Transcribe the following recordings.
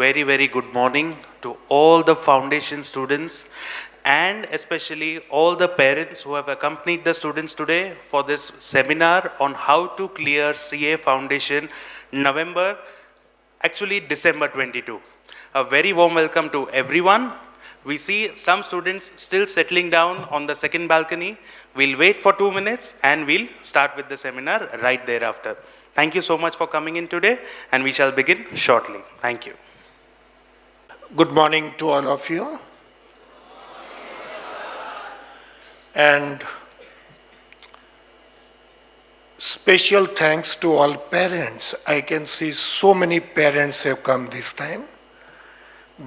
very, very good morning to all the foundation students and especially all the parents who have accompanied the students today for this seminar on how to clear CA Foundation December 22. A very warm welcome to everyone. We see some students still settling down on the second balcony. We'll wait for 2 minutes and we'll start with the seminar right thereafter. Thank you so much for coming in today, and we shall begin shortly. Thank you. Good morning to all of you. And special thanks to all parents. I can see so many parents have come this time.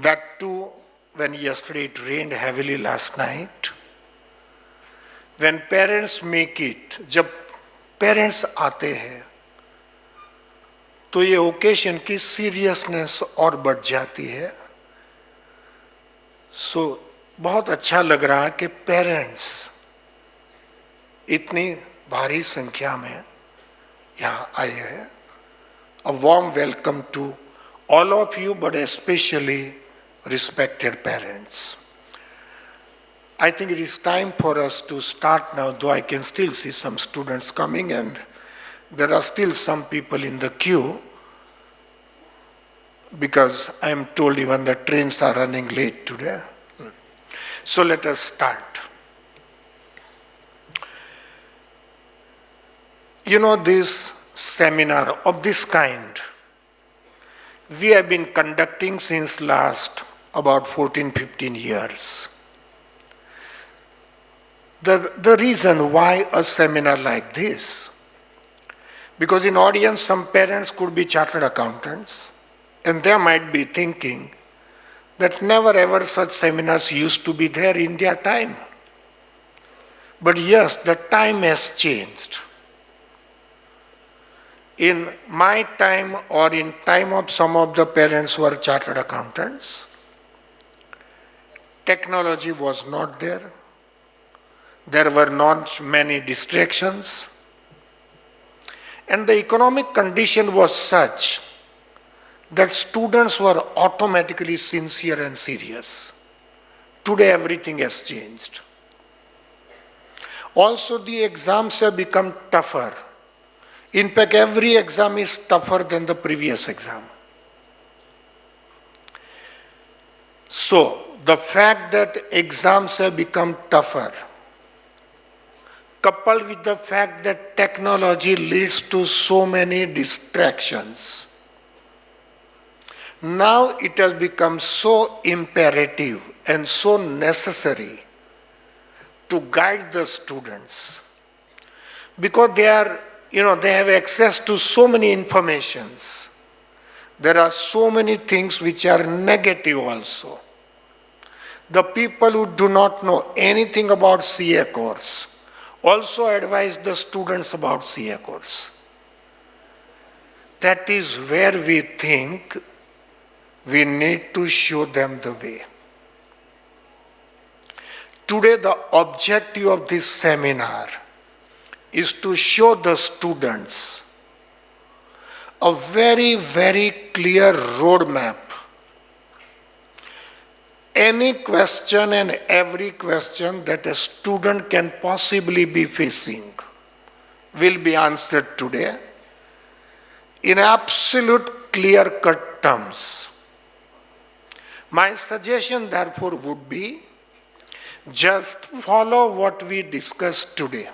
That too, when yesterday it rained heavily last night. When parents make it, जब parents आते हैं, तो ये occasion की seriousness और बढ़ जाती है. सो बहुत अच्छा लग रहा है कि पेरेंट्स इतनी भारी संख्या में यहाँ आए हैं. A warm welcome to all of you, but especially respected parents. I think it is time for us to start now, though I can still see some students coming and there are still some people in the queue because I am told even the trains are running late today. So let us start. You know, this seminar of this kind, we have been conducting since last about 14-15 years. The reason why a seminar like this, because in audience some parents could be chartered accountants and they might be thinking that never ever such seminars used to be there in their time. But yes, the time has changed. In my time or in time of some of the parents who are chartered accountants, technology was not there. There were not many distractions. And the economic condition was such that students were automatically sincere and serious. Today everything has changed. Also the exams have become tougher. In fact, every exam is tougher than the previous exam. So the fact that exams have become tougher, coupled with the fact that technology leads to so many distractions, now it has become so imperative and so necessary to guide the students because they have access to so many informations. There are so many things which are negative also. The people who do not know anything about CA course also advise the students about CA course. That is where we think we need to show them the way. Today the objective of this seminar is to show the students a very, very clear roadmap. Any question and every question that a student can possibly be facing will be answered today in absolute clear-cut terms. My suggestion therefore would be just follow what we discussed today.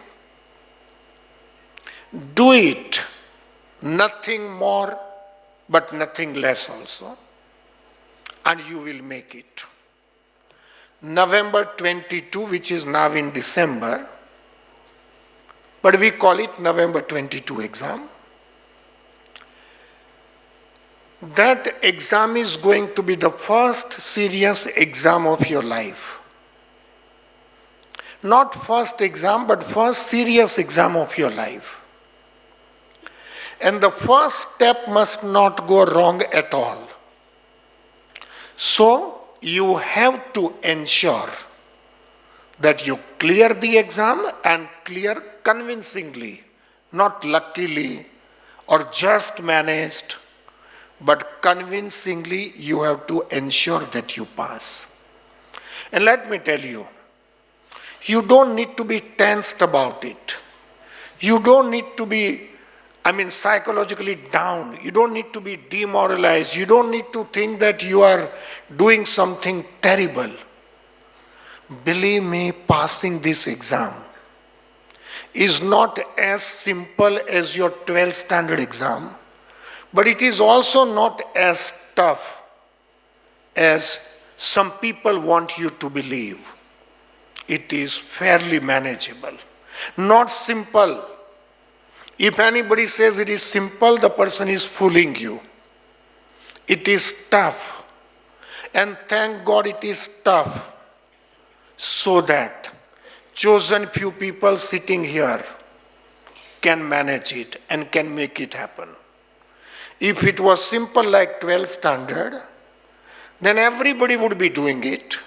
Do it, nothing more but nothing less also, and you will make it. November 22, which is now in December, but we call it November 22 exam. That exam is going to be the first serious exam of your life. Not first exam, but first serious exam of your life. And the first step must not go wrong at all. So you have to ensure that you clear the exam and clear convincingly, not luckily or just managed, but convincingly you have to ensure that you pass. And let me tell you, you don't need to be tensed about it. You don't need to be, psychologically down. You don't need to be demoralized. You don't need to think that you are doing something terrible. Believe me, passing this exam is not as simple as your 12th standard exam, but it is also not as tough as some people want you to believe. It is fairly manageable. Not simple. If anybody says it is simple, the person is fooling you. It is tough. And thank God it is tough, so that chosen few people sitting here can manage it and can make it happen. If it was simple like 12th standard, then everybody would be doing it.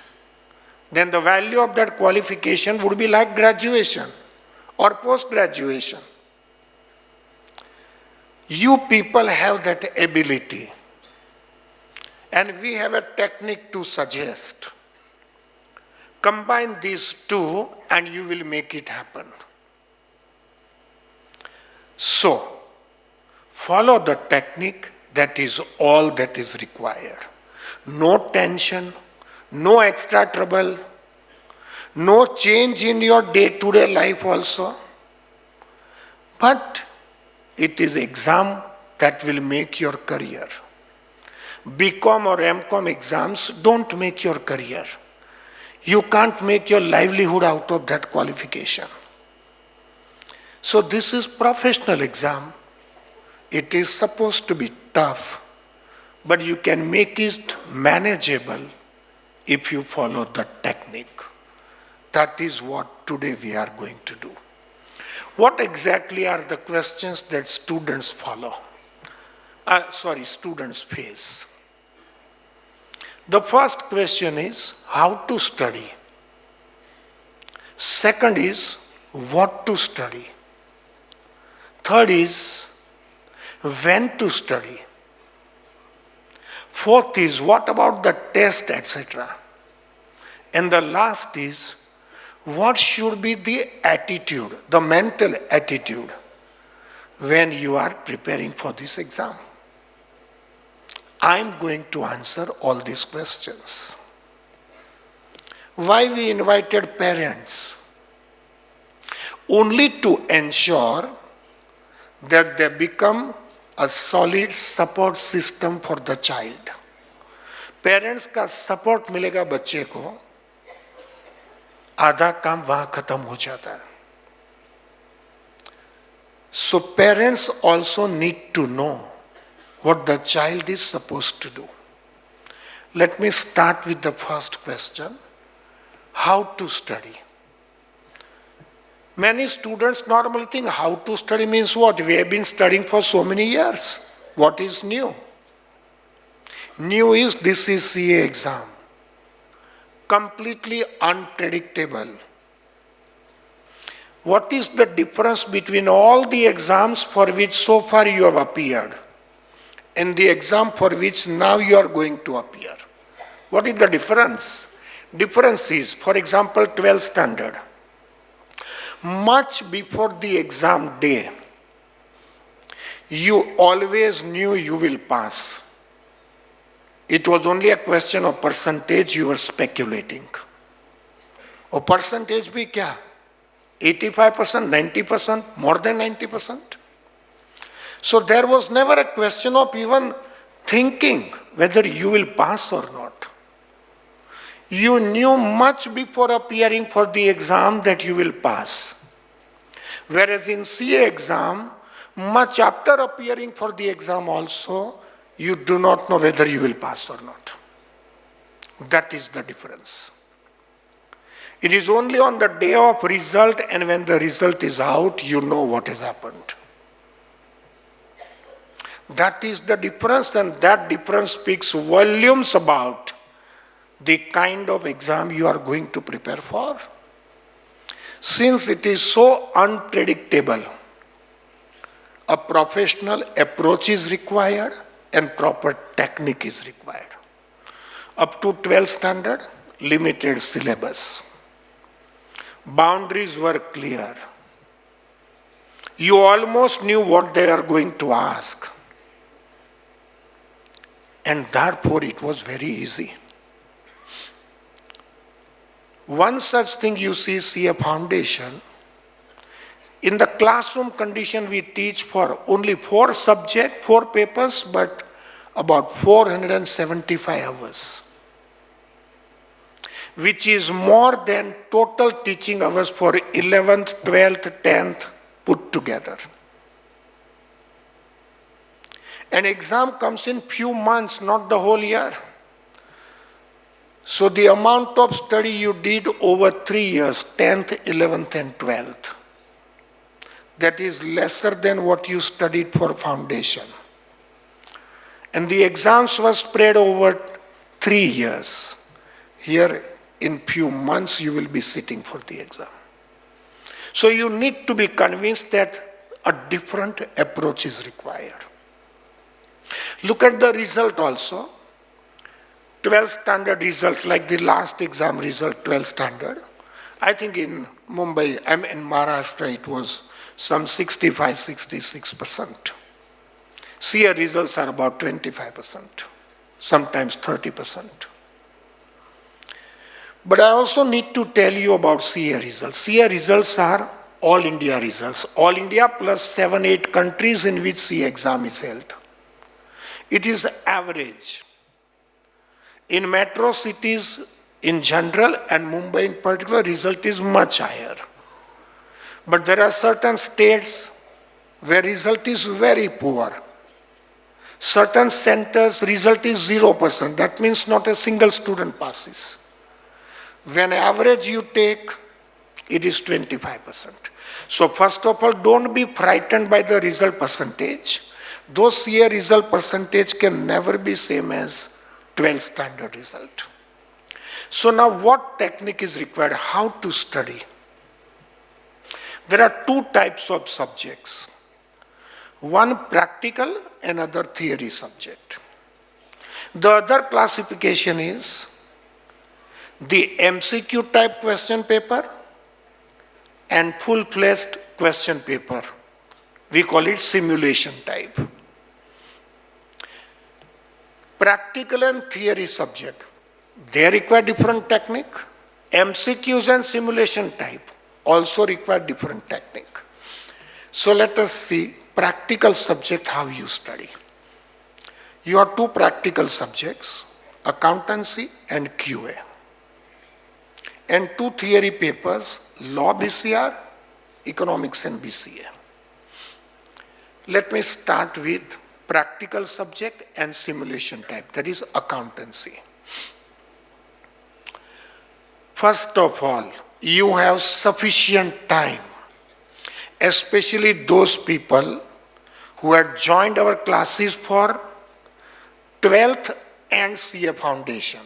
Then the value of that qualification would be like graduation or post-graduation. You people have that ability, and we have a technique to suggest. Combine these two and you will make it happen. So, follow the technique. That is all that is required. No tension, no extra trouble, no change in your day-to-day life also. But it is exam that will make your career. BCom or MCom exams don't make your career. You can't make your livelihood out of that qualification. So this is professional exam. It is supposed to be tough, but you can make it manageable if you follow the technique. That is what today we are going to do. What exactly are the questions that students students face? The first question is how to study. Second is what to study. Third is when to study. Fourth is what about the test, etc. And the last is what should be the attitude, the mental attitude, when you are preparing for this exam. I am going to answer all these questions. Why we invited parents? Only to ensure that they become a solid support system for the child. Parents का support मिलेगा बच्चे को, आधा काम वहां खत्म हो जाता है. So parents also need to know what the child is supposed to do. Let me start with the first question. How to study? Many students normally think how to study means what? We have been studying for so many years. What is new? New is this is CA exam. Completely unpredictable. What is the difference between all the exams for which so far you have appeared and the exam for which now you are going to appear? What is the difference? Difference is, for example, 12th standard. Much before the exam day, you always knew you will pass. It was only a question of percentage you were speculating. Or percentage bhi kya? 85%, 90%, more than 90%. So there was never a question of even thinking whether you will pass or not. You knew much before appearing for the exam that you will pass. Whereas in CA exam, much after appearing for the exam also, you do not know whether you will pass or not. That is the difference. It is only on the day of result and when the result is out, you know what has happened. That is the difference, and that difference speaks volumes about the kind of exam you are going to prepare for. Since it is so unpredictable, a professional approach is required and proper technique is required. Up to 12th standard, limited syllabus. Boundaries were clear. You almost knew what they are going to ask. And therefore, it was very easy. One such thing you see, CA Foundation, in the classroom condition we teach for only 4 subjects, 4 papers, but about 475 hours, which is more than total teaching hours for 11th, 12th, 10th put together. An exam comes in few months, not the whole year. So the amount of study you did over 3 years, 10th, 11th and 12th, that is lesser than what you studied for foundation. And the exams were spread over 3 years. Here in few months you will be sitting for the exam. So you need to be convinced that a different approach is required. Look at the result also. 12th standard result, like the last exam result, 12th standard. I think in Mumbai, in Maharashtra, it was some 65, 66%. CA results are about 25%, sometimes 30%. But I also need to tell you about CA results. CA results are all India results. All India plus 7, 8 countries in which CA exam is held. It is average. In metro cities in general and Mumbai in particular, result is much higher. But there are certain states where result is very poor. Certain centers, result is 0%. That means not a single student passes. When average you take, it is 25%. So first of all, don't be frightened by the result percentage. Those CA result percentage can never be same as 12th standard result. So now what technique is required? How to study? There are 2 types of subjects. One practical, another theory subject. The other classification is the MCQ type question paper and full-fledged question paper. We call it simulation type. Practical and theory subject, they require different technique. MCQs and simulation type also require different technique. So let us see practical subject, how you study. You have 2 practical subjects, accountancy and QA. And 2 theory papers, law BCR, economics and BCA. Let me start with practical subject and simulation type, that is accountancy. First of all, you have sufficient time, especially those people who had joined our classes for 12th and CA Foundation.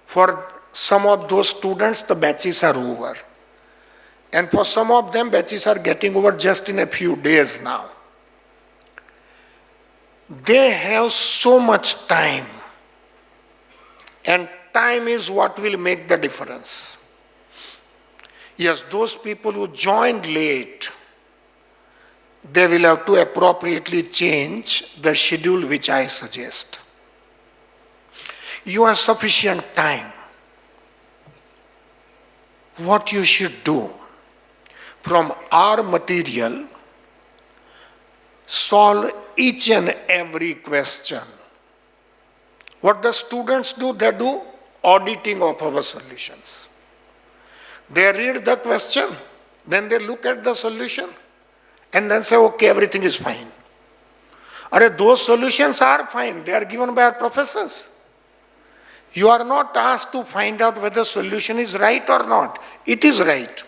For some of those students, the batches are over. And for some of them, batches are getting over just in a few days now. They have so much time, and time is what will make the difference. Yes, those people who joined late, they will have to appropriately change the schedule which I suggest. You have sufficient time. What you should do, from our material, solve each and every question. What the students do, they do auditing of our solutions. They read the question, then they look at the solution, and then say, okay, everything is fine. Those solutions are fine, they are given by our professors. You are not asked to find out whether the solution is right or not. It is right.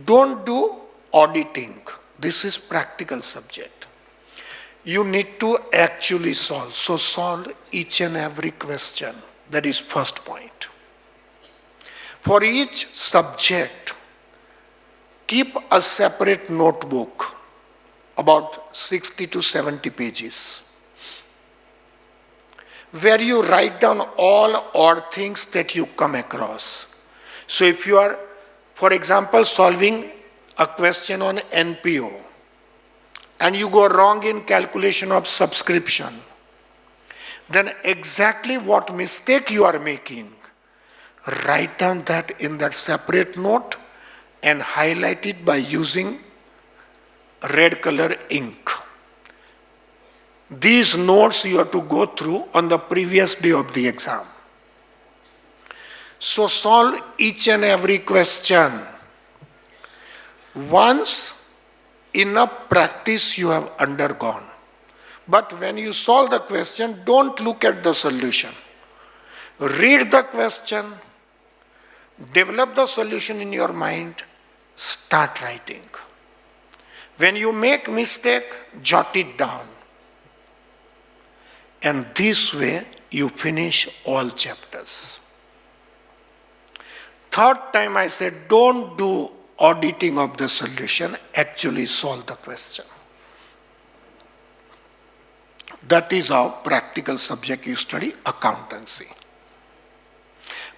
Don't do auditing. This is practical subject. You need to actually solve. So solve each and every question. That is first point. For each subject, keep a separate notebook, about 60 to 70 pages. where you write down all odd things that you come across. So if you are, for example, solving a question on NPO, and you go wrong in calculation of subscription, then exactly what mistake you are making, write down that in that separate note and highlight it by using red color ink. These notes you have to go through on the previous day of the exam. So solve each and every question. Once enough practice you have undergone. But when you solve the question, don't look at the solution. Read the question, develop the solution in your mind, start writing. When you make mistake, jot it down. And this way you finish all chapters. Third time I said, don't do auditing of the solution, actually solve the question. That is how practical subject you study, accountancy.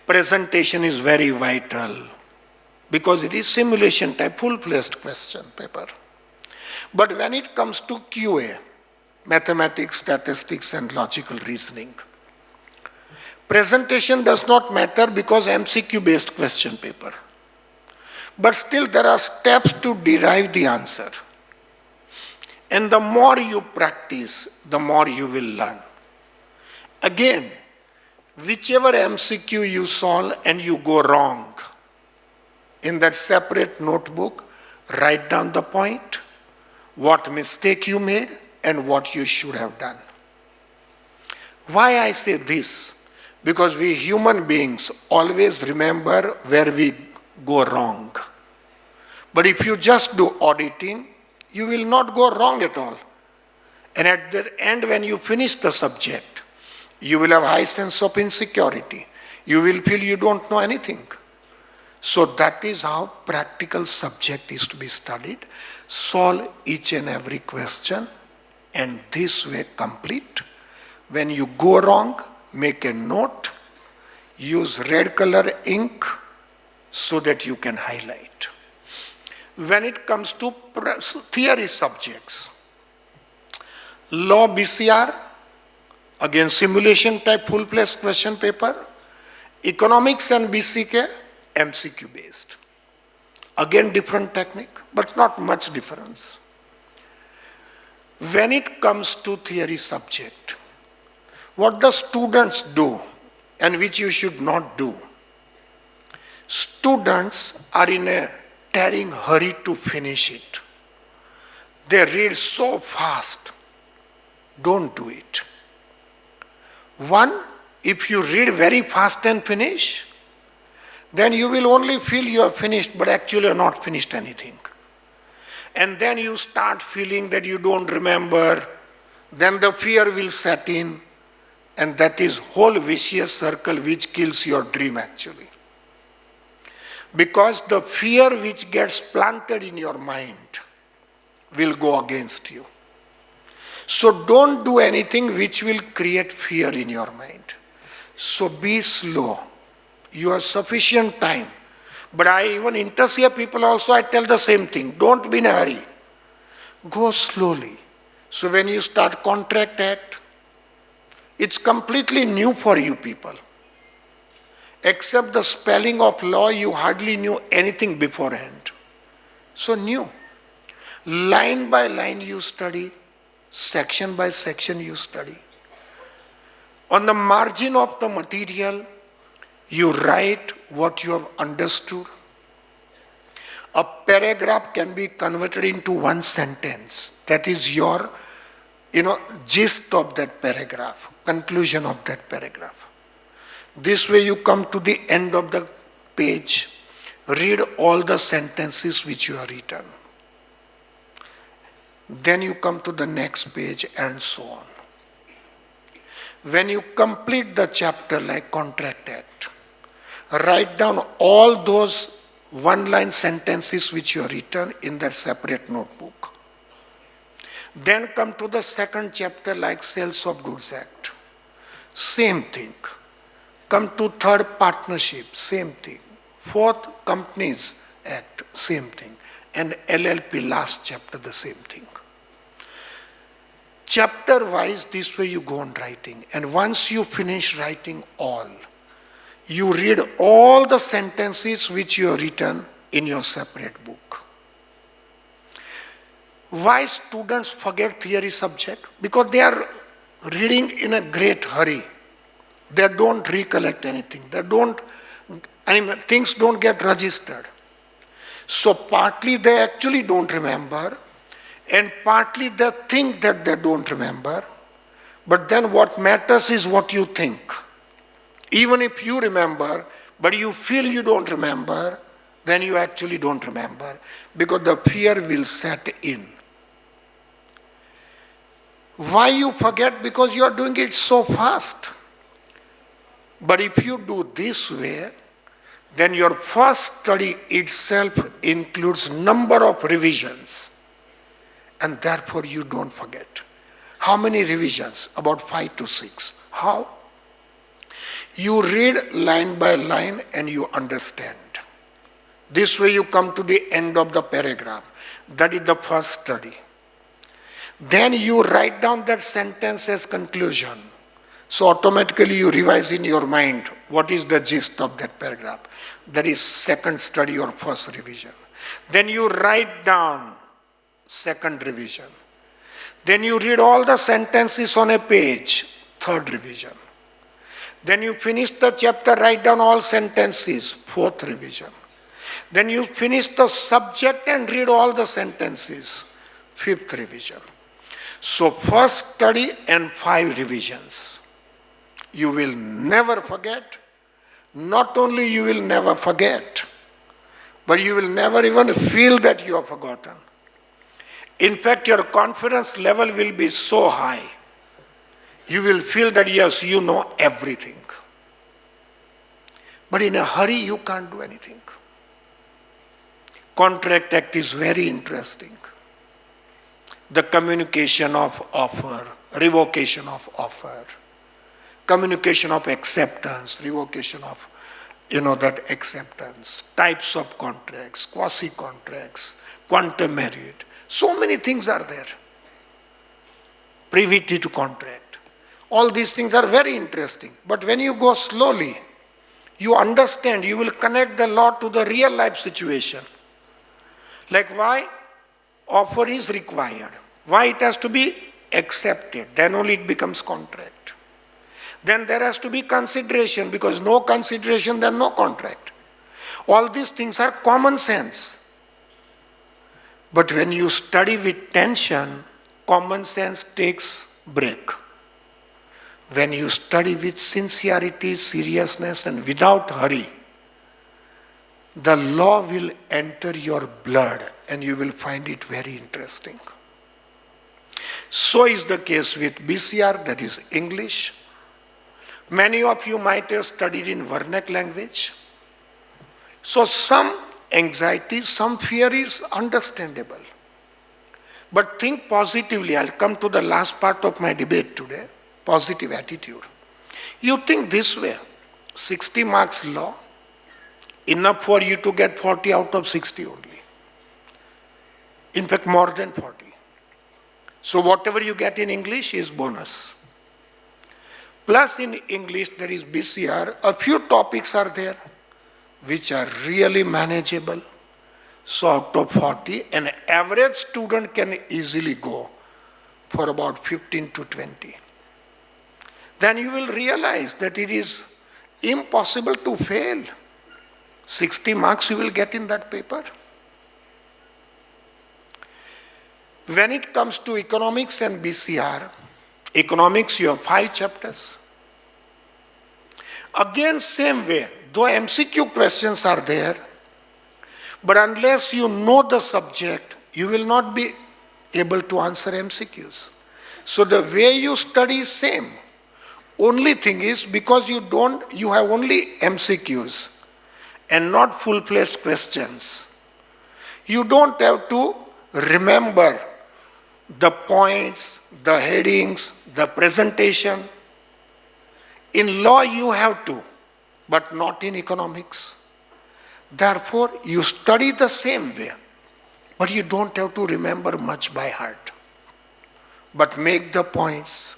Presentation is very vital because it is simulation type, full-fledged question paper. But when it comes to QA, mathematics, statistics, and logical reasoning, presentation does not matter because MCQ-based question paper. But still there are steps to derive the answer. And the more you practice, the more you will learn. Again, whichever MCQ you solve and you go wrong, in that separate notebook, write down the point, what mistake you made, and what you should have done. Why I say this? Because we human beings always remember where we go wrong. But if you just do auditing, you will not go wrong at all. And at the end, when you finish the subject, you will have high sense of insecurity. You will feel you don't know anything. So that is how practical subject is to be studied. Solve each and every question, and this way complete. When you go wrong, make a note, use red color ink so that you can highlight. When it comes to theory subjects, law BCR, again simulation type full-fledged question paper, economics and BCK, MCQ based. Again different technique, but not much difference. When it comes to theory subject, what the students do and which you should not do. Students are in a tearing hurry to finish it. They read so fast. Don't do it. One, if you read very fast and finish, then you will only feel you have finished, but actually you have not finished anything. And then you start feeling that you don't remember, then the fear will set in, and that is whole vicious circle which kills your dream actually. Because the fear which gets planted in your mind will go against you. So don't do anything which will create fear in your mind. So be slow. You have sufficient time. But I even intercede people also, I tell the same thing. Don't be in a hurry. Go slowly. So when you start Contract Act, it's completely new for you people. Except the spelling of law, you hardly knew anything beforehand. So new. Line by line you study. Section by section you study. On the margin of the material, you write what you have understood. A paragraph can be converted into one sentence. That is your, gist of that paragraph, conclusion of that paragraph. This way you come to the end of the page, read all the sentences which you have written. Then you come to the next page and so on. When you complete the chapter like Contract Act, write down all those one-line sentences which you have written in that separate notebook. Then come to the second chapter like Sales of Goods Act. same thing. Come to third, partnership, same thing. Fourth, Companies Act, same thing. And LLP, last chapter, the same thing. Chapter-wise, this way you go on writing. And once you finish writing all, you read all the sentences which you have written in your separate book. Why students forget theory subject? Because they are reading in a great hurry. They don't recollect anything. Things don't get registered. So partly they actually don't remember, and partly they think that they don't remember. But then what matters is what you think. Even if you remember, but you feel you don't remember, then you actually don't remember, because the fear will set in. Why you forget? Because you are doing it so fast. But if you do this way, then your first study itself includes number of revisions, and therefore you don't forget. How many revisions? About 5 to 6. How? You read line by line and you understand. This way you come to the end of the paragraph. That is the first study. Then you write down that sentence as conclusion. So automatically you revise in your mind what is the gist of that paragraph. That is second study or first revision. Then you write down second revision. Then you read all the sentences on a page, third revision. Then you finish the chapter, write down all sentences, fourth revision. Then you finish the subject and read all the sentences, fifth revision. So first study and 5 revisions. You will never forget. Not only you will never forget, but you will never even feel that you have forgotten. In fact, your confidence level will be so high. You will feel that yes, you know everything. But in a hurry, you can't do anything. Contract Act is very interesting. The communication of offer, revocation of offer, communication of acceptance, revocation of, that acceptance, types of contracts, quasi-contracts, quantum merit. So many things are there. Privity to contract. All these things are very interesting. But when you go slowly, you understand, you will connect the law to the real life situation. Like why offer is required. Why it has to be accepted. Then only it becomes contract. Then there has to be consideration, because no consideration, then no contract. All these things are common sense. But when you study with tension, common sense takes break. When you study with sincerity, seriousness, and without hurry, the law will enter your blood and you will find it very interesting. So is the case with BCR, that is English. Many of you might have studied in Vernac language. So some anxiety, some fear is understandable. But think positively. I'll come to the last part of my debate today. Positive attitude. You think this way, 60 marks law, enough for you to get 40 out of 60 only. In fact, more than 40. So whatever you get in English is bonus. Plus in English there is BCR. A few topics are there which are really manageable. So out of 40, an average student can easily go for about 15 to 20. Then you will realize that it is impossible to fail. 60 marks you will get in that paper. When it comes to economics and BCR, economics you have 5 chapters. Again, same way, though MCQ questions are there, but unless you know the subject, you will not be able to answer MCQs. So the way you study is same. Only thing is, because you have only MCQs and not full-fledged questions, you don't have to remember the points, the headings, the presentation. In law you have to, but not in economics. Therefore, you study the same way, but you don't have to remember much by heart. But make the points,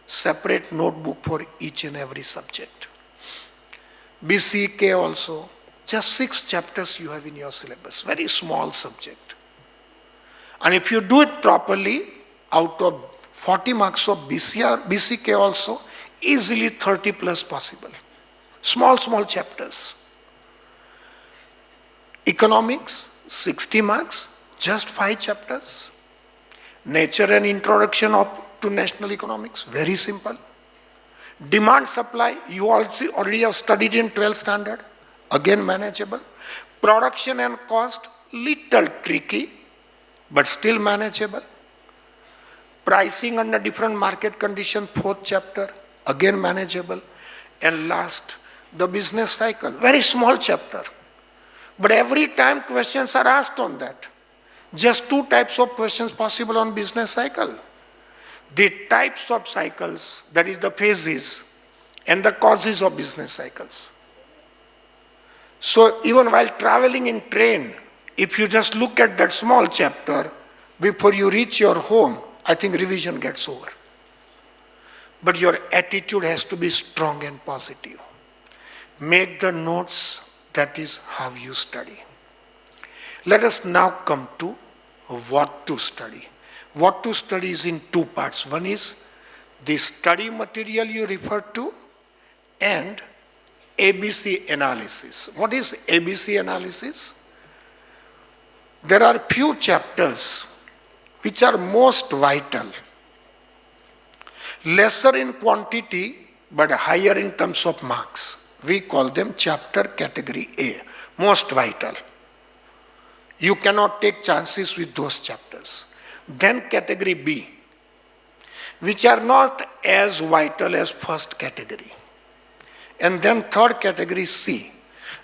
separate notebook for each and every subject. BCK also, just 6 chapters you have in your syllabus, very small subject. And if you do it properly, out of 40 marks of BCK also, easily 30 plus possible. Small chapters. Economics, 60 marks, just 5 chapters. Nature and introduction to national economics, very simple. Demand supply, you also already have studied in 12th standard, again manageable. Production and cost, little tricky, but still manageable. Pricing under different market conditions, 4th chapter, again manageable. And last, the business cycle, very small chapter. But every time questions are asked on that. Just 2 types of questions possible on business cycle. The types of cycles, that is the phases, and the causes of business cycles. So even while traveling in train, if you just look at that small chapter, before you reach your home, I think revision gets over. But your attitude has to be strong and positive. Make the notes, that is how you study. Let us now come to what to study. What to study is in 2 parts. One is the study material you refer to and ABC analysis. What is ABC analysis? There are few chapters which are most vital. Lesser in quantity but higher in terms of marks. We call them chapter category A, most vital. You cannot take chances with those chapters. Then category B, which are not as vital as first category. And then third category C,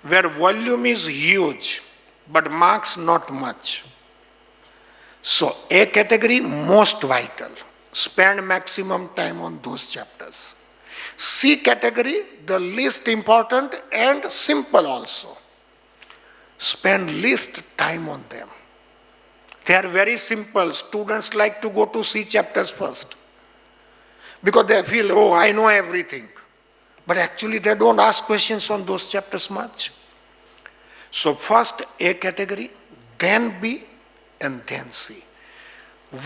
where volume is huge, but marks not much. So A category, most vital. Spend maximum time on those chapters. C category, the least important and simple also. Spend least time on them. They are very simple. Students like to go to C chapters first. Because they feel, oh, I know everything. But actually they don't ask questions on those chapters much. So first A category, then B, and then C.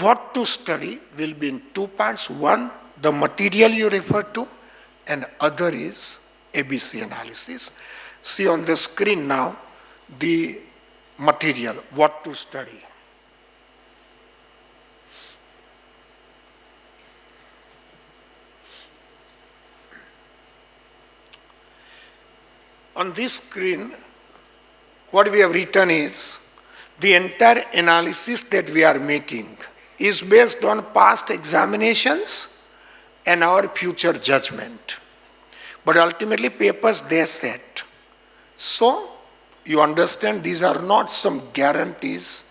What to study will be in 2 parts. One, the material you refer to, and other is ABC analysis. See on the screen now the material, what to study. On this screen, what we have written is, the entire analysis that we are making is based on past examinations and our future judgment. But ultimately papers they set. So you understand these are not some guarantees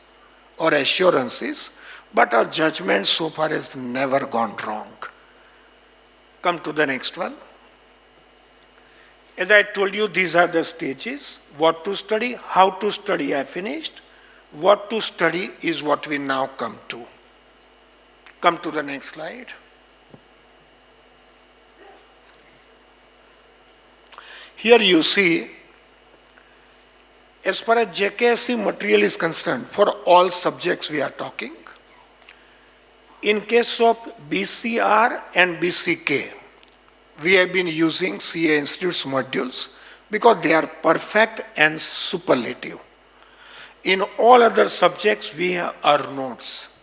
or assurances, but our judgment so far has never gone wrong. Come to the next one. As I told you, these are the stages. What to study, how to study, I finished. What to study is what we now come to. Come to the next slide. Here you see, as far as JKSC material is concerned, for all subjects we are talking, in case of BCR and BCK, we have been using CA Institute's modules because they are perfect and superlative. In all other subjects, we have our notes.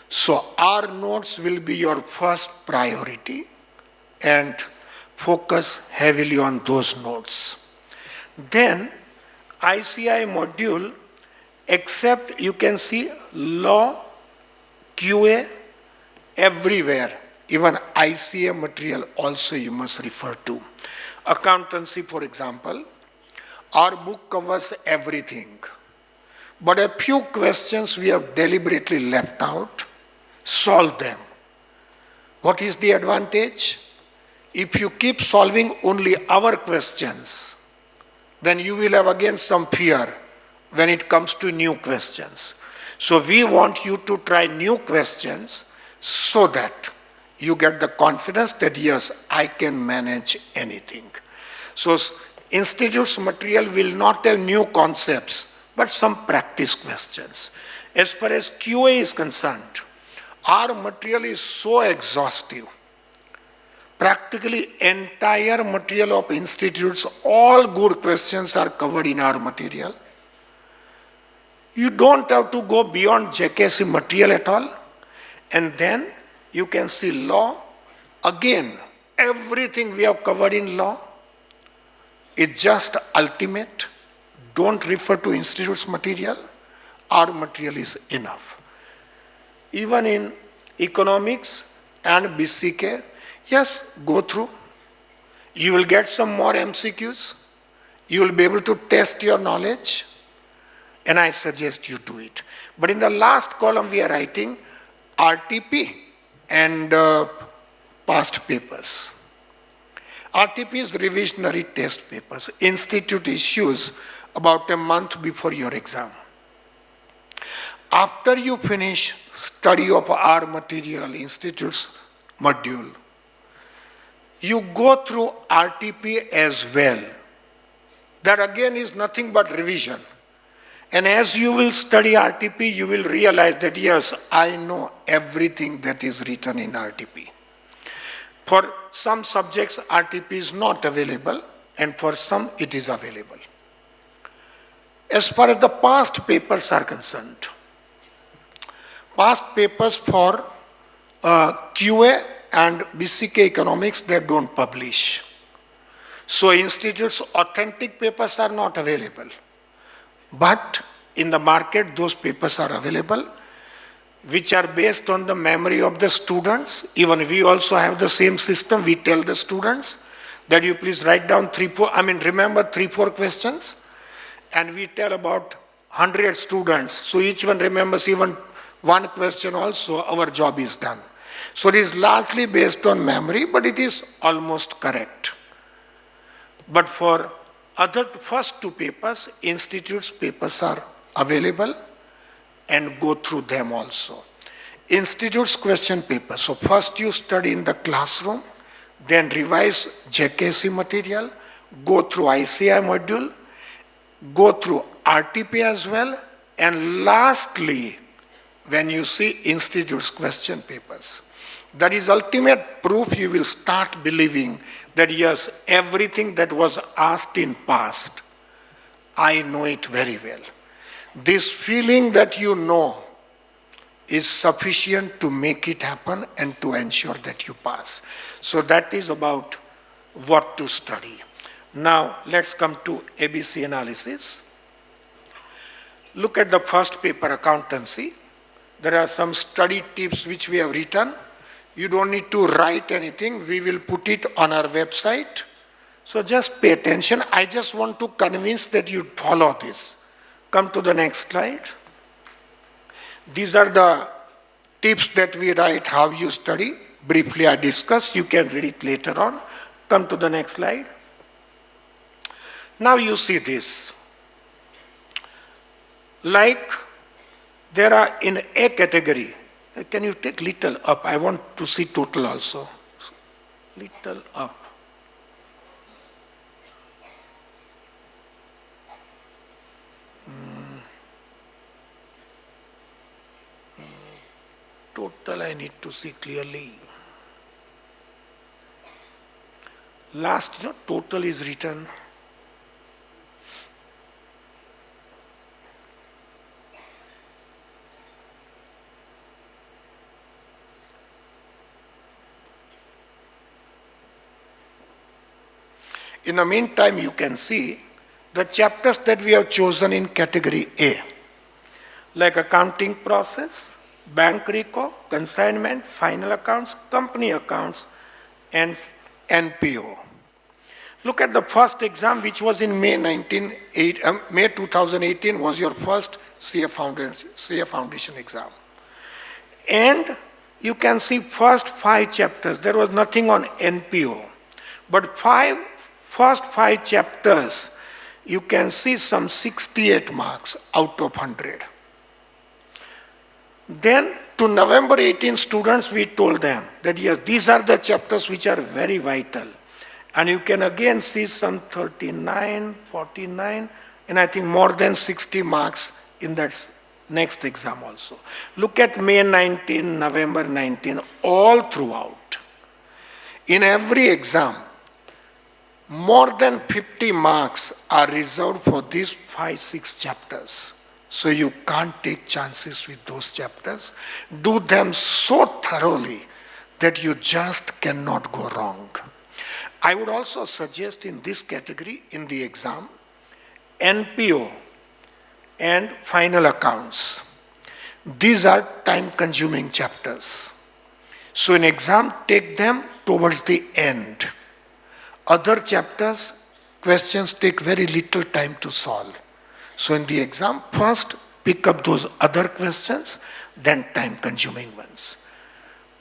So our notes will be your first priority and focus heavily on those notes. Then ICI module, except you can see law, QA, everywhere. Even ICA material also you must refer to. Accountancy, for example, our book covers everything. But a few questions we have deliberately left out. Solve them. What is the advantage? if you keep solving only our questions, then you will have again some fear when it comes to new questions. So we want you to try new questions so that you get the confidence that yes, I can manage anything. So institute's material will not have new concepts, but some practice questions. As far as QA is concerned, our material is so exhaustive. Practically entire material of institutes, all good questions are covered in our material. You don't have to go beyond JKC material at all. And then you can see law. Again, everything we have covered in law is just ultimate. Don't refer to institute's material. Our material is enough. Even in economics and BCK, yes, go through. You will get some more MCQs. You will be able to test your knowledge. And I suggest you do it. But in the last column, we are writing RTP and past papers. RTP is revisionary test papers. Institute issues about a month before your exam. After you finish study of our material, institute's module, you go through RTP as well. That again is nothing but revision. And as you will study RTP, you will realize that yes, I know everything that is written in RTP. For some subjects, RTP is not available, and for some, it is available. As far as the past papers are concerned, past papers for QA and BCK economics, they don't publish. So institutes' authentic papers are not available. But in the market, those papers are available, which are based on the memory of the students. Even we also have the same system. We tell the students that you please write down remember 3-4 questions. And we tell about 100 students. So each one remembers even one question also, our job is done. So it is largely based on memory, but it is almost correct. But for other first 2 papers, institute's papers are available, and go through them also. Institute's question papers. So first you study in the classroom, then revise JKC material, go through ICI module, go through RTP as well, and lastly, when you see institute's question papers. That is ultimate proof you will start believing that yes, everything that was asked in past, I know it very well. This feeling that you know is sufficient to make it happen and to ensure that you pass. So that is about what to study. Now let's come to ABC analysis. Look at the first paper, accountancy. There are some study tips which we have written. You don't need to write anything. We will put it on our website. So just pay attention. I just want to convince that you follow this. Come to the next slide. These are the tips that we write, how you study. Briefly I discuss. You can read it later on. Come to the next slide. Now you see this. Like there are in A category. Can you take little up? I want to see total also. Little up. Total I need to see clearly. Last, total is written. In the meantime, you can see the chapters that we have chosen in category A, like accounting process, bank reco, consignment, final accounts, company accounts, and NPO. Look at the first exam, which was in May 2018 was your first CA Foundation exam. And you can see first 5 chapters, there was nothing on NPO. But first five chapters, you can see some 68 marks out of 100. Then to November 18 students, we told them that yes, these are the chapters which are very vital. And you can again see some 39, 49, and I think more than 60 marks in that next exam also. Look at May 19, November 19, all throughout. In every exam, more than 50 marks are reserved for these 5-6 chapters. So you can't take chances with those chapters. Do them so thoroughly that you just cannot go wrong. I would also suggest in this category, in the exam, NPO and final accounts. These are time-consuming chapters. So in exam, take them towards the end. Other chapters, questions take very little time to solve. So in the exam, first pick up those other questions, then time-consuming ones.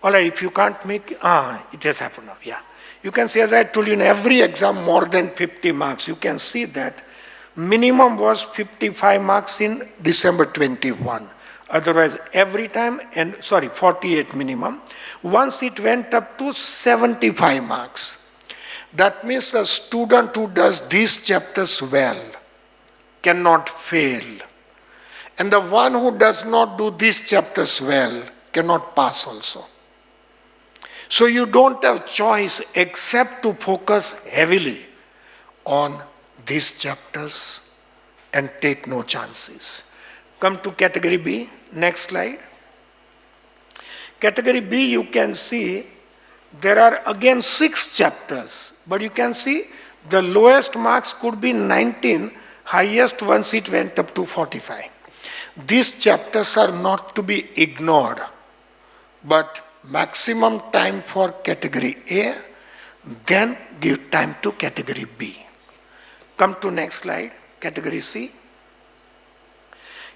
All right, if you can't make, it has happened now, yeah. You can see, as I told you, in every exam, more than 50 marks. You can see that minimum was 55 marks in December 21. Otherwise, every time, 48 minimum. Once it went up to 75 marks. That means a student who does these chapters well cannot fail. And the one who does not do these chapters well cannot pass also. So you don't have choice except to focus heavily on these chapters and take no chances. Come to category B, next slide. Category B, you can see there are again 6 chapters, but you can see the lowest marks could be 19, highest once it went up to 45. These chapters are not to be ignored, but maximum time for category A, then give time to category B. Come to next slide, category C.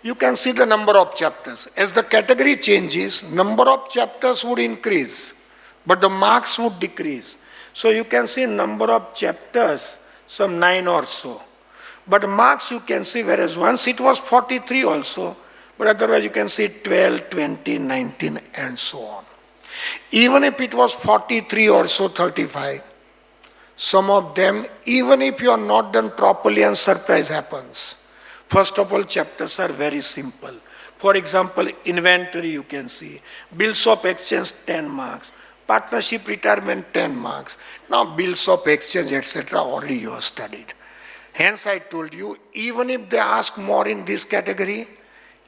You can see the number of chapters. As the category changes, number of chapters would increase, but the marks would decrease. So you can see number of chapters, some 9 or so. But marks you can see, whereas once it was 43 also, but otherwise you can see 12, 20, 19, and so on. Even if it was 43 or so, 35, some of them, even if you are not done properly and surprise happens. First of all, chapters are very simple. For example, inventory you can see, bills of exchange 10 marks, partnership retirement 10 marks. Now bills of exchange, etc. already you have studied. Hence I told you, even if they ask more in this category,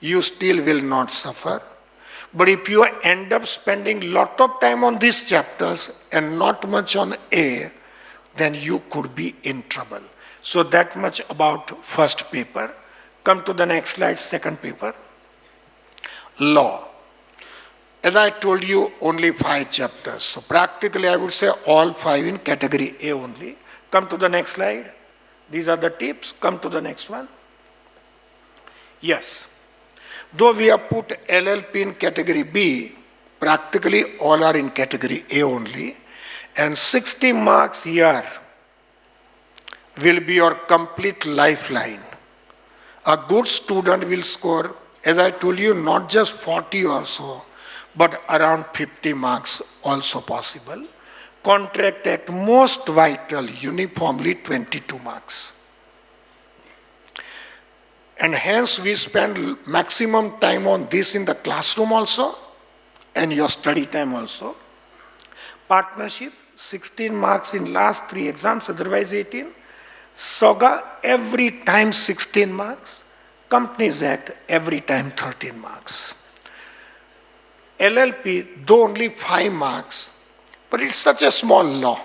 you still will not suffer. But if you end up spending lot of time on these chapters and not much on A, then you could be in trouble. So that much about first paper. Come to the next slide, second paper. Law. As I told you, only 5 chapters. So practically I would say all 5 in category A only. Come to the next slide. These are the tips. Come to the next one. Yes. Though we have put LLP in category B, practically all are in category A only. And 60 marks here will be your complete lifeline. A good student will score, as I told you, not just 40 or so, but around 50 marks also possible. Contract Act, most vital, uniformly 22 marks. And hence we spend maximum time on this in the classroom also and your study time also. Partnership, 16 marks in last 3 exams, otherwise 18. SOGA, every time 16 marks. Companies Act, every time 13 marks. LLP, though only 5 marks, but it's such a small law.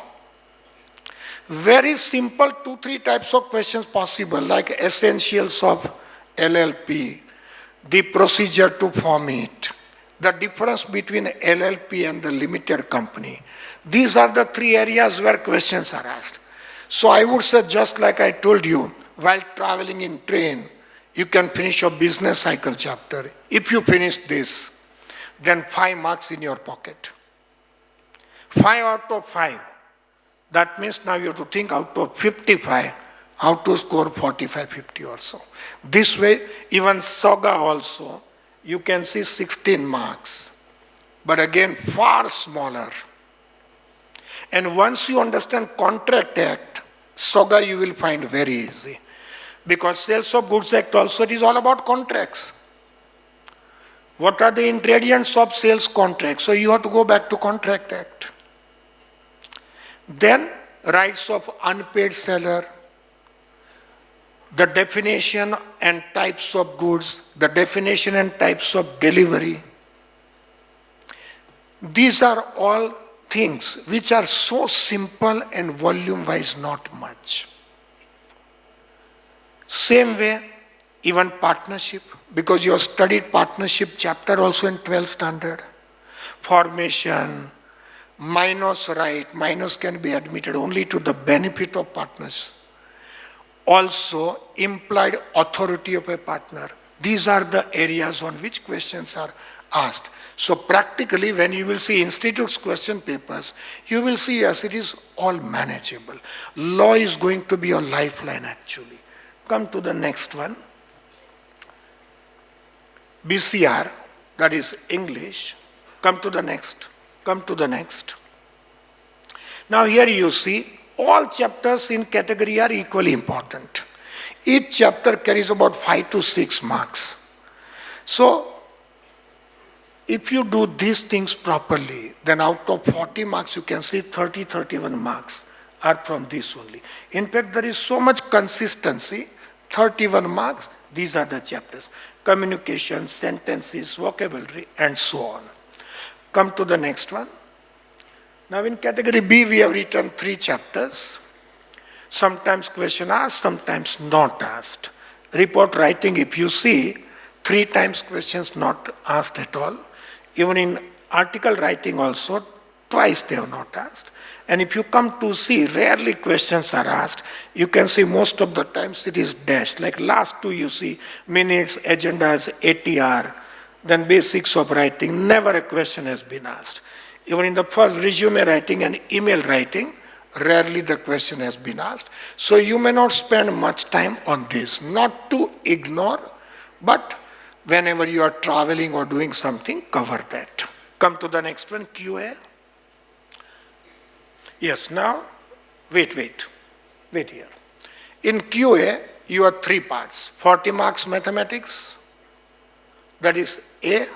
Very simple 2-3 types of questions possible, like essentials of LLP, the procedure to form it, the difference between LLP and the limited company. These are the 3 areas where questions are asked. So I would say, just like I told you, while traveling in train, you can finish your business cycle chapter. If you finish this, then 5 marks in your pocket. 5 out of 5. That means now you have to think out of 55, how to score 45, 50 or so. This way, even Soga also, you can see 16 marks, but again, far smaller. And once you understand Contract Act, Soga you will find very easy. Because Sales of Goods Act also, it is all about contracts. What are the ingredients of sales contract? So you have to go back to Contract Act. Then, rights of unpaid seller, the definition and types of goods, the definition and types of delivery. These are all things which are so simple and volume-wise not much. Same way, even partnership, because you have studied partnership chapter also in 12th standard. Formation, minus right, minus can be admitted only to the benefit of partners. Also, implied authority of a partner. These are the areas on which questions are asked. So practically, when you will see institute's question papers, you will see, yes, it is all manageable. Law is going to be your lifeline actually. Come to the next one. BCR, that is English. Come to the next. Come to the next. Now here you see, all chapters in category are equally important. Each chapter carries about 5 to 6 marks. So, if you do these things properly, then out of 40 marks, you can see 30, 31 marks are from this only. In fact, there is so much consistency, 31 marks, these are the chapters. Communication, sentences, vocabulary, and so on. Come to the next one. Now in category B, we have written 3 chapters. Sometimes question asked, sometimes not asked. Report writing, if you see, 3 times questions not asked at all. Even in article writing also, twice they have not asked. And if you come to see, rarely questions are asked. You can see most of the times it is dashed. Like last 2 you see, minutes, agendas, ATR, then basics of writing, never a question has been asked. Even in the first resume writing and email writing, rarely the question has been asked. So you may not spend much time on this. Not to ignore, but whenever you are traveling or doing something, cover that. Come to the next one, QA. Yes, now, wait here. In QA, you have 3 parts. 40 marks mathematics, that is A.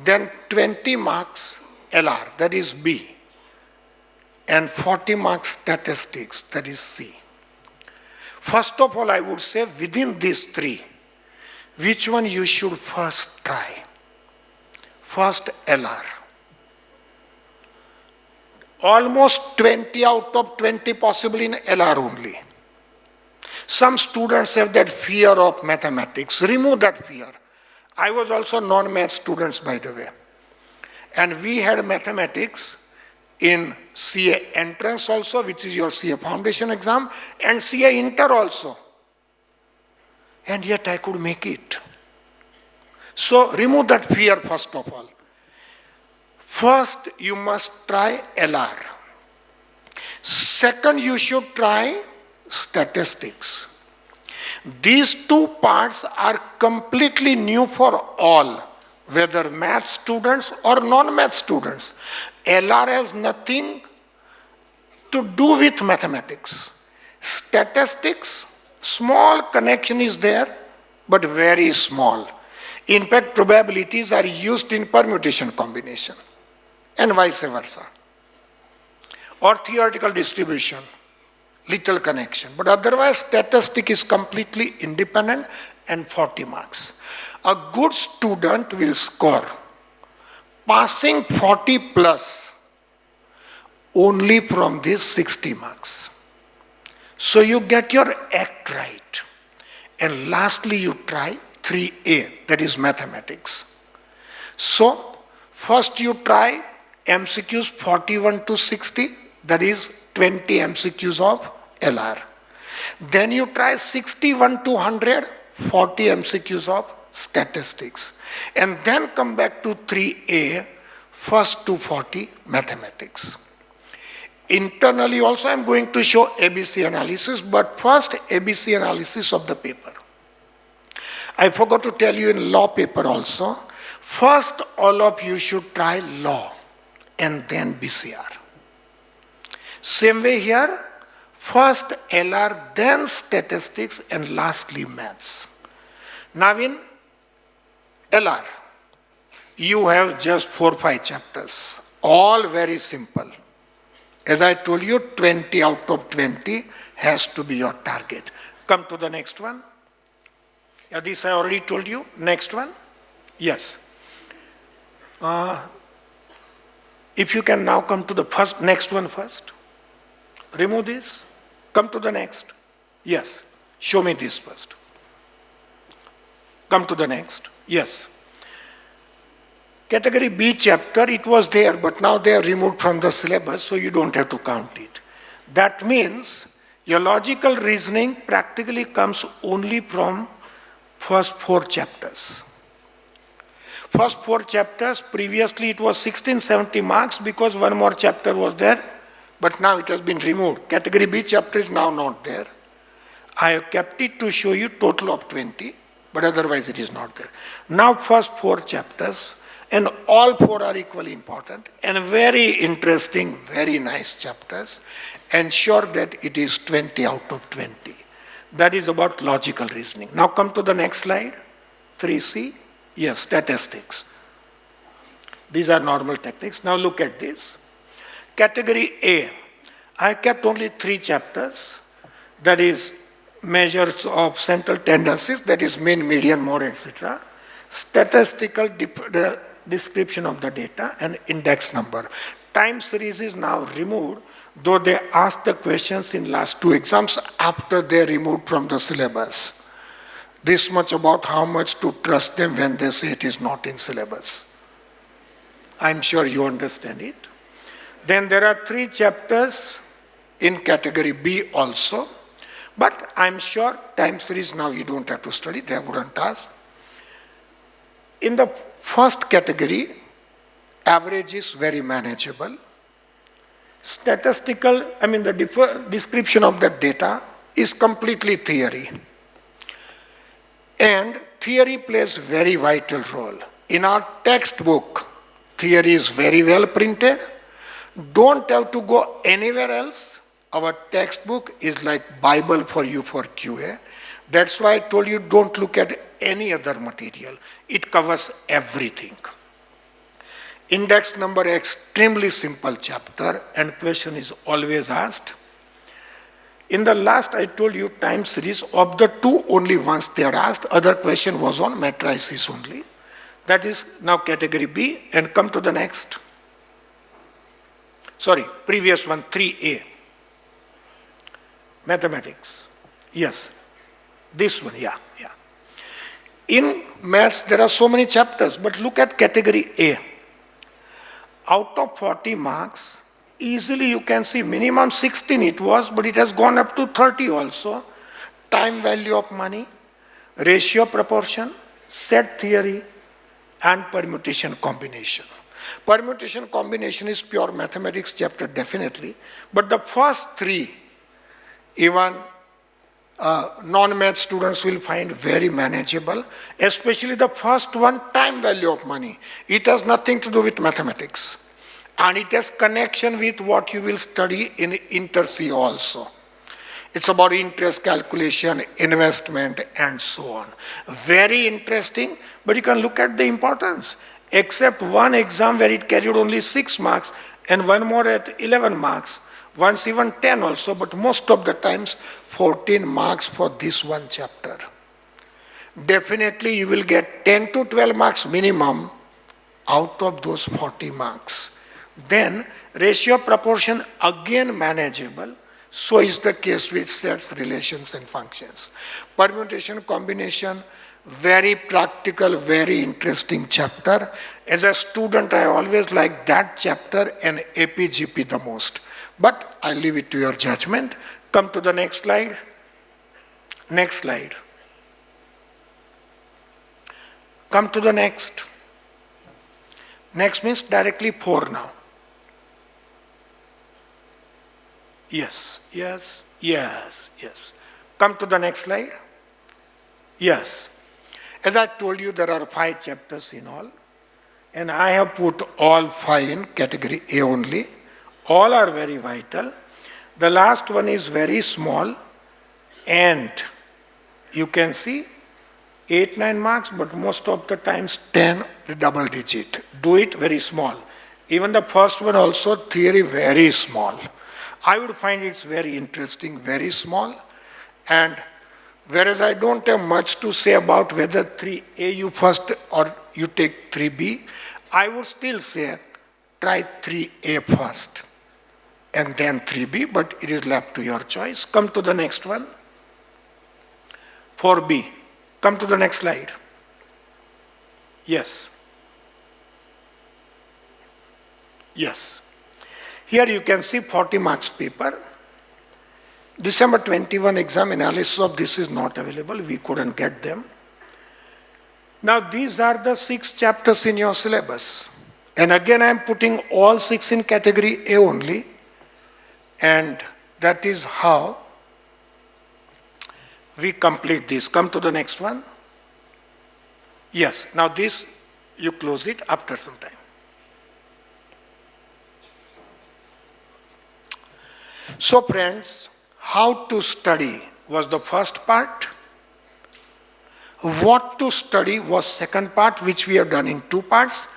Then 20 marks LR, that is B. And 40 marks statistics, that is C. First of all, I would say within these 3, which one you should first try? First LR. Almost 20 out of 20 possible in LR only. Some students have that fear of mathematics. Remove that fear. I was also non-math students, by the way. And we had mathematics in CA entrance also, which is your CA Foundation exam, and CA inter also. And yet I could make it. So remove that fear first of all. First, you must try LR. Second, you should try statistics. These 2 parts are completely new for all, whether math students or non-math students. LR has nothing to do with mathematics. Statistics, small connection is there, but very small. In fact, probabilities are used in permutation combination, and vice versa. Or theoretical distribution, little connection. But otherwise, statistic is completely independent and 40 marks. A good student will score passing 40 plus only from these 60 marks. So you get your act right. And lastly, you try 3A, that is mathematics. So first you try MCQs 41 to 60, that is 20 MCQs of LR. Then you try 61 to 100, 40 MCQs of statistics. And then come back to 3A, first to 40 mathematics. Internally also I'm going to show ABC analysis, but first ABC analysis of the paper. I forgot to tell you in law paper also, first all of you should try law and then BCR. Same way here, first LR, then statistics, and lastly maths. Now in LR, you have just 4 or 5 chapters, all very simple. As I told you, 20 out of 20 has to be your target. Come to the next one. Yeah, this I already told you. Next one. Yes. If you can now come to the next one first. Remove this. Come to the next. Yes. Show me this first. Come to the next. Yes. Category B chapter, it was there, but now they are removed from the syllabus, so you don't have to count it. That means your logical reasoning practically comes only from first 4 chapters. First 4 chapters, previously it was 1670 marks because one more chapter was there, but now it has been removed. Category B chapter is now not there. I have kept it to show you total of 20, but otherwise it is not there. Now first 4 chapters, and all 4 are equally important and very interesting, very nice chapters. Ensure that it is 20 out of 20. That is about logical reasoning. Now come to the next slide, 3C. Yes, statistics. These are normal techniques. Now look at this. Category A, I kept only 3 chapters. That is measures of central tendencies, that is mean, median, mode, etc. Statistical description of the data and index number. Time series is now removed, though they asked the questions in last 2 exams after they removed from the syllabus. This much about how much to trust them when they say it is not in syllabus. I'm sure you understand it. Then there are 3 chapters in category B also, but I'm sure time series now you don't have to study, they wouldn't ask. In the first category, average is very manageable. Statistical, the description of the data is completely theory. And theory plays very vital role. In our textbook, theory is very well printed. Don't have to go anywhere else. Our textbook is like Bible for you for QA. That's why I told you don't look at any other material. It covers everything. Index number, extremely simple chapter, and question is always asked. In the last, I told you time series, of the 2 only once they are asked, other question was on matrices only. That is now category B, and come to the next. Sorry, previous one, 3A. Mathematics. Yes. This one, yeah. In maths, there are so many chapters, but look at category A. Out of 40 marks, easily you can see minimum 16 it was, but it has gone up to 30 also. Time value of money, ratio proportion, set theory, and permutation combination. Permutation combination is pure mathematics chapter definitely, but the first 3, even non-math students will find very manageable, especially the first one, time value of money. It has nothing to do with mathematics. And it has connection with what you will study in Inter-C also. It's about interest calculation, investment, and so on. Very interesting, but you can look at the importance. Except one exam where it carried only 6 marks, and one more at 11 marks. Once even 10 also, but most of the times 14 marks for this one chapter. Definitely you will get 10 to 12 marks minimum out of those 40 marks. Then ratio proportion again manageable, so is the case with sets, relations and functions. Permutation combination, very practical, very interesting chapter. As a student, I always like that chapter and APGP the most. But I leave it to your judgment. Come to the next slide. Next slide. Come to the next. Next means directly 4 now. Yes, yes, yes, yes. Come to the next slide. Yes. As I told you, there are 5 chapters in all. And I have put all 5 in category A only. All are very vital. The last one is very small. And you can see 8, 9 marks, but most of the times 10, the double digit. Do it very small. Even the first one also, theory very small. I would find it's very interesting, very small. And whereas I don't have much to say about whether 3A you first or you take 3B, I would still say try 3A first and then 3B, but it is left to your choice. Come to the next one. 4B. Come to the next slide. Yes. Yes. Here you can see 40 marks paper. December 21 exam analysis of this is not available. We couldn't get them. Now these are the 6 chapters in your syllabus. And again I am putting all 6 in category A only. And that is how we complete this. Come to the next one. Yes, now this you close it after some time. So friends, how to study was the first part. What to study was second part, which we have done in 2 parts.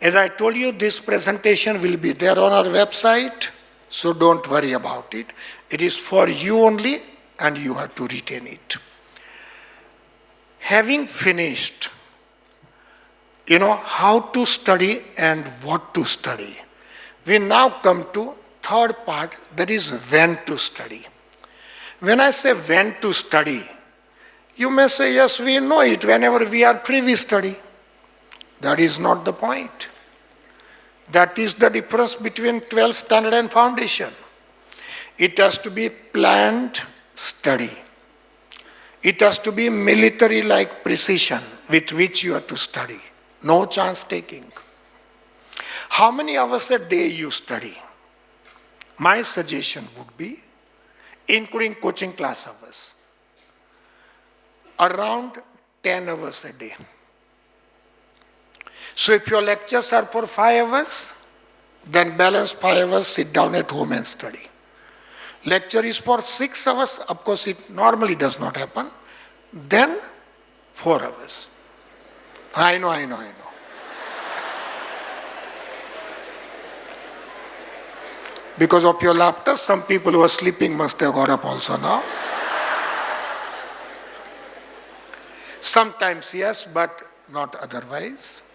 As I told you, this presentation will be there on our website, so don't worry about it. It is for you only and you have to retain it. Having finished, how to study and what to study, we now come to third part, that is when to study. When I say when to study, you may say, yes, we know it whenever we are free we study. That is not the point. That is the difference between 12th standard and foundation. It has to be planned study. It has to be military-like precision with which you have to study. No chance taking. How many hours a day you study? My suggestion would be, including coaching class hours, around 10 hours a day. So if your lectures are for 5 hours, then balance 5 hours, sit down at home and study. Lecture is for 6 hours, of course it normally does not happen, then 4 hours. I know. Because of your laughter, some people who are sleeping must have got up also now. Sometimes yes, but not otherwise.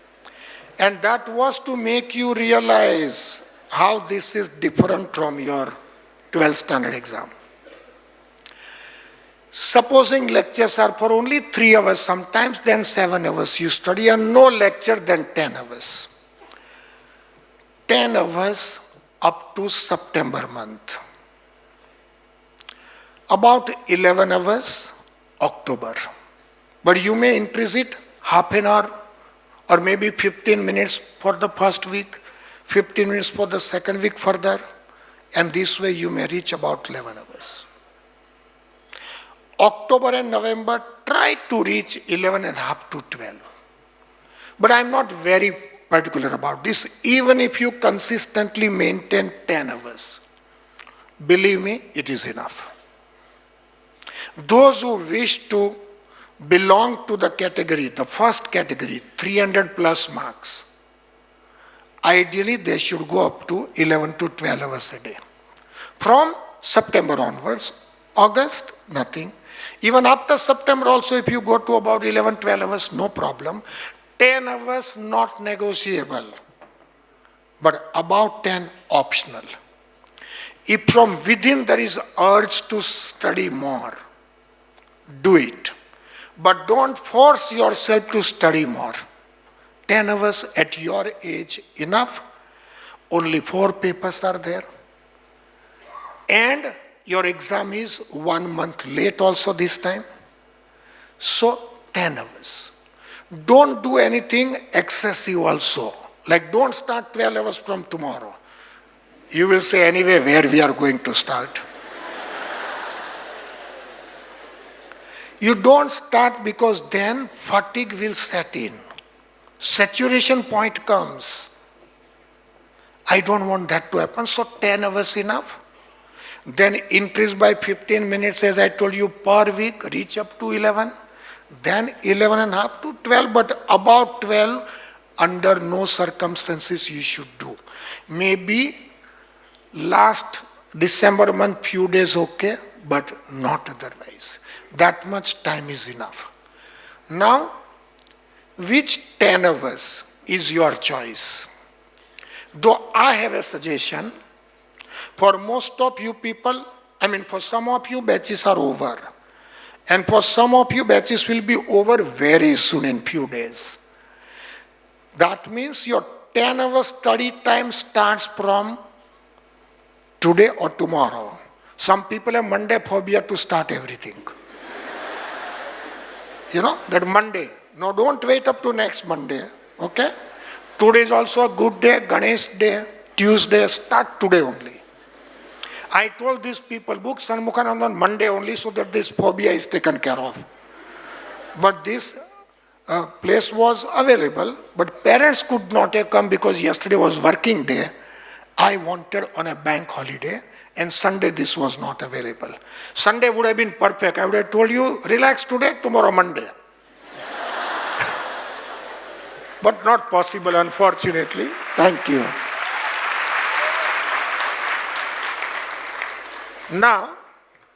And that was to make you realize how this is different from your 12th standard exam. Supposing lectures are for only 3 hours, sometimes then 7 hours you study, and no lecture, then 10 hours. 10 hours up to September month. About 11 hours, October. But you may increase it half an hour or maybe 15 minutes for the first week, 15 minutes for the second week further, and this way you may reach about 11 hours. October and November, try to reach 11 and a half to 12. But I'm not very particular about this. Even if you consistently maintain 10 hours, believe me, it is enough. Those who wish to belong to the category, the first category, 300 plus marks, ideally they should go up to 11 to 12 hours a day. From September onwards, August, nothing. Even after September also, if you go to about 11, 12 hours, no problem. 10 hours, not negotiable. But about 10, optional. If from within there is urge to study more, do it. But don't force yourself to study more. 10 hours at your age, enough. Only 4 papers are there. And your exam is 1 month late also this time. So 10 hours. Don't do anything excessive also. Like don't start 12 hours from tomorrow. You will say anyway where we are going to start. You don't start because then fatigue will set in. Saturation point comes. I don't want that to happen, so 10 hours enough. Then increase by 15 minutes, as I told you, per week, reach up to 11. Then 11 and a half to 12, but about 12, under no circumstances you should do. Maybe last December month, few days okay, but not otherwise. That much time is enough. Now, which 10 hours is your choice? Though I have a suggestion, for most of you people, for some of you batches are over. And for some of you batches will be over very soon in few days. That means your 10 hours study time starts from today or tomorrow. Some people have Monday phobia to start everything. That Monday. No, don't wait up to next Monday. Okay? Today is also a good day, Ganesh day, Tuesday, start today only. I told these people, book Sanmukhanand on Monday only so that this phobia is taken care of. But this place was available, but parents could not have come because yesterday was working day. I wanted on a bank holiday, and Sunday this was not available. Sunday would have been perfect. I would have told you, relax today, tomorrow Monday. But not possible, unfortunately. Thank you. Now,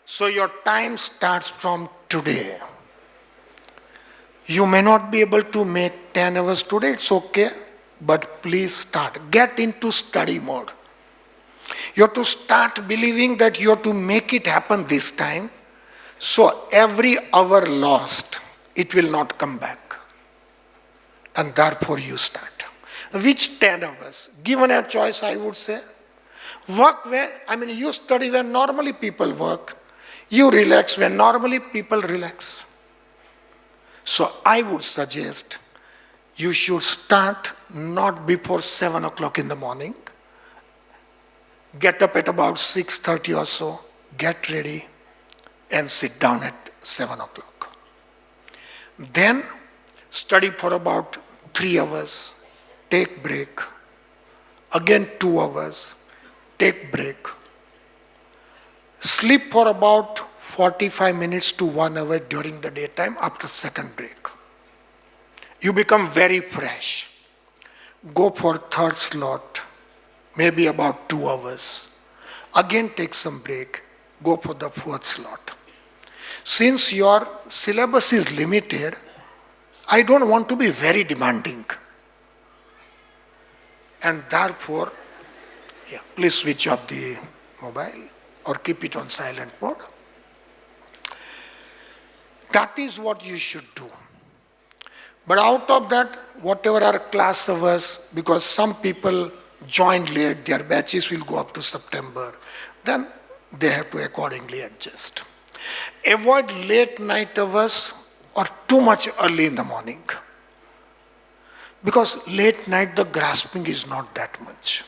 so your time starts from today. You may not be able to make 10 hours today, it's okay, but please start. Get into study mode. You have to start believing that you have to make it happen this time. So every hour lost, it will not come back. And therefore you start. Which 10 hours? Given a choice, I would say, work where, you study where normally people work. You relax when normally people relax. So I would suggest you should start not before 7 o'clock in the morning. Get up at about 6:30 or so, get ready, and sit down at 7 o'clock. Then study for about 3 hours, take break. Again 2 hours, take break. Sleep for about 45 minutes to 1 hour during the daytime after second break. You become very fresh. Go for third slot, maybe about 2 hours. Again take some break, go for the fourth slot. Since your syllabus is limited, I don't want to be very demanding. And therefore, please switch off the mobile or keep it on silent mode. That is what you should do. But out of that, whatever are class hours, because some people join late, their batches will go up to September, then they have to accordingly adjust. Avoid late night hours or too much early in the morning. Because late night, the grasping is not that much.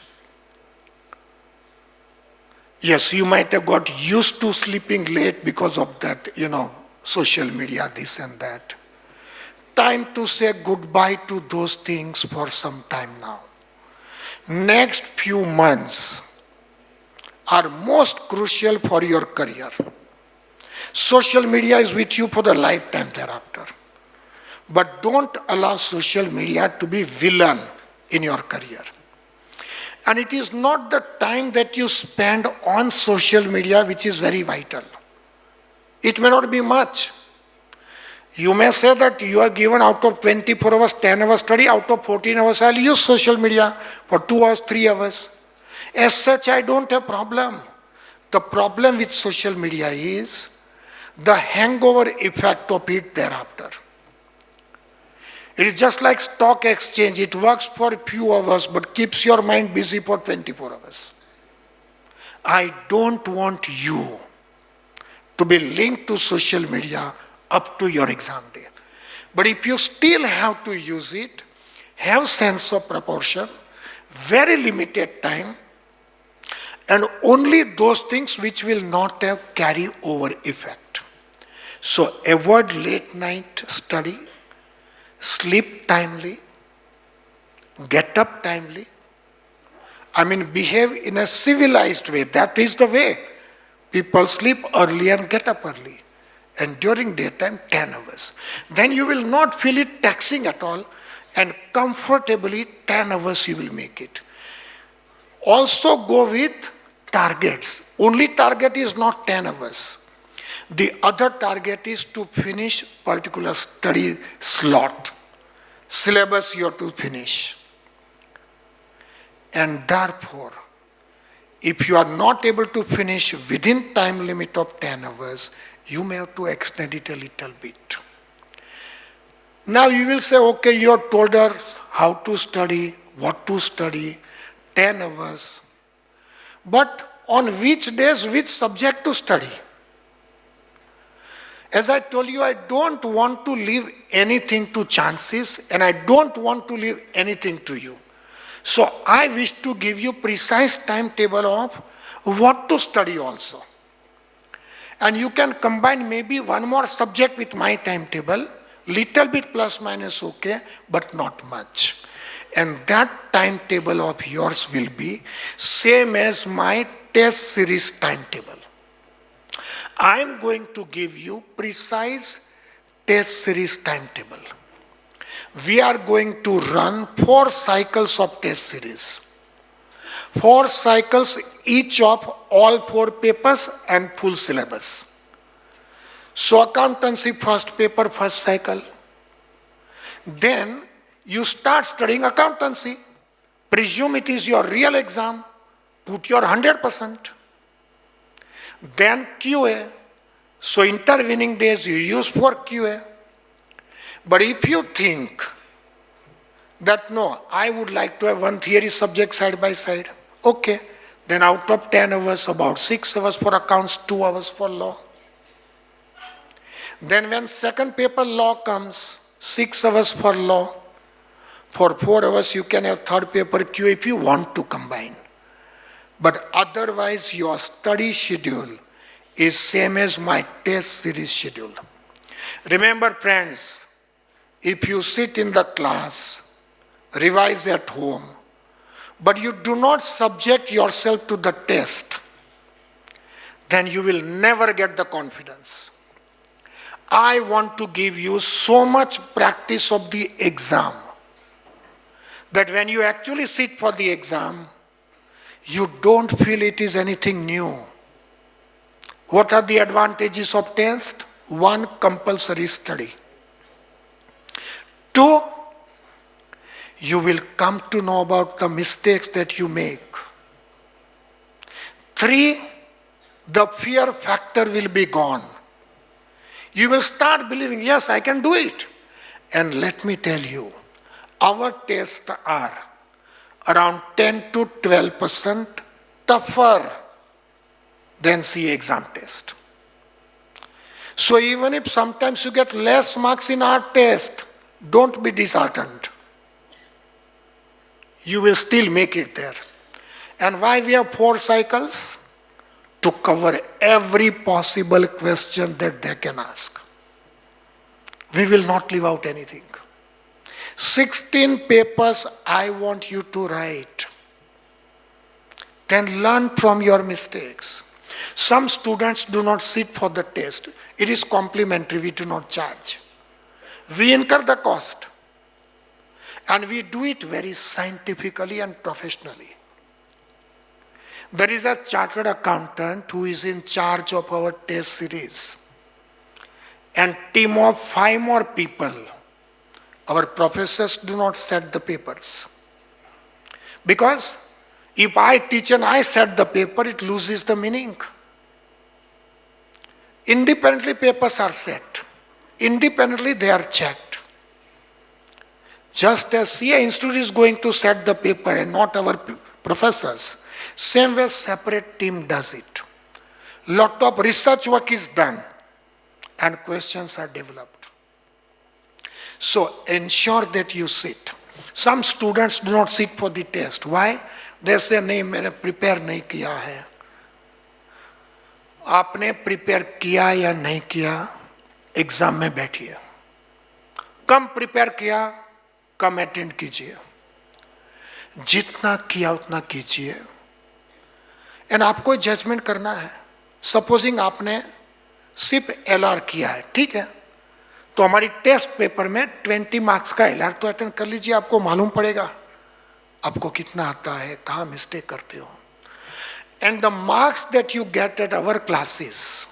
Yes, you might have got used to sleeping late because of that, social media, this and that. Time to say goodbye to those things for some time now. Next few months are most crucial for your career. Social media is with you for the lifetime thereafter. But don't allow social media to be villain in your career. And it is not the time that you spend on social media which is very vital. It may not be much. You may say that you are given out of 24 hours, 10 hours study, out of 14 hours, I'll use social media for 2 hours, 3 hours. As such, I don't have problem. The problem with social media is the hangover effect of it thereafter. It is just like stock exchange. It works for a few hours but keeps your mind busy for 24 hours. I don't want you to be linked to social media up to your exam day. But if you still have to use it, have sense of proportion, very limited time, and only those things which will not have carry-over effect. So avoid late night study, sleep timely, get up timely. Behave in a civilized way. That is the way. People sleep early and get up early. And during daytime, 10 hours. Then you will not feel it taxing at all, and comfortably 10 hours you will make it. Also go with targets. Only target is not 10 hours. The other target is to finish particular study slot. Syllabus you have to finish. And therefore, if you are not able to finish within time limit of 10 hours, you may have to extend it a little bit. Now you will say, okay, you have told us how to study, what to study, 10 hours. But on which days, which subject to study? As I told you, I don't want to leave anything to chances, and I don't want to leave anything to you. So I wish to give you precise timetable of what to study also. And you can combine maybe one more subject with my timetable, little bit plus minus okay, but not much. And that timetable of yours will be same as my test series timetable. I am going to give you precise test series timetable. We are going to run 4 cycles of test series. 4 cycles, each of all 4 papers and full syllabus. So accountancy first paper, first cycle. Then you start studying accountancy. Presume it is your real exam. Put your 100%. Then QA. So intervening days you use for QA. But if you think that no, I would like to have one theory subject side by side, okay, then out of 10 hours, about 6 hours for accounts, 2 hours for law. Then when second paper law comes, 6 hours for law, for 4 hours you can have third paper QA if you want to combine. But otherwise your study schedule is same as my test series schedule. Remember friends, if you sit in the class, revise at home, but you do not subject yourself to the test, then you will never get the confidence. I want to give you so much practice of the exam that when you actually sit for the exam, you don't feel it is anything new. What are the advantages of test? 1, compulsory study. 2, you will come to know about the mistakes that you make. 3, the fear factor will be gone. You will start believing, yes, I can do it. And let me tell you, our tests are around 10 to 12% tougher than CA exam test. So even if sometimes you get less marks in our test, don't be disheartened. You will still make it there. And why we have 4 cycles? To cover every possible question that they can ask. We will not leave out anything. 16 papers I want you to write. Then learn from your mistakes. Some students do not sit for the test. It is complimentary, we do not charge. We incur the cost. And we do it very scientifically and professionally. There is a chartered accountant who is in charge of our test series. And team of 5 more people. Our professors do not set the papers. Because if I teach and I set the paper, it loses the meaning. Independently papers are set. Independently they are checked. Just as CA Institute is going to set the paper and not our professors, same way separate team does it. Lot of research work is done and questions are developed. So ensure that you sit. Some students do not sit for the test. Why? जैसे नहीं मैंने prepare नहीं किया है। आपने prepare किया या नहीं किया, एग्जाम में बैठिए। कम प्रिपेयर किया, कम अटेंड कीजिए, जितना किया उतना कीजिए। एंड आपको जजमेंट करना है। सपोजिंग आपने सिर्फ एलआर किया है, ठीक है, तो हमारी टेस्ट पेपर में 20 मार्क्स का एलआर तो अटेंड कर लीजिए, आपको मालूम पड़ेगा आपको कितना आता है, कहाँ मिस्टेक करते हो। And the marks that you get at our classes,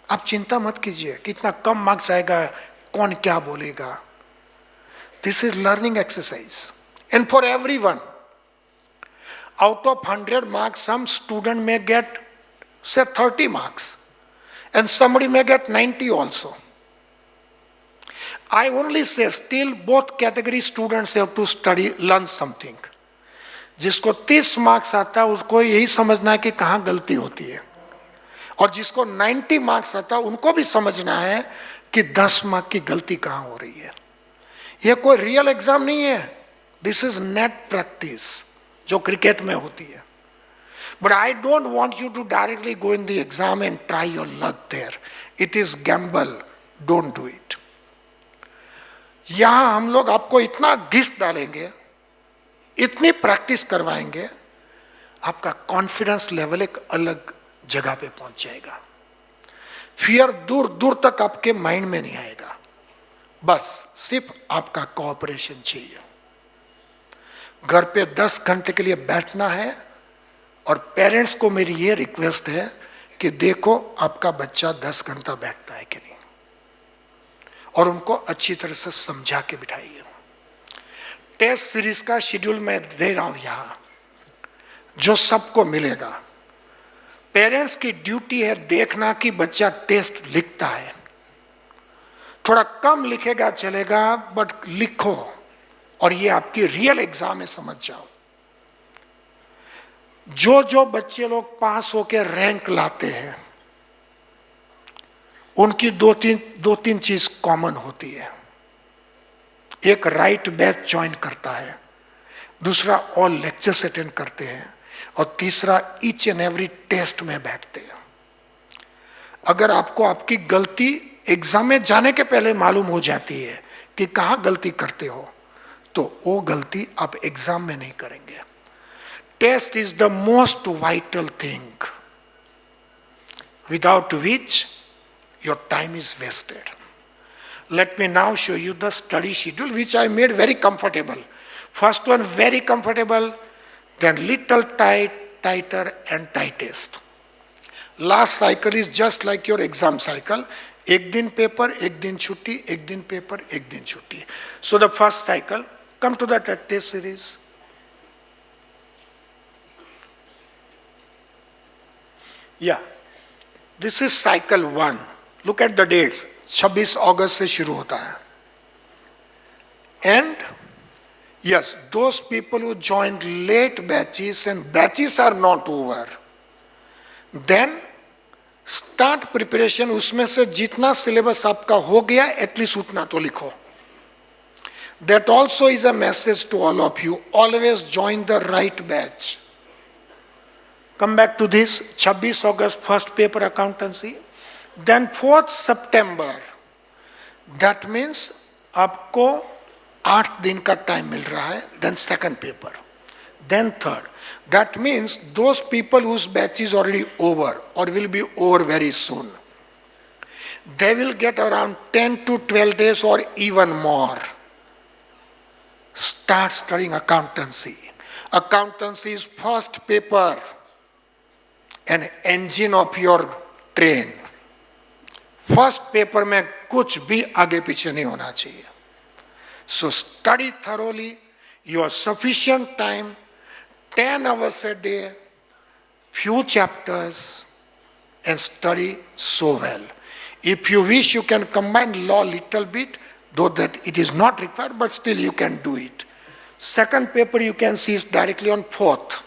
आप चिंता मत कीजिए कितना कम मार्क्स आएगा, कौन क्या बोलेगा। This is learning exercise and for everyone. Out of 100 marks, some student may get, say, 30 marks, and somebody may get 90 also. I only say, still both category students have to study, learn something. जिसको 30 marks आता है उसको यही समझना है कि कहाँ गलती होती है, और जिसको 90 मार्क्स आता है उनको भी समझना है कि 10 मार्क की गलती कहाँ हो रही है। यह कोई रियल एग्जाम नहीं है, दिस इज नेट प्रैक्टिस जो क्रिकेट में होती है। But I don't want you to directly go in the exam and try your luck there, it is gamble, don't do it. यहां हम लोग आपको इतना घिस डालेंगे, इतनी प्रैक्टिस करवाएंगे, आपका कॉन्फिडेंस लेवल एक अलग जगह पे पहुंच जाएगा। फियर दूर दूर तक आपके माइंड में नहीं आएगा, बस सिर्फ आपका कोऑपरेशन चाहिए। घर पे 10 घंटे के लिए बैठना है, और पेरेंट्स को मेरी ये रिक्वेस्ट है कि देखो आपका बच्चा 10 घंटा बैठता है कि नहीं, और उनको अच्छी तरह से समझा के बिठाइए। टेस्ट सीरीज का शेड्यूल मैं दे रहा हूं यहां, जो सबको मिलेगा। पेरेंट्स की ड्यूटी है देखना कि बच्चा टेस्ट लिखता है। थोड़ा कम लिखेगा चलेगा, बट लिखो, और ये आपकी रियल एग्जाम है, समझ जाओ। जो बच्चे लोग पास होकर रैंक लाते हैं उनकी दो तीन चीज कॉमन होती है। एक राइट बैच ज्वाइन करता है, दूसरा ऑल लेक्चर्स अटेंड करते हैं, और तीसरा ईच एंड एवरी टेस्ट में बैठते हैं। अगर आपको आपकी गलती एग्जाम में जाने के पहले मालूम हो जाती है कि कहाँ गलती करते हो, तो वो गलती आप एग्जाम में नहीं करेंगे। Test is the most vital thing without which your time is wasted. Let me now show you the study schedule, which I made very comfortable. First one very comfortable, then little tight, tighter and tightest. Last cycle is just like your exam cycle. एक दिन paper, एक दिन छुट्टी, एक दिन paper, एक दिन छुट्टी. So the first cycle, come to the test series. Yeah, this is cycle 1. Look at the dates. 26 अगस्त से शुरू होता है. And yes, those people who joined late batches, and batches are not over, then start preparation. उसमें से जितना syllabus आपका हो गया एटलीस्ट उतना तो लिखो. That also is a message to all of you. Always join the right batch. Come back to this. 26 August first paper accountancy. Then 4th September, that means आपको 8 दिन का टाइम मिल रहा है. Then second paper, then third. That means those people whose batch is already over or will be over very soon, they will get around 10 to 12 days or even more. Start studying accountancy. Accountancy is first paper, an engine of your train. First paper में कुछ भी आगे पीछे नहीं होना चाहिए. So study thoroughly, your sufficient time, 10 hours a day, few chapters, and study so well. If you wish, you can combine law little bit, though that it is not required, but still you can do it. Second paper you can see is directly on 4th.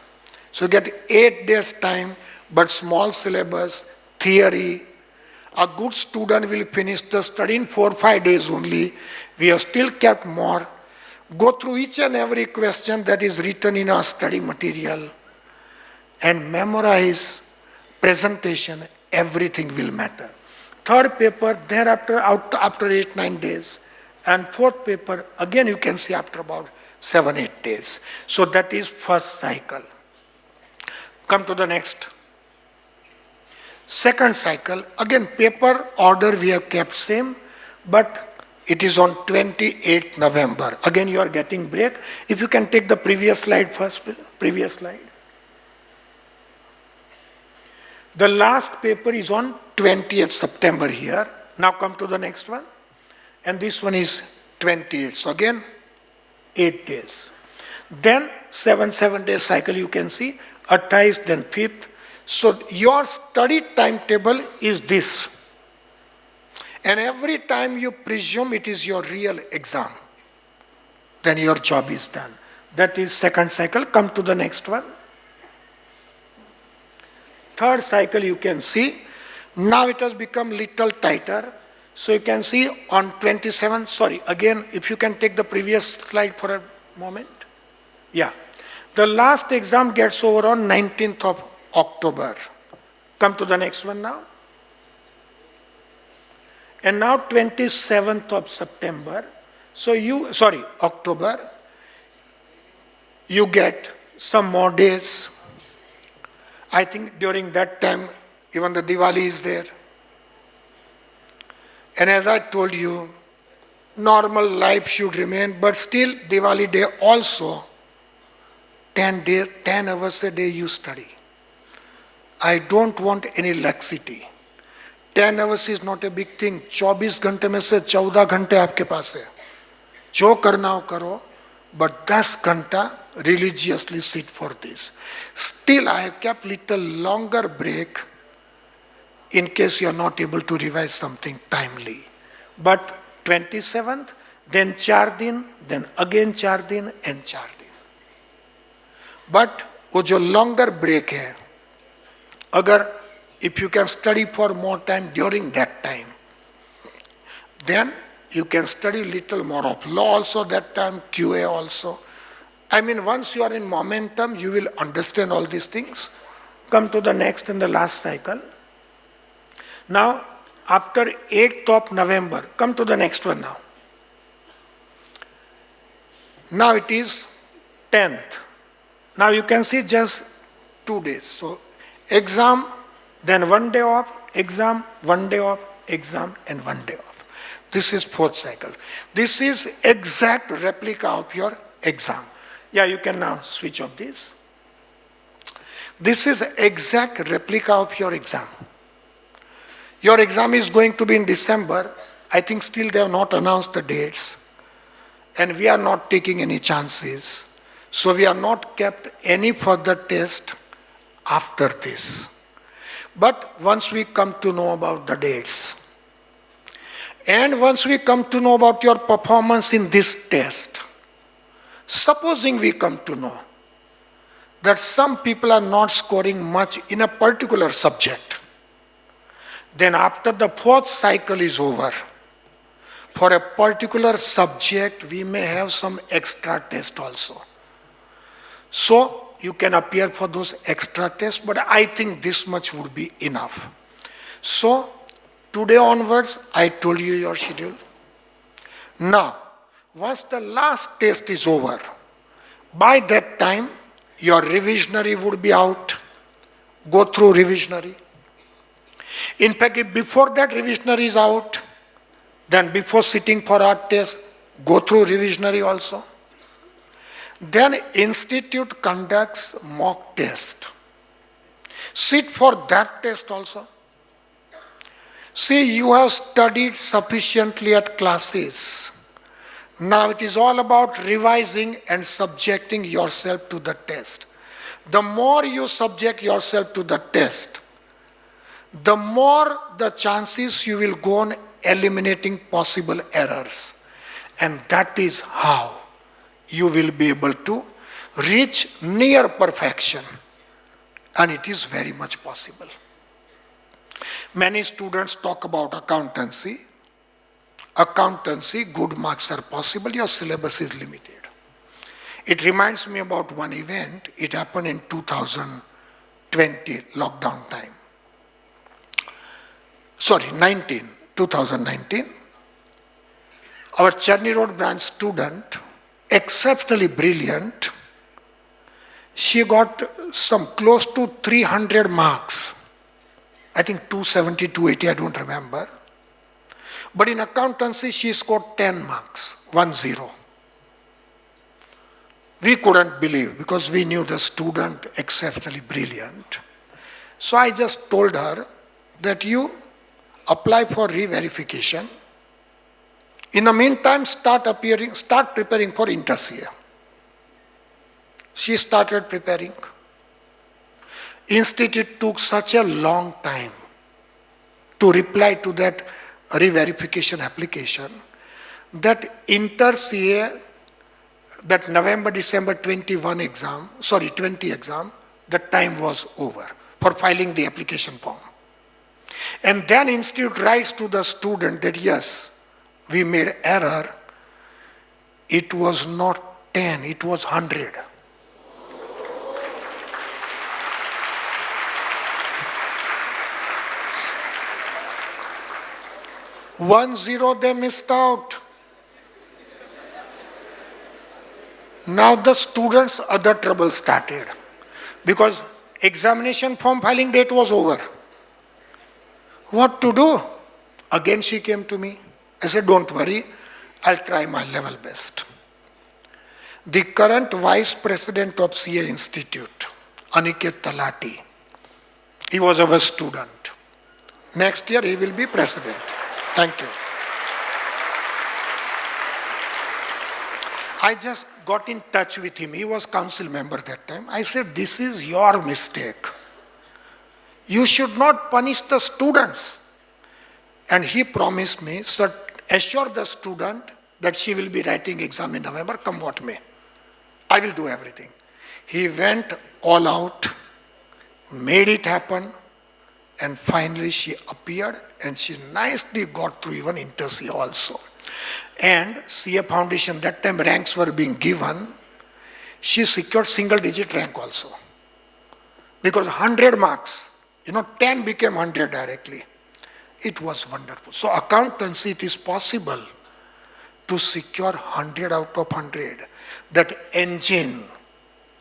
So you get 8 days time, but small syllabus, theory. A good student will finish the study in 4-5 days only. We have still kept more. Go through each and every question that is written in our study material. and memorize presentation, everything will matter. Third paper, thereafter, after 8-9 days. And fourth paper, again you can see after about 7-8 days. So that is first cycle. Come to the next. Second cycle, again paper order we have kept same, but it is on 28th November. Again you are getting break. If you can take the previous slide first, previous slide. The last paper is on 20th September here. Now come to the next one. And this one is 28th. So again, 8 days. Then 7-day cycle you can see, 28th, then 5th. So your study timetable is this. And every time you presume it is your real exam, then your job is done. That is second cycle. Come to the next one. Third cycle you can see. Now it has become little tighter. So you can see on 27th, sorry, again, if you can take the previous slide for a moment. Yeah. The last exam gets over on 19th of October. Come to the next one now. And now 27th of September. So October, you get some more days. I think during that time, even the Diwali is there. And as I told you, normal life should remain, but still Diwali day also, 10 hours a day you study. I don't want any laxity. 10 hours is not a big thing. 24 घंटे में से 14 घंटे आपके पास है. जो करना हो करो, but 10 घंटा religiously sit for this. Still I have kept little longer break in case you are not able to revise something timely. But 27th, then 4 दिन, then again 4 दिन and 4 दिन. But वो जो longer break है, अगर if you can study for more time during that time, then you can study little more of law also that time, QA also. I mean, once you are in momentum, you will understand all these things. Come to the next and the last cycle. Now, after 8th of November, come to the next one now. Now it is 10th. Now you can see just 2 days. So, exam, then 1 day off, exam, 1 day off, exam, and 1 day off. This is fourth cycle. This is exact replica of your exam. Yeah, you can now switch off this. This is exact replica of your exam. Your exam is going to be in December. I think still they have not announced the dates. And we are not taking any chances. So we are not kept any further test after this. But once we come to know about the dates, and once we come to know about your performance in this test, supposing we come to know that some people are not scoring much in a particular subject, then after the fourth cycle is over, for a particular subject, we may have some extra test also. So you can appear for those extra tests, but I think this much would be enough. So today onwards, I told you your schedule. Now, once the last test is over, by that time, your revisionary would be out. Go through revisionary. In fact, if before that revisionary is out, then before sitting for our test, go through revisionary also. Then institute conducts mock test. Sit for that test also. See, you have studied sufficiently at classes. Now it is all about revising and subjecting yourself to the test. The more you subject yourself to the test, the more the chances you will go on eliminating possible errors. And that is how you will be able to reach near perfection. And it is very much possible. Many students talk about accountancy. Accountancy, good marks are possible, your syllabus is limited. It reminds me about one event. It happened in 2000, lockdown time. Sorry, 2019. Our Cherny Road branch student, exceptionally brilliant, she got some close to 300 marks. I think 270, 280, I don't remember. But in accountancy, she scored 10 marks, 10. We couldn't believe because we knew the student exceptionally brilliant. So I just told her that you apply for re-verification. In the meantime, start preparing for inter-CA. She started preparing. Institute took such a long time to reply to that re-verification application that inter-CA, that November-December 20 exam, the time was over for filing the application form. And then institute writes to the student that yes, we made error. It was not 10, it was 100. They missed out. Now the students' other trouble started because examination form filing date was over. What to do? Again she came to me. I said, don't worry, I'll try my level best. The current vice president of CA Institute, Aniket Talati, he was our student. Next year he will be president. Thank you. I just got in touch with him. He was council member that time. I said, this is your mistake. You should not punish the students. And he promised me, sir, assure the student that she will be writing exam in November, come what may. I will do everything. He went all out, made it happen, and finally she appeared and she nicely got through even inter-CA also. And CA Foundation, that time ranks were being given, she secured single-digit rank also. Because 100 marks, 10 became 100 directly. It was wonderful. So accountancy, it is possible to secure 100 out of 100. That engine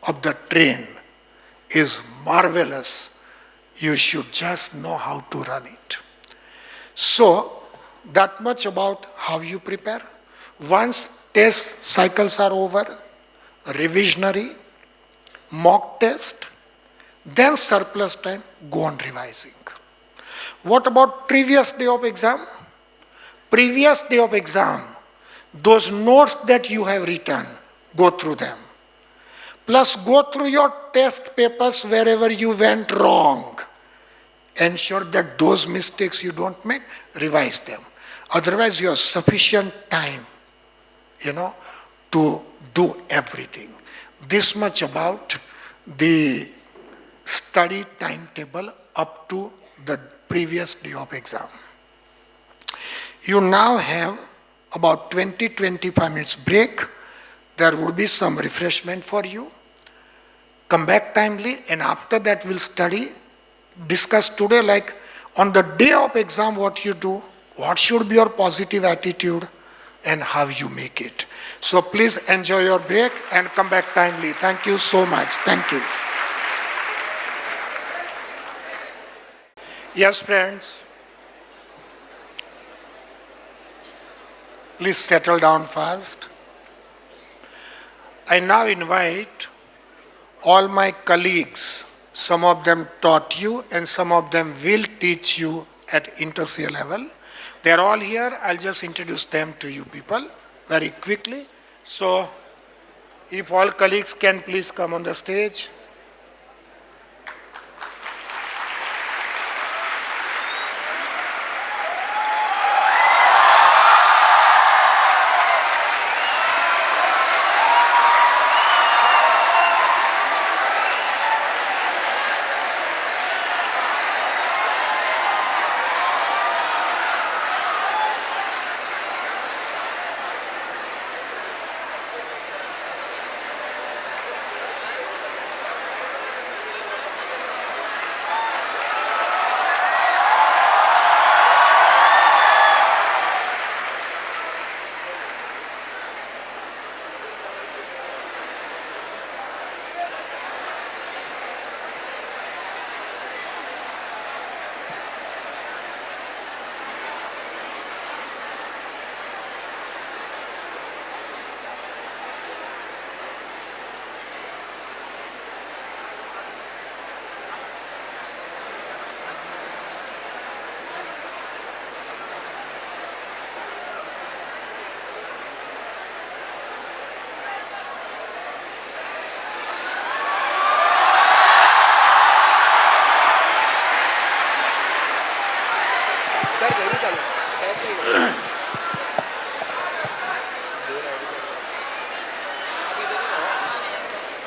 of the train is marvelous. You should just know how to run it. So, that much about how you prepare. Once test cycles are over, revisionary, mock test, then surplus time, go on revising. What about previous day of exam? Previous day of exam, those notes that you have written, go through them. Plus go through your test papers wherever you went wrong. Ensure that those mistakes you don't make, revise them. Otherwise, you have sufficient time, to do everything. This much about the study timetable up to the previous day of exam. You now have about 20-25 minutes break. There will be some refreshment for you. Come back timely, and after that we'll study, discuss today, like on the day of exam what you do, what should be your positive attitude, and how you make it. So please enjoy your break and come back timely. Thank you so much. Thank you. Yes, friends. Please settle down fast. I now invite all my colleagues. Some of them taught you and some of them will teach you at inter-CA level. They are all here. I'll just introduce them to you people very quickly. So, if all colleagues can please come on the stage.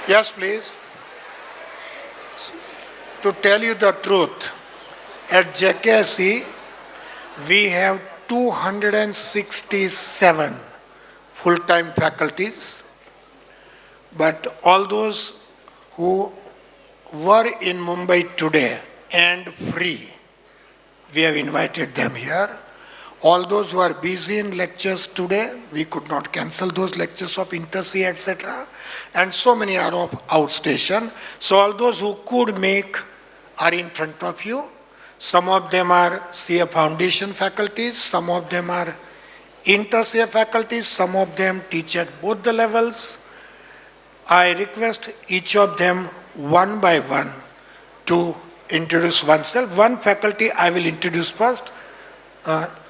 Yes, please. To tell you the truth, at JKC, we have 267 full-time faculties, but all those who were in Mumbai today and free, we have invited them here. All those who are busy in lectures today, we could not cancel those lectures of inter-CA, etc. And so many are of outstation. So all those who could make are in front of you. Some of them are CA Foundation faculties, some of them are inter-CA faculties, some of them teach at both the levels. I request each of them one by one to introduce oneself. One faculty I will introduce first.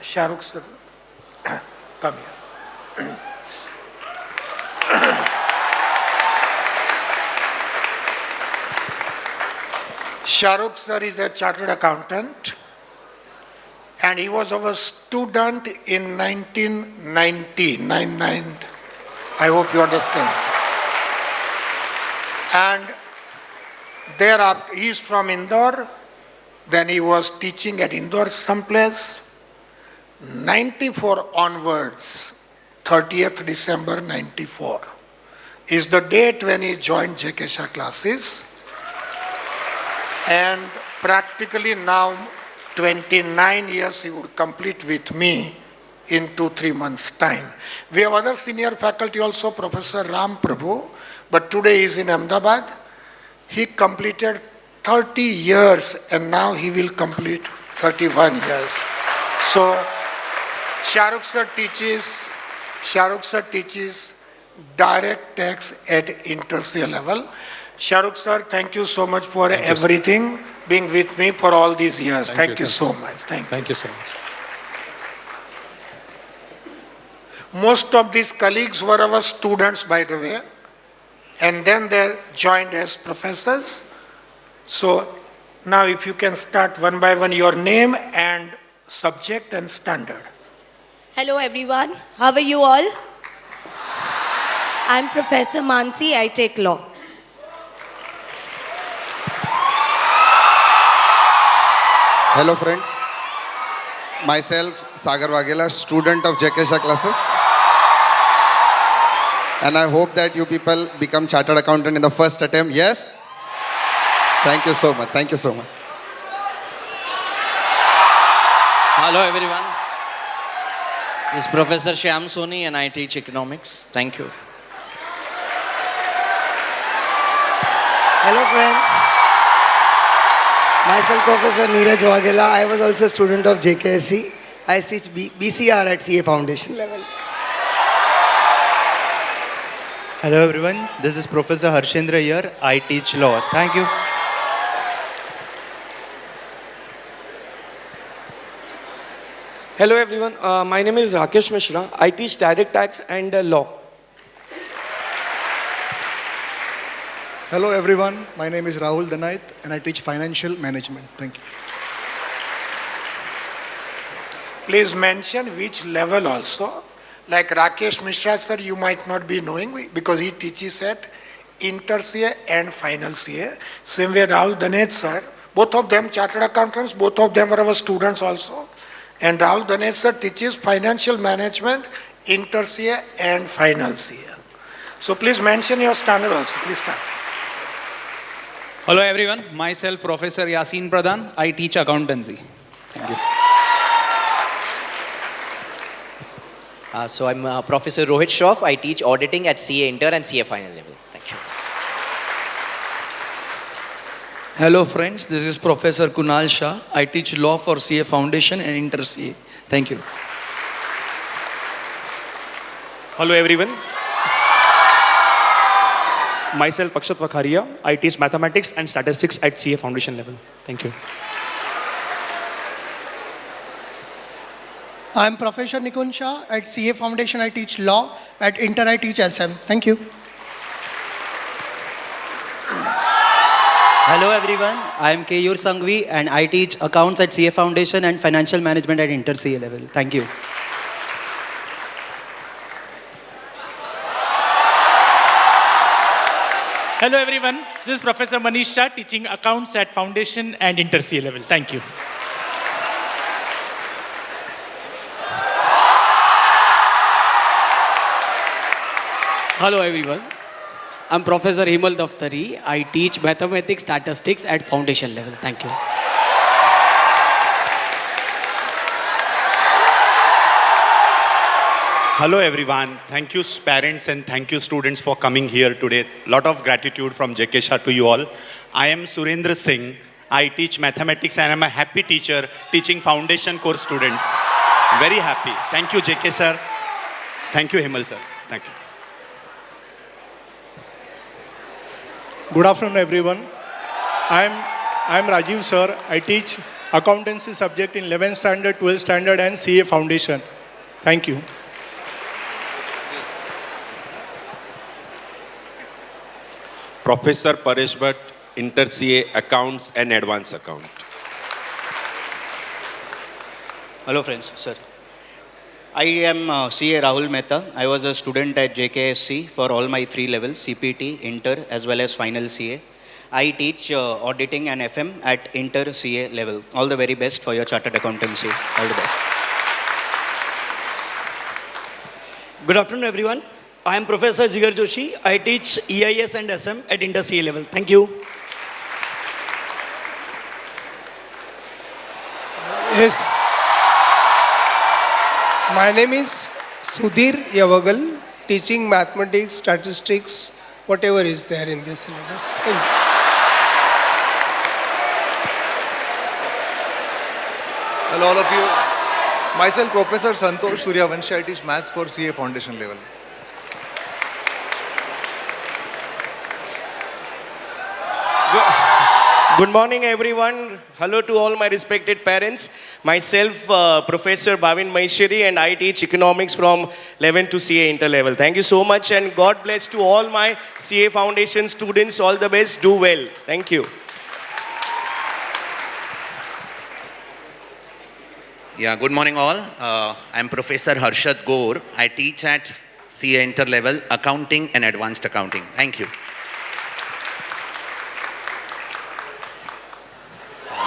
Shah sir, come here. Shah sir is a chartered accountant, and he was our student in 1990, I hope you understand. And thereafter, he is from Indore, then he was teaching at Indore someplace. 94 onwards, 30th December 94, is the date when he joined J.K. Shah classes. And practically now 29 years he would complete with me in 2-3 months' time. We have other senior faculty also, Professor Ram Prabhu, but today he is in Ahmedabad. He completed 30 years and now he will complete 31 years. So Shah sir teaches direct tax at inter-CA level. Shah sir, thank you so much for everything, being with me for all these years. Thank you so much. Thank you so much. Most of these colleagues were our students, by the way, and then they joined as professors. So now if you can start one by one your name and subject and standard. Hello everyone, how are you all? I'm Professor Mansi, I take law. Hello friends, myself Sagar Waghela, student of J.K. Shah classes, and I hope that you people become chartered accountant in the first attempt. Yes? Thank you so much. Thank you so much. Hello everyone. This is Professor Shyam Soni and I teach economics. Thank you. Hello friends. Myself Professor Neeraj Waghela. I was also a student of JKSC. I teach BCR at CA Foundation level. Hello everyone, this is Professor Harshendra here. I teach law. Thank you. Hello everyone, my name is Rakesh Mishra. I teach direct tax and law. Hello everyone, my name is Rahul Danait and I teach financial management. Thank you. Please mention which level also. Like Rakesh Mishra sir, you might not be knowing because he teaches at inter-CA and final CA. Same way Rahul Danait sir, both of them chartered accountants, both of them were our students also. And Rahul Danait sir teaches financial management, inter-CA and final CA. So please mention your standard also. Please start. Hello everyone, myself Professor Yasin Pradhan. I teach accountancy. Thank you. So I'm Professor Rohit Shroff. I teach auditing at CA Inter and CA Final level. Thank you. Hello friends, this is Professor Kunal Shah. I teach law for CA Foundation and Inter CA. Thank you. Hello everyone. Myself Akshat Vakharia. I teach mathematics and statistics at CA Foundation level. Thank you. I'm Professor Nikun Shah. At CA Foundation I teach law. At Inter I teach SM. Thank you. Hello everyone, I am Keyur Sangvi and I teach accounts at CA Foundation and financial management at inter-CA level. Thank you. Hello everyone, this is Professor Manish Shah teaching accounts at Foundation and Inter-CA level. Thank you. Hello everyone. I'm Professor Himal Daftari. I teach mathematics statistics at foundation level. Thank you. Hello everyone. Thank you parents and thank you students for coming here today. Lot of gratitude from J.K. Shah to you all. I am Surendra Singh. I teach mathematics and I'm a happy teacher teaching foundation course students. Very happy. Thank you J.K. sir. Thank you Himal sir. Thank you. Good afternoon, everyone. I'm Rajiv, sir. I teach accountancy subject in 11th standard, 12th standard, and CA Foundation. Thank you. Professor Paresh Bhatt, Inter-CA Accounts and Advanced Account. Hello friends, sir. I am CA Rahul Mehta. I was a student at JKSC for all my 3 levels, CPT, Inter, as well as Final CA. I teach auditing and FM at Inter-CA level. All the very best for your chartered accountancy. All the best. Good afternoon, everyone. I am Professor Jigar Joshi. I teach EIS and SM at Inter-CA level. Thank you. Yes. My name is Sudhir Yavagal, teaching mathematics, statistics, whatever is there in this syllabus. Thank you. Hello all of you. Myself Professor Santosh Suryavanshi. I teach maths for CA Foundation level. Good morning, everyone. Hello to all my respected parents. Myself, Professor Bhavin Maheshwari, and I teach economics from 11 to CA Inter level. Thank you so much, and God bless to all my CA Foundation students. All the best. Do well. Thank you. Yeah, good morning all. I'm Professor Harshad Gaur. I teach at CA Inter level, accounting and advanced accounting. Thank you.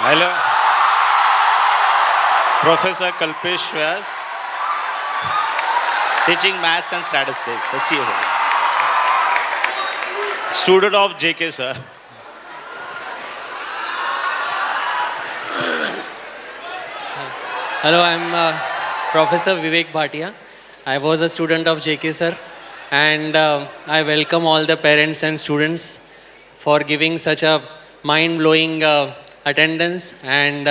Hello. Professor Kalpesh Vyas, teaching maths and statistics at CA. Student of J.K. sir. Hello, I'm Professor Vivek Bhatia. I was a student of J.K. sir, and I welcome all the parents and students for giving such a mind-blowing attendance, and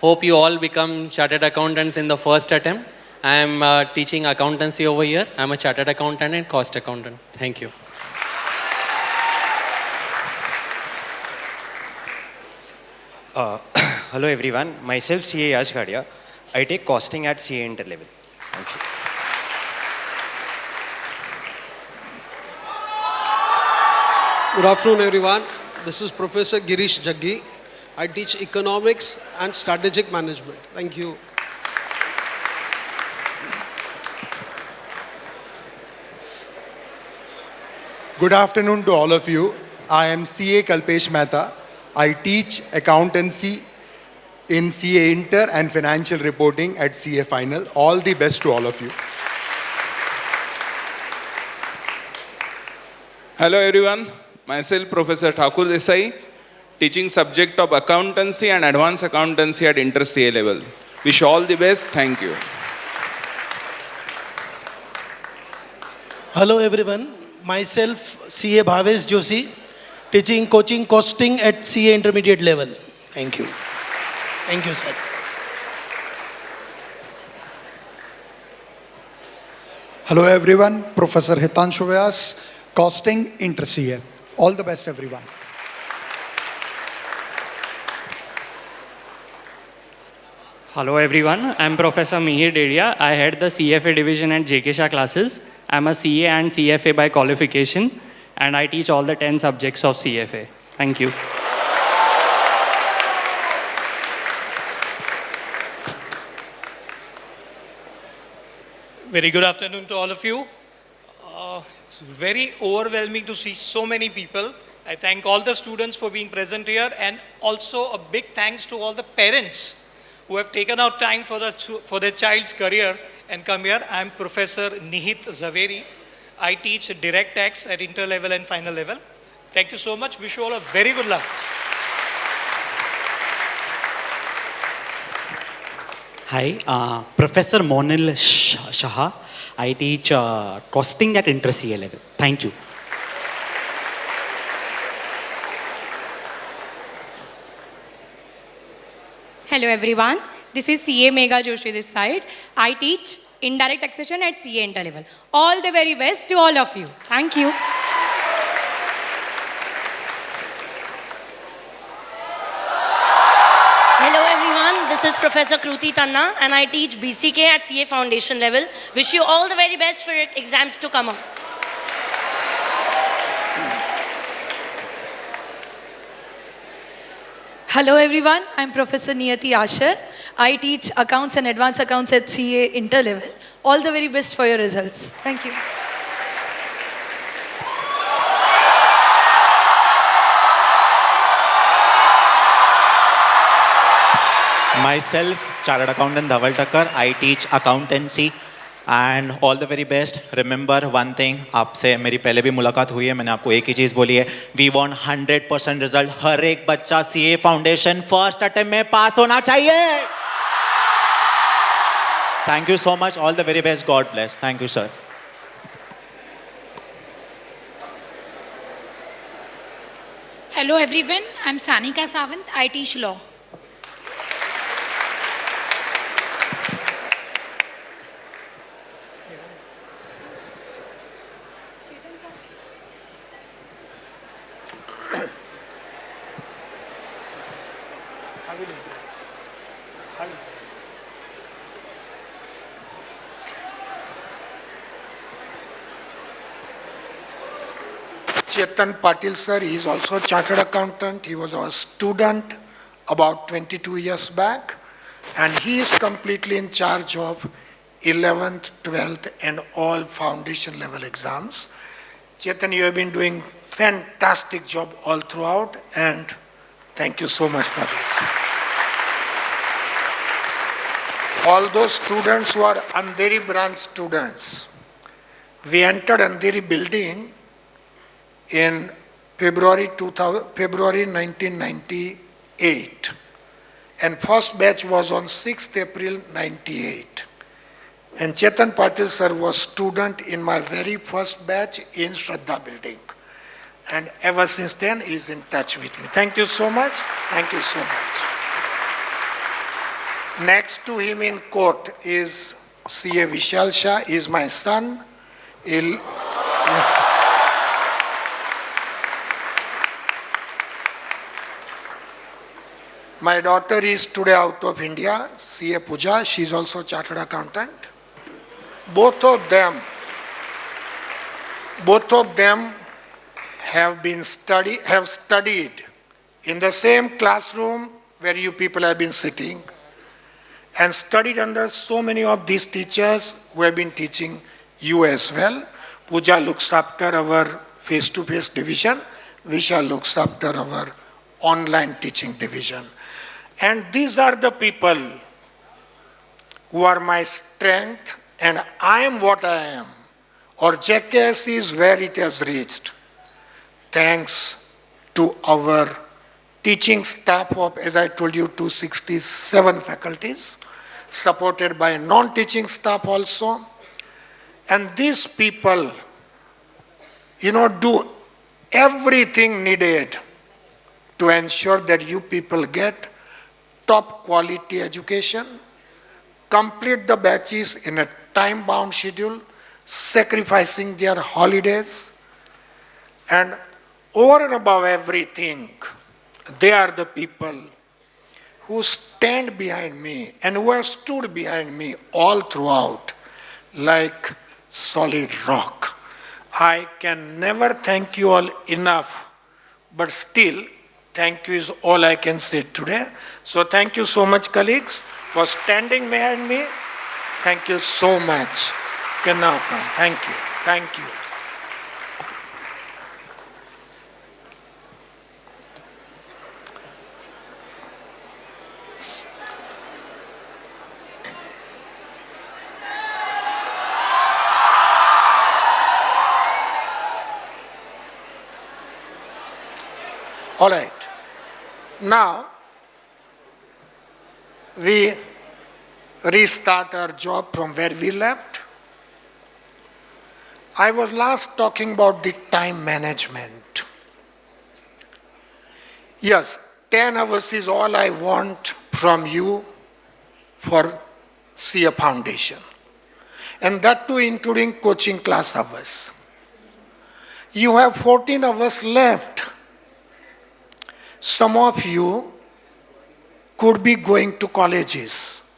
hope you all become chartered accountants in the first attempt. I am teaching accountancy over here. I am a chartered accountant and cost accountant. Thank you. Hello everyone, myself CA Yash Gadia. I take costing at CA Inter level. Thank you. Good afternoon everyone. This is Professor Girish Jaggi. I teach economics and strategic management. Thank you. Good afternoon to all of you. I am CA Kalpesh Mehta. I teach accountancy in CA Inter and financial reporting at CA Final. All the best to all of you. Hello everyone, myself Professor Thakur Desai, teaching subject of accountancy and advanced accountancy at Inter-CA level. Wish all the best, thank you. Hello everyone, myself CA Bhavesh Joshi, teaching coaching costing at CA intermediate level. Thank you. Thank you, sir. Hello everyone, Professor Hitanshu Vyas, Costing Inter-CA. All the best everyone. Hello everyone, I'm Professor Mihir Dedia. I head the CFA division at J.K. Shah classes. I'm a CA and CFA by qualification, and I teach all the 10 subjects of CFA. Thank you. Very good afternoon to all of you. It's very overwhelming to see so many people I thank all the students for being present here, and also a big thanks to all the parents who have taken out time for their child's career and come here. I am Professor Nihit Zaveri. I teach direct tax at inter-level and final level. Thank you so much. Wish you all a very good luck. Hi, Professor Monil Shah. I teach costing at inter-CA level. Thank you. Hello everyone, this is CA Megha Joshi this side. I teach indirect taxation at CA inter level. All the very best to all of you. Thank you. Hello everyone, this is Professor Kruti Tanna and I teach BCK at CA Foundation level. Wish you all the very best for your exams to come up. Hello everyone, I'm Professor Niyati Asher. I teach accounts and advanced accounts at CA inter level. All the very best for your results. Thank you. Myself, Chartered Accountant Dhaval Thakkar. I teach accountancy and all the very best. Remember one thing, आपसे मेरी पहले भी मुलाकात हुई है, मैंने आपको एक ही चीज़ बोली है, we want 100% result. हर एक बच्चा CA Foundation first attempt में पास होना चाहिए. Thank you so much. All the very best. God bless. Thank you, sir. Hello everyone, I'm Sanika Sawant. I teach law. Chetan Patil sir, he is also a chartered accountant. He was our student about 22 years back, and he is completely in charge of 11th, 12th and all foundation level exams. Chetan, you have been doing fantastic job all throughout, and thank you so much for this. All those students who are Andheri branch students, we entered Andheri building in February 1998, and first batch was on 6th April 98. And Chetan Patil sir was student in my very first batch in Shraddha building, and ever since then he is in touch with me. Thank you so much. Thank you so much. Next to him in court is CA Vishal Shah. He is my son. My daughter is today out of India, CA Pooja. She is also a chartered accountant. Both of them have studied in the same classroom where you people have been sitting, and studied under so many of these teachers who have been teaching you as well. Pooja looks after our face-to-face division. Vishal looks after our online teaching division. And these are the people who are my strength, and I am what I am, or JKS is where it has reached, thanks to our teaching staff of, as I told you, 267 faculties, supported by non-teaching staff also. And these people, do everything needed to ensure that you people get top quality education, complete the batches in a time-bound schedule, sacrificing their holidays, and over and above everything, they are the people who stand behind me and who have stood behind me all throughout like solid rock. I can never thank you all enough, but still, thank you is all I can say today. So thank you so much, colleagues, for standing behind me. Thank you so much. You can now come. Thank you. Thank you. All right. Now, we restart our job from where we left. I was last talking about the time management. Yes, 10 hours is all I want from you for CA Foundation. And that too including coaching class hours. You have 14 hours left. Some of you could be going to colleges.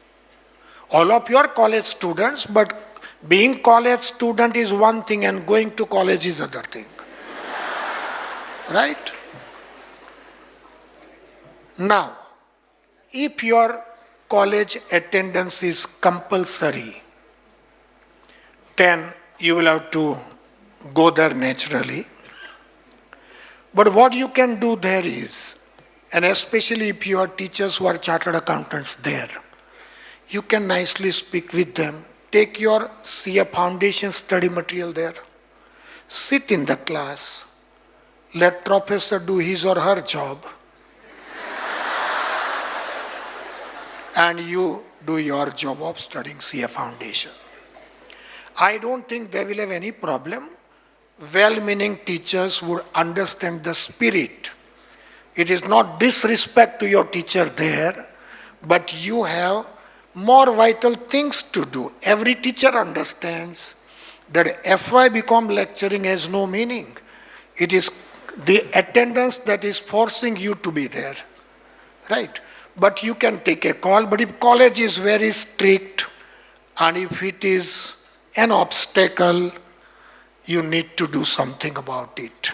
All of you are college students, but being college student is one thing and going to college is other thing. Right? Now, if your college attendance is compulsory, then you will have to go there naturally. But what you can do there is, and especially if you are teachers who are chartered accountants there, you can nicely speak with them. Take your CA Foundation study material there. Sit in the class. Let professor do his or her job. And you do your job of studying CA Foundation. I don't think they will have any problem. Well-meaning teachers would understand the spirit. It is not disrespect to your teacher there, but you have more vital things to do. Every teacher understands that FY become lecturing has no meaning. It is the attendance that is forcing you to be there. Right? But you can take a call. But if college is very strict and if it is an obstacle, you need to do something about it.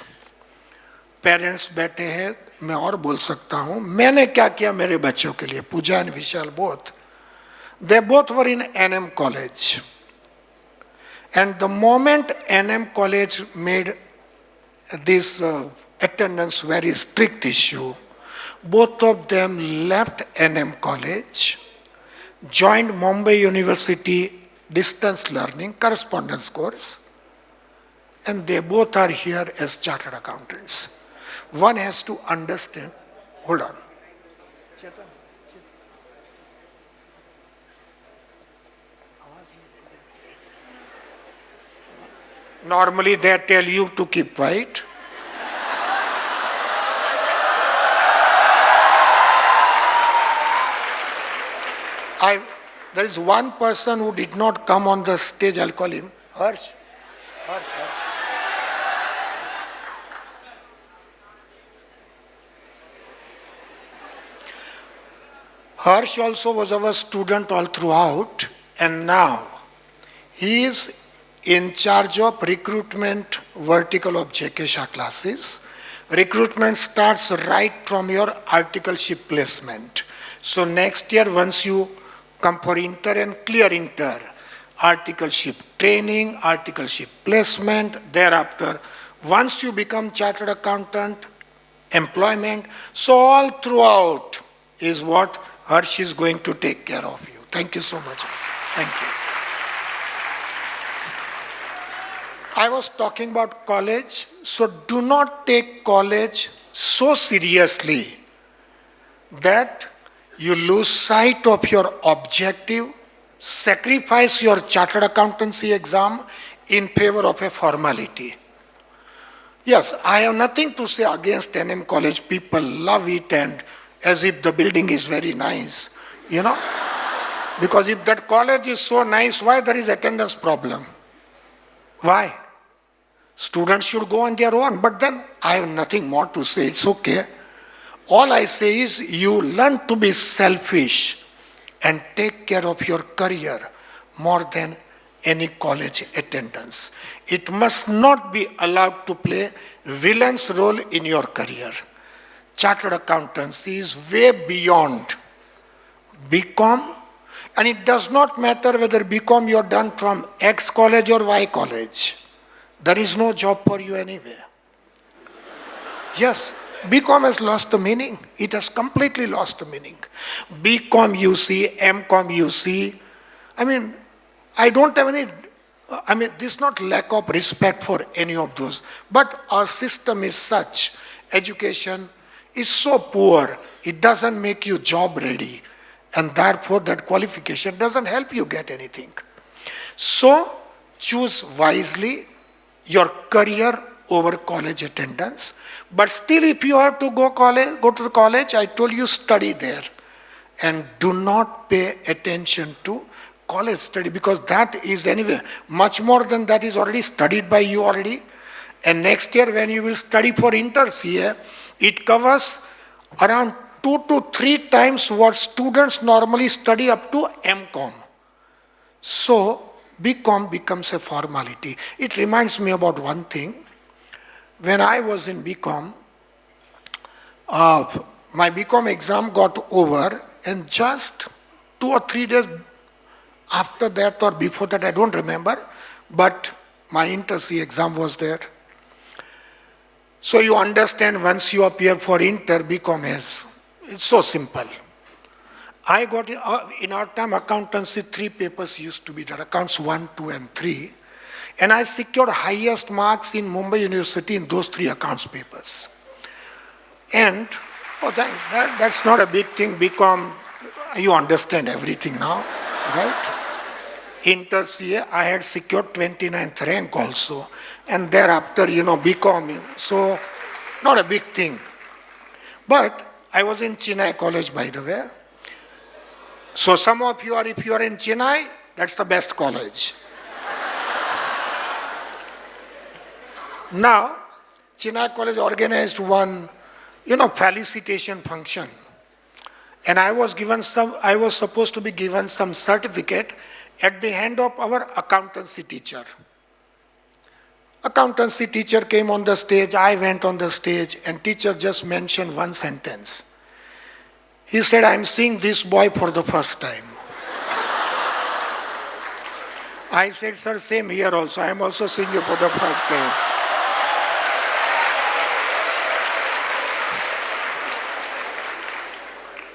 Parents बैठे हैं, मैं और बोल सकता हूँ, मैंने क्या किया मेरे बच्चों के लिए, पूजा and Vishal both. They both were in NM college. And the moment NM college made this attendance very strict issue, both of them left NM college, joined Mumbai University distance learning correspondence course, and they both are here as chartered accountants. One has to understand, hold on. Normally they tell you to keep quiet. There is one person who did not come on the stage, I'll call him, Harsh. Harsh also was our student all throughout, and now he is in charge of recruitment vertical of J.K. Shah classes. Recruitment starts right from your articleship placement. So next year, once you come for inter and clear inter, articleship training, articleship placement, thereafter, once you become chartered accountant, employment, so all throughout is what Harsh is going to take care of you. Thank you so much. Thank you. I was talking about college, so do not take college so seriously that you lose sight of your objective, sacrifice your chartered accountancy exam in favor of a formality. Yes, I have nothing to say against NM college. People love it and as if the building is very nice, you know. Because if that college is so nice, why there is attendance problem? Why? Students should go on their own, but then I have nothing more to say, it's okay. All I say is you learn to be selfish and take care of your career more than any college attendance. It must not be allowed to play villain's role in your career. Chartered accountancy is way beyond BCom, and it does not matter whether BCom you are done from X college or Y college. There is no job for you anywhere. Yes, BCom has lost the meaning. It has completely lost the meaning. BCom you see, MCom you see. I mean, I don't have any, this is not lack of respect for any of those. But our system is such, education, is so poor, it doesn't make you job ready. And therefore, that qualification doesn't help you get anything. So, choose wisely your career over college attendance. But still, if you have to go to the college, I told you study there. And do not pay attention to college study, because that is anyway, much more than that is already studied by you already. And next year when you will study for inter-CA, it covers around 2 to 3 times what students normally study up to MCom. So, BCom becomes a formality. It reminds me about one thing. When I was in BCom, my BCom exam got over, and just 2 or 3 days after that or before that, I don't remember, but my inter-CA exam was there. So you understand, once you appear for inter, BCom it's so simple. I got, in our time, accountancy, 3 papers used to be there, accounts 1, 2, and 3. And I secured highest marks in Mumbai University in those 3 accounts papers. And that's not a big thing. BCom, you understand everything now, right? Inter-CA, I had secured 29th rank also. And thereafter, BCom, so not a big thing. But I was in Chennai College, by the way. So some of you are, if you are in Chennai, that's the best college. Now, Chennai College organized one, felicitation function. And I was supposed to be given some certificate at the hand of our accountancy teacher. Accountancy teacher came on the stage, I went on the stage, and teacher just mentioned one sentence. He said, I'm seeing this boy for the first time. I said, sir, same here also. I'm also seeing you for the first time.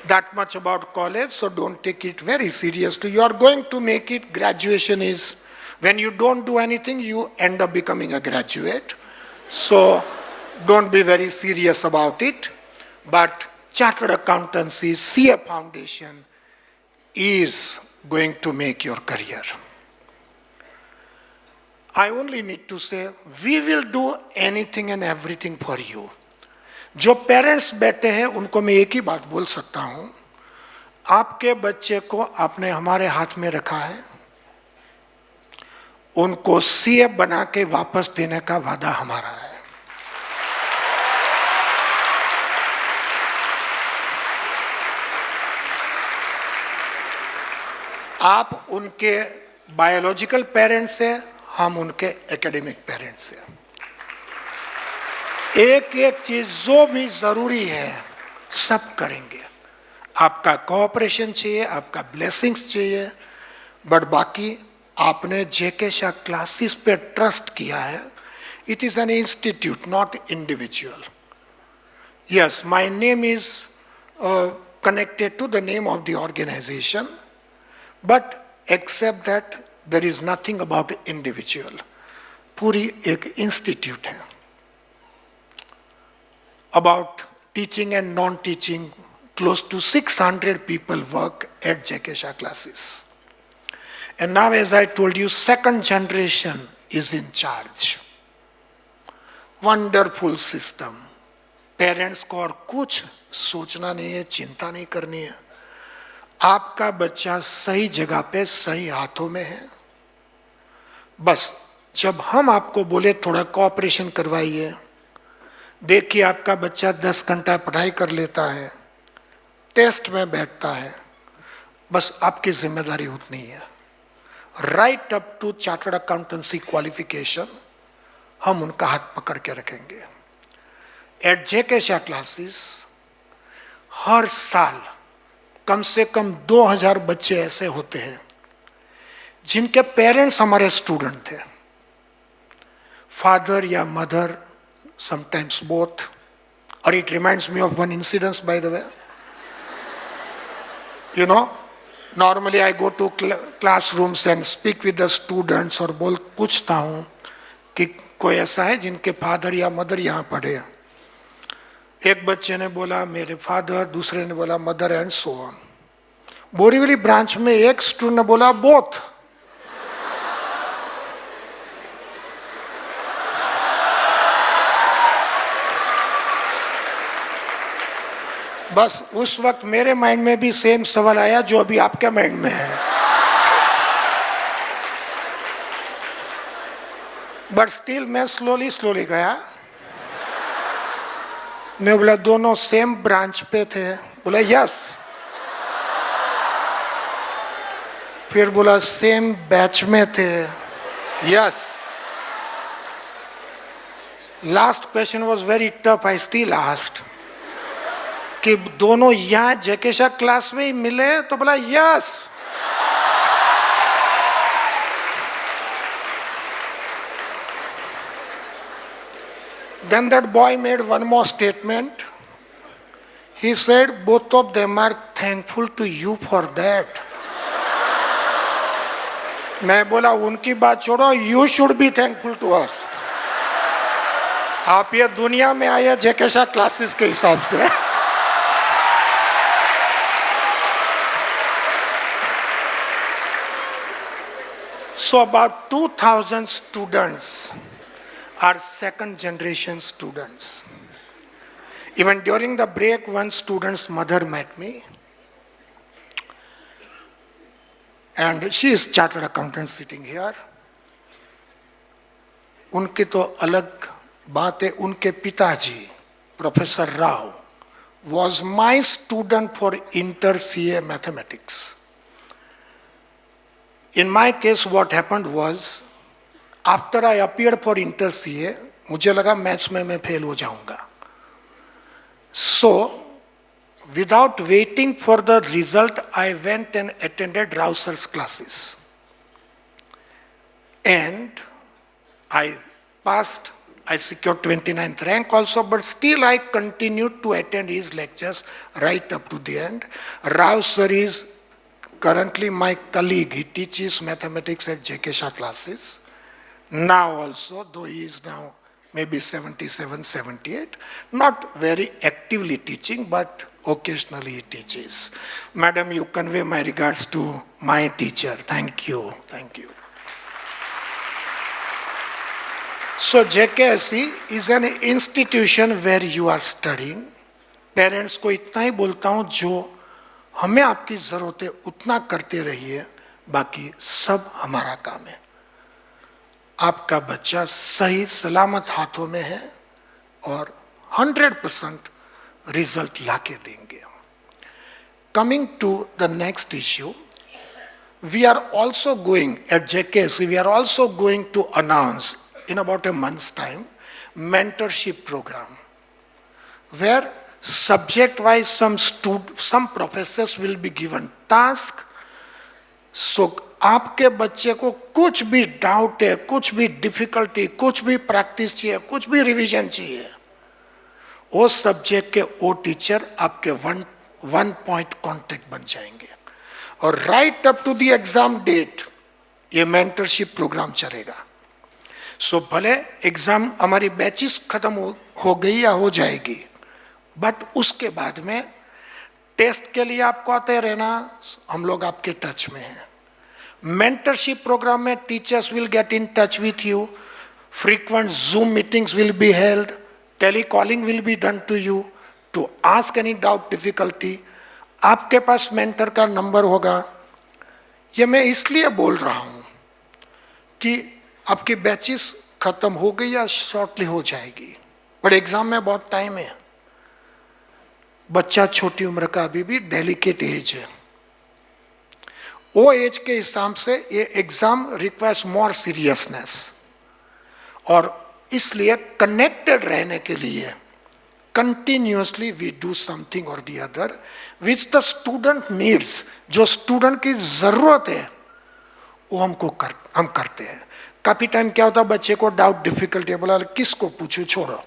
That much about college, so don't take it very seriously. You are going to make it. Graduation is, when you don't do anything, you end up becoming a graduate. So don't be very serious about it. But Chartered Accountancy, CA Foundation is going to make your career. I only need to say, we will do anything and everything for you. जो parents बैठे हैं उनको मैं एक ही बात बोल सकता हूं, आपके बच्चे को आपने हमारे हाथ में रखा है, उनको सीए बना के वापस देने का वादा हमारा है. आप उनके बायोलॉजिकल पेरेंट्स हैं, हम उनके एकेडमिक पेरेंट्स हैं. एक एक चीज जो भी जरूरी है सब करेंगे. आपका कोऑपरेशन चाहिए, आपका ब्लेसिंग्स चाहिए, बट बाकी आपने जेके शाह क्लासेस पे ट्रस्ट किया है. It is an institute, not individual. Yes, my name is connected to the name of the organization, but except that there is nothing about individual. पूरी एक इंस्टीट्यूट है. About teaching and non-teaching, close to 600 people work at J.K. Shah classes. And now, as I told you, second generation is in charge. Wonderful system. Parents को और कुछ सोचना नहीं है, चिंता नहीं करनी है. आपका बच्चा सही जगह पे सही हाथों में है. बस जब हम आपको बोले थोड़ा कोऑपरेशन करवाइए, देखिए आपका बच्चा 10 घंटा पढ़ाई कर लेता है, टेस्ट में बैठता है, बस आपकी जिम्मेदारी उतनी है. Right up to chartered accountancy qualification हम उनका हाथ पकड़ के रखेंगे. एट जेके शाह क्लासेस हर साल कम से कम 2000 बच्चे ऐसे होते हैं जिनके पेरेंट्स हमारे स्टूडेंट थे. फादर या mother, sometimes both. Or it reminds me of one incident, by the way. Normally I go to classrooms and speak with the students और पूछता हूँ कि कोई ऐसा है जिनके फादर या मदर यहाँ पढ़े. एक बच्चे ने बोला मेरे फादर, दूसरे ने बोला mother and so on. Borivali branch में एक स्टूडेंट ने बोला बोथ। बस उस वक्त मेरे माइंड में भी सेम सवाल आया जो अभी आपके माइंड में है। बट स्टिल मैं स्लोली गया। मैं बोला दोनों सेम ब्रांच पे थे, बोला यस। फिर बोला सेम बैच में थे, yes. Last question was very tough, I still asked कि दोनों यहाँ जेके शाह क्लास में ही मिले, तो बोला yes. Then that boy made one more statement. He said, both of them are thankful to you for that. मैं बोला उनकी बात छोड़ो, you should be thankful to us. आप ये दुनिया में आए जेके शाह क्लासेस के हिसाब से। So about 2,000 students are second generation students. Even during the break, one student's mother met me. And she is chartered accountant sitting here. उनकी तो अलग बात है, उनके पिताजी, Professor Rao, was my student for inter CA mathematics. In my case, what happened was, after I appeared for inter CA, मुझे लगा maths में मैं फेल हो जाऊंगा. So, without waiting for the result, I went and attended Rao sir's classes. And I passed, I secured 29th rank also, but still I continued to attend his lectures right up to the end. Rao sir is currently my colleague. He teaches mathematics at J.K. Shah classes. Now also, though he is now maybe 77, 78, not very actively teaching, but occasionally he teaches. Madam, you convey my regards to my teacher. Thank you. Thank you. So JKSE is an institution where you are studying. Parents को इतना ही बोलता हूँ, जो हमें आपकी जरूरत है उतना करते रहिए, बाकी सब हमारा काम है. आपका बच्चा सही सलामत हाथों में है और 100% रिजल्ट लाके देंगे. Coming to the next issue, we are also going at JKSE, we are also going to announce in about a month's time mentorship program, where subject-wise some professors will be given task. So आपके बच्चे को कुछ भी doubt है, कुछ भी difficulty, कुछ भी प्रैक्टिस चाहिए, कुछ भी रिवीजन चाहिए, वो सब्जेक्ट के वो टीचर आपके वन पॉइंट कांटेक्ट बन जाएंगे. और right up to the exam date ये मेंटरशिप प्रोग्राम चलेगा. सो भले एग्जाम हमारी बैचेस खत्म हो गई या हो जाएगी, बट उसके बाद में टेस्ट के लिए आपको आते रहना, हम लोग आपके टच में हैं. मेंटरशिप प्रोग्राम में teachers will get in touch with you, frequent Zoom meetings will be held, telecalling will be done to you to ask any doubt difficulty. आपके पास मेंटर का नंबर होगा. ये मैं इसलिए बोल रहा हूँ कि आपकी बैचेस खत्म हो गई या शॉर्टली हो जाएगी, बट एग्जाम में बहुत टाइम है. बच्चा छोटी उम्र का अभी भी डेलिकेट एज है. वो एज के हिसाब से ये एग्जाम रिक्वायर्स मोर सीरियसनेस, और इसलिए कनेक्टेड रहने के लिए कंटिन्यूसली वी डू समथिंग और the other which the student needs. जो स्टूडेंट की जरूरत है वो हम करते हैं. काफी टाइम क्या होता है, बच्चे को डाउट डिफिकल्टी है, बोला किसको पूछूं, छोड़ो.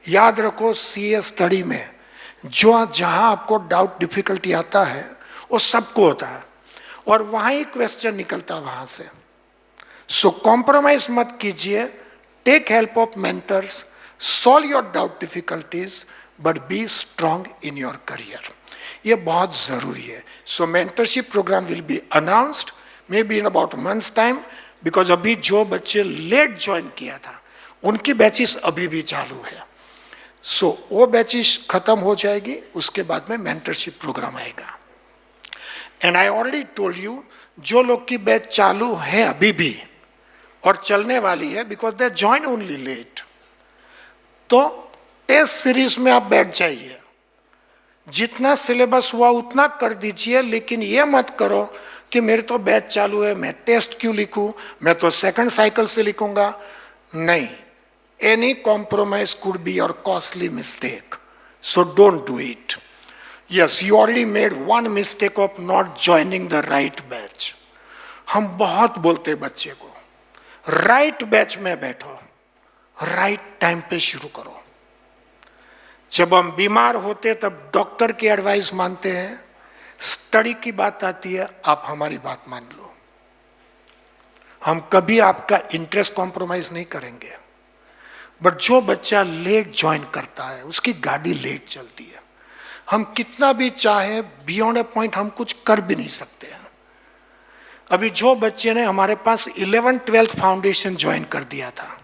याद रखो सीए स्टडी में जहां आपको डाउट डिफिकल्टी आता है वो सबको होता है, और वहां ही क्वेश्चन निकलता है वहां से. सो कॉम्प्रोमाइज मत कीजिए, take help of mentors, Solve your doubt difficulties, but be strong in your career. ये बहुत ज़रूरी है. So mentorship program will be announced maybe in about a month's time, because अभी जो बच्चे लेट ज्वाइन किया था उनकी बैचेस अभी भी चालू है. So वो बैचेस खत्म हो जाएगी, उसके बाद में mentorship program आएगा. And I already told you, जो लोग की बैच चालू है अभी भी और चलने वाली है, because they join only late, तो टेस्ट सीरीज में आप बैठ जाइए. जितना सिलेबस हुआ उतना कर दीजिए, लेकिन ये मत करो कि मेरे तो बैच चालू है, मैं टेस्ट क्यों लिखूं, मैं तो सेकंड साइकिल से लिखूंगा. नहीं, any compromise could be your costly mistake, so don't do it. Yes, you already made one mistake of not joining the right batch. हम बहुत बोलते बच्चे को, राइट बैच में बैठो, राइट टाइम पे शुरू करो. जब हम बीमार होते तब डॉक्टर की एडवाइस मानते हैं, स्टडी की बात आती है आप हमारी बात मान लो. हम कभी आपका इंटरेस्ट कॉम्प्रोमाइज नहीं करेंगे. बट जो बच्चा लेट ज्वाइन करता है उसकी गाड़ी लेट चलती है. हम कितना भी चाहे बियॉन्ड ए पॉइंट हम कुछ कर भी नहीं सकते हैं. अभी जो बच्चे ने हमारे पास 11th-12th फाउंडेशन ज्वाइन कर दिया था,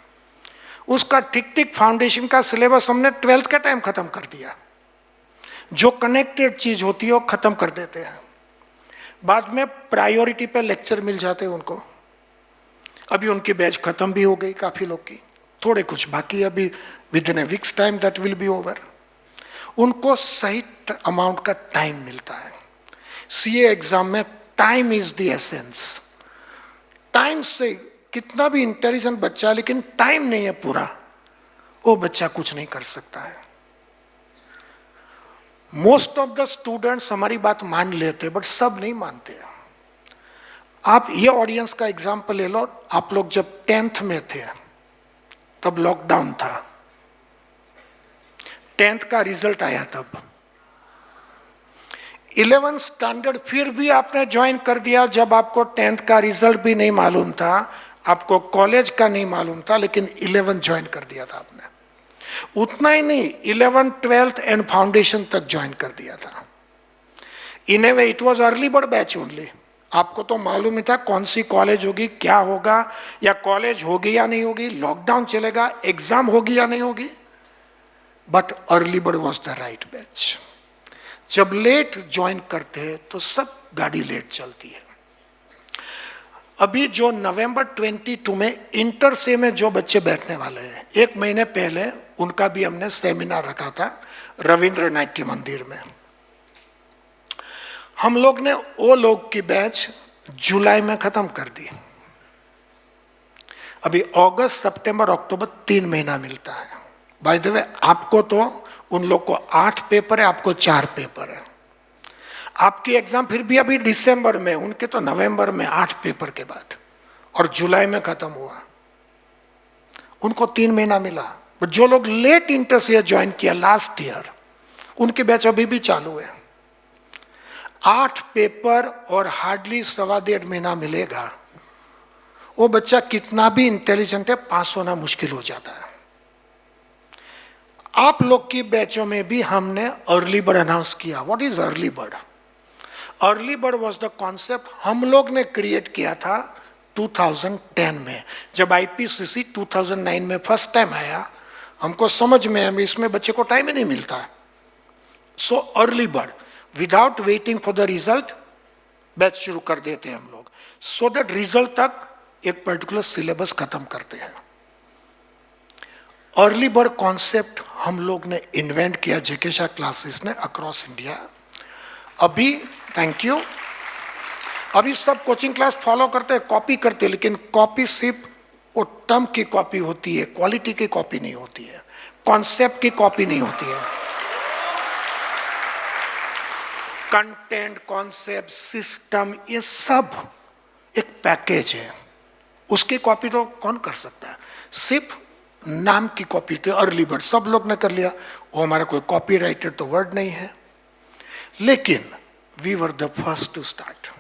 उसका ठीक ठीक फाउंडेशन का सिलेबस हमने 12th के टाइम खत्म कर दिया. जो कनेक्टेड चीज होती है वो खत्म कर देते हैं. बाद में प्रायोरिटी पे लेक्चर मिल जाते हैं उनको. अभी उनकी बैच खत्म भी हो गई काफी लोग की, थोड़े कुछ बाकी. अभी with in A weeks time that will B over. उनको सही अमाउंट का टाइम मिलता है. सीए एग्जाम में time is the essence. Time से कितना भी इंटेलिजेंट बच्चा, लेकिन टाइम नहीं है पूरा, वो बच्चा कुछ नहीं कर सकता है. मोस्ट ऑफ द स्टूडेंट्स हमारी बात मान लेते, बट सब नहीं मानते. आप ये ऑडियंस का एग्जांपल ले लो. आप लोग जब 10th में थे तब लॉकडाउन था, 10th का रिजल्ट आया तब. 11th स्टैंडर्ड फिर भी आपने ज्वाइन कर दिया जब आपको 10th का रिजल्ट भी नहीं मालूम था, आपको कॉलेज का नहीं मालूम था, लेकिन 11th ज्वाइन कर दिया था आपने. उतना ही नहीं, 11th, 12th एंड फाउंडेशन तक ज्वाइन कर दिया था. In a way it was early bird batch only. आपको तो मालूम नहीं था कौन सी कॉलेज होगी, क्या होगा, या कॉलेज होगी या नहीं होगी, लॉकडाउन चलेगा, एग्जाम होगी या नहीं होगी. But early bird was the right batch. जब लेट ज्वाइन करते हैं तो सब गाड़ी लेट चलती है. अभी जो नवंबर 22 में इंटर से में जो बच्चे बैठने वाले हैं, एक महीने पहले उनका भी हमने सेमिनार रखा था रविंद्र नाट्य मंदिर में. हम लोग ने वो लोग की बैच जुलाई में खत्म कर दी. अभी अगस्त, सितंबर, अक्टूबर 3 महीना मिलता है. बाय द वे, आपको तो उन लोग को 8 पेपर है, आपको 4 पेपर है. आपकी एग्जाम फिर भी अभी दिसंबर में, उनके तो नवंबर में 8 पेपर के बाद, और जुलाई में खत्म हुआ. उनको 3 महीना मिला. बट जो लोग लेट इंटर से ज्वाइन किया लास्ट ईयर, उनकी बैच अभी भी चालू है. 8 पेपर और हार्डली 1.25 महीना मिलेगा. वो बच्चा कितना भी इंटेलिजेंट है, पास होना मुश्किल हो जाता है. आप लोग की बैचों में भी हमने अर्ली बर्ड अनाउंस किया. What is early bird? Early bird was the concept हम लोग ने क्रिएट किया था 2010 में, जब आईपीसीसी 2009 में फर्स्ट टाइम आया. हमको समझ में है इसमें बच्चे को टाइम ही नहीं मिलता है. So early bird, without waiting for the result batch शुरू कर देते हैं हम लोग, सो दैट रिजल्ट तक एक पर्टिकुलर सिलेबस खत्म करते हैं. अर्ली बर्ड कॉन्सेप्ट हम लोग ने इन्वेंट किया जेके शाह क्लासेस ने अक्रॉस इंडिया. अभी थैंक यू, अभी सब कोचिंग क्लास फॉलो करते हैं, कॉपी करते हैं, लेकिन कॉपी सिर्फ वो टर्म की कॉपी होती है, क्वालिटी की कॉपी नहीं होती है, कॉन्सेप्ट की कॉपी नहीं होती है. कंटेंट, कॉन्सेप्ट, सिस्टम, ये सब एक पैकेज है. उसकी कॉपी तो कौन कर सकता है? सिर्फ नाम की कॉपी थे अर्ली बर्ड, सब लोग ने कर लिया. वो हमारा कोई कॉपीराइटेड तो वर्ड नहीं है, लेकिन we were the first to start.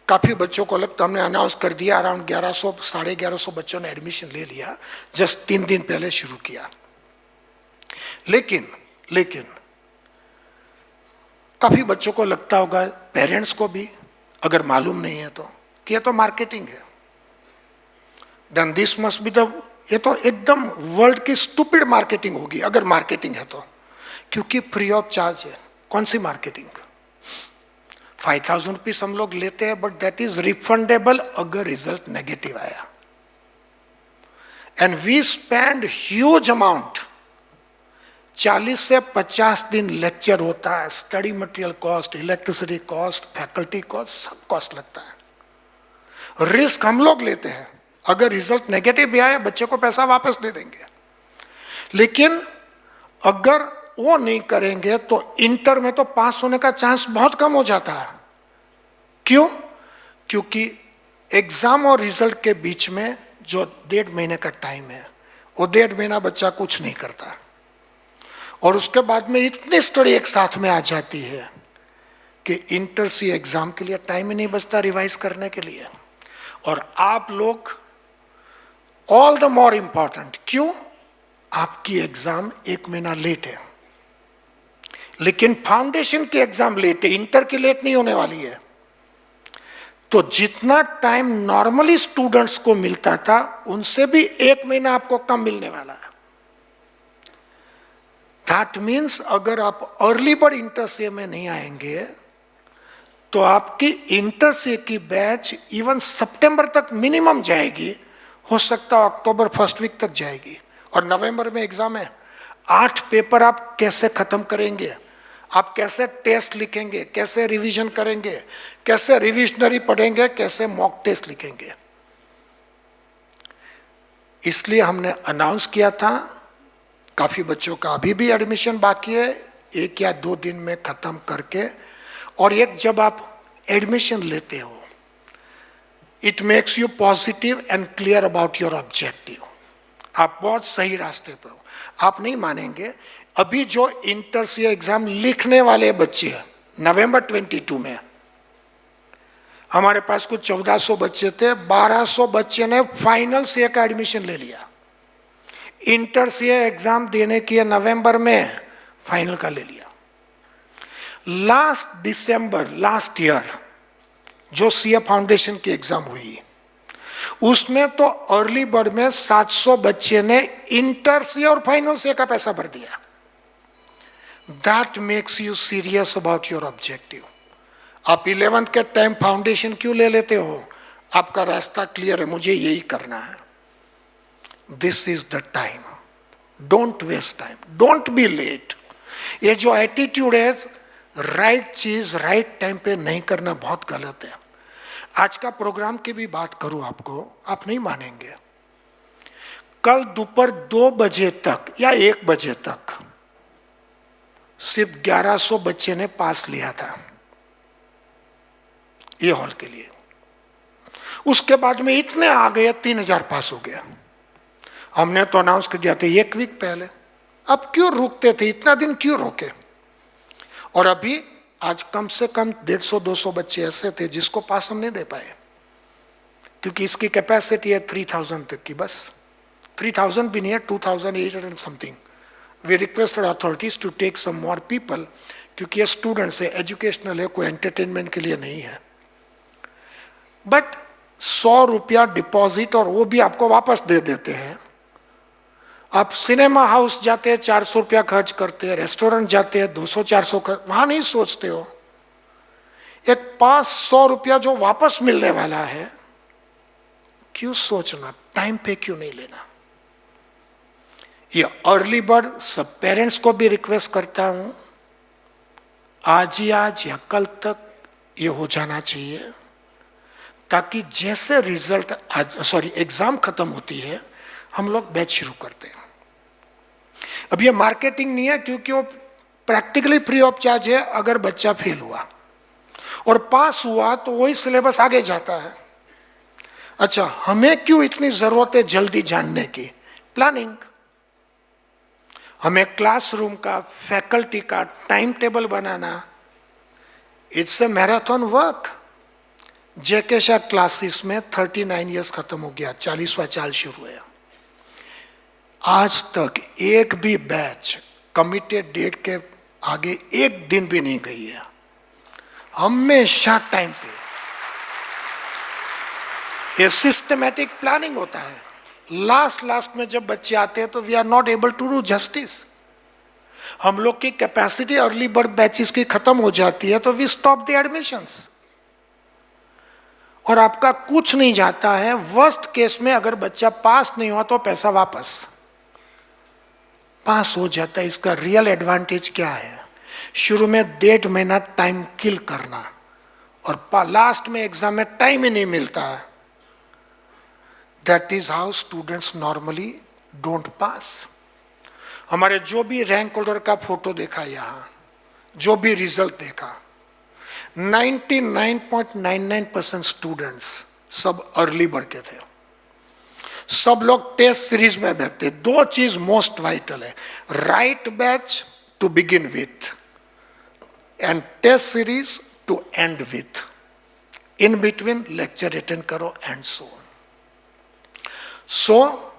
काफी बच्चों को लगता, हमने अनाउंस कर दिया, अराउंड 1100, 1150 बच्चों ने एडमिशन ले लिया. जस्ट 3 दिन पहले शुरू किया. लेकिन काफी बच्चों को लगता होगा, पेरेंट्स को भी, अगर मालूम नहीं है तो, कि ये तो मार्केटिंग है, then this must be the, ये तो एकदम वर्ल्ड की स्टूपिड मार्केटिंग होगी अगर मार्केटिंग है तो, क्योंकि फ्री ऑफ चार्ज है। कौन सी मार्केटिंग? 5,000 रुपीज हम लोग लेते हैं, बट दैट इज रिफंडेबल अगर रिजल्ट नेगेटिव आया। And we spend huge amount, 40 से 50 दिन लेक्चर होता है, study material cost, electricity cost, faculty cost, सब कॉस्ट लगता है। रिस्क हम लोग लेते हैं, अगर रिजल्ट नेगेटिव भी आए बच्चे को पैसा वापस दे देंगे। लेकिन अगर वो नहीं करेंगे तो इंटर में तो पास होने का चांस बहुत कम हो जाता है। क्यों? क्योंकि एग्जाम और रिजल्ट के बीच में जो 1.5 महीने का टाइम है, वो 1.5 महीना बच्चा कुछ नहीं करता, और उसके बाद में इतनी स्टडी एक साथ में आ जाती है कि इंटर सी एग्जाम के लिए टाइम ही नहीं बचता रिवाइज करने के लिए। और आप लोग ऑल द मोर इंपॉर्टेंट, क्यों? आपकी एग्जाम 1 महीना लेट है, लेकिन फाउंडेशन की एग्जाम लेट है, इंटर की लेट नहीं होने वाली है। तो जितना टाइम नॉर्मली स्टूडेंट्स को मिलता था, उनसे भी 1 महीना आपको कम मिलने वाला है। दैट मीन्स अगर आप अर्ली बर्ड इंटर सी में नहीं आएंगे तो आपकी इंटर सी की बैच इवन सितंबर तक मिनिमम जाएगी, हो सकता है अक्टूबर फर्स्ट वीक तक जाएगी, और नवंबर में एग्जाम है। 8 पेपर आप कैसे खत्म करेंगे? आप कैसे टेस्ट लिखेंगे? कैसे रिवीजन करेंगे? कैसे रिविजनरी पढ़ेंगे? कैसे मॉक टेस्ट लिखेंगे? इसलिए हमने अनाउंस किया था, काफी बच्चों का अभी भी एडमिशन बाकी है, 1 या 2 दिन में खत्म करके। और एक जब आप एडमिशन लेते हो, it makes you positive and clear about your objective. आप बहुत सही रास्ते पर हो। आप नहीं मानेंगे, अभी जो इंटर सी एग्जाम लिखने वाले बच्चे हैं, नवंबर 22 में हमारे पास कुछ 1400 बच्चे थे, 1200 बच्चे ने फाइनल सीए का एडमिशन ले लिया। इंटर सीए एग्जाम देने की नवंबर में, फाइनल का ले लिया। लास्ट दिसंबर लास्ट ईयर जो सीए फाउंडेशन की एग्जाम हुई, उसमें तो अर्ली बर्ड में 700 बच्चे ने इंटर सीए और फाइनल सीए का पैसा भर दिया। That makes you serious about your objective. आप 11th के टाइम फाउंडेशन क्यों ले लेते हो? आपका रास्ता क्लियर है, मुझे यही करना है। This is the time, don't waste time, don't be late. ये जो एटीट्यूड है, राइट चीज राइट टाइम पे नहीं करना बहुत गलत है। आज का प्रोग्राम की भी बात करूं आपको, आप नहीं मानेंगे। कल दोपहर 2 बजे तक या 1 बजे तक सिर्फ 1100 बच्चे ने पास लिया था ये हॉल के लिए। उसके बाद में इतने आ गए, 3000 पास हो गया। हमने तो अनाउंस कर दिया था 1 वीक पहले। अब क्यों रुकते थे, इतना दिन क्यों रोके? और अभी आज कम से कम 150-200 बच्चे ऐसे थे जिसको पास हम नहीं दे पाए, क्योंकि इसकी कैपेसिटी है 3000 तक की, बस 3000 भी नहीं है, 2800 something. We requested authorities to take some more people, क्योंकि ये स्टूडेंट्स है, एजुकेशनल है, कोई एंटरटेनमेंट के लिए नहीं है। बट 100 रुपया डिपॉजिट, और वो भी आपको वापस दे देते हैं। आप सिनेमा हाउस जाते हैं, 400 रुपया खर्च करते हैं, रेस्टोरेंट जाते हैं 200-400 खर्च, वहां नहीं सोचते हो एक 500 रुपया जो वापस मिलने वाला है, क्यों सोचना, टाइम पे क्यों नहीं लेना? ये अर्ली बर्ड सब पेरेंट्स को भी रिक्वेस्ट करता हूं, आज ही आज या कल तक ये हो जाना चाहिए, ताकि जैसे रिजल्ट एग्जाम खत्म होती है, हम लोग बैच शुरू करते हैं। अब ये मार्केटिंग नहीं है, क्योंकि वो प्रैक्टिकली फ्री ऑफ चार्ज है। अगर बच्चा फेल हुआ और पास हुआ तो वही सिलेबस आगे जाता है। अच्छा, हमें क्यों इतनी जरूरत है जल्दी जानने की? प्लानिंग। हमें क्लासरूम का, फैकल्टी का time table banana, it's a marathon work. JK Shah classes में 39 इयर्स खत्म हो गया, 40वां साल शुरू है। आज तक एक भी बैच कमिटेड डेट के आगे एक दिन भी नहीं गई है, हमेशा टाइम पे। ये सिस्टमैटिक प्लानिंग होता है। लास्ट में जब बच्चे आते हैं तो we are not able to do justice. हम लोग की कैपेसिटी अर्ली बर्ड बैचेस की खत्म हो जाती है तो वी स्टॉप द एडमिशंस, और आपका कुछ नहीं जाता है। वर्स्ट केस में अगर बच्चा पास नहीं हुआ तो पैसा वापस, पास हो जाता है। इसका रियल एडवांटेज क्या है? शुरू में 1.5 महीना टाइम किल करना, और लास्ट में एग्जाम में टाइम ही नहीं मिलता है। That is how students normally don't पास। हमारे जो भी रैंक होल्डर का फोटो देखा यहाँ, जो भी रिजल्ट देखा, 99.99% स्टूडेंट्स सब अर्ली बर्ड के थे। सब लोग टेस्ट सीरीज में बैठते। दो चीज मोस्ट वाइटल है, right batch to begin with and test series to end with. In between lecture attend करो एंड सो ऑन। सो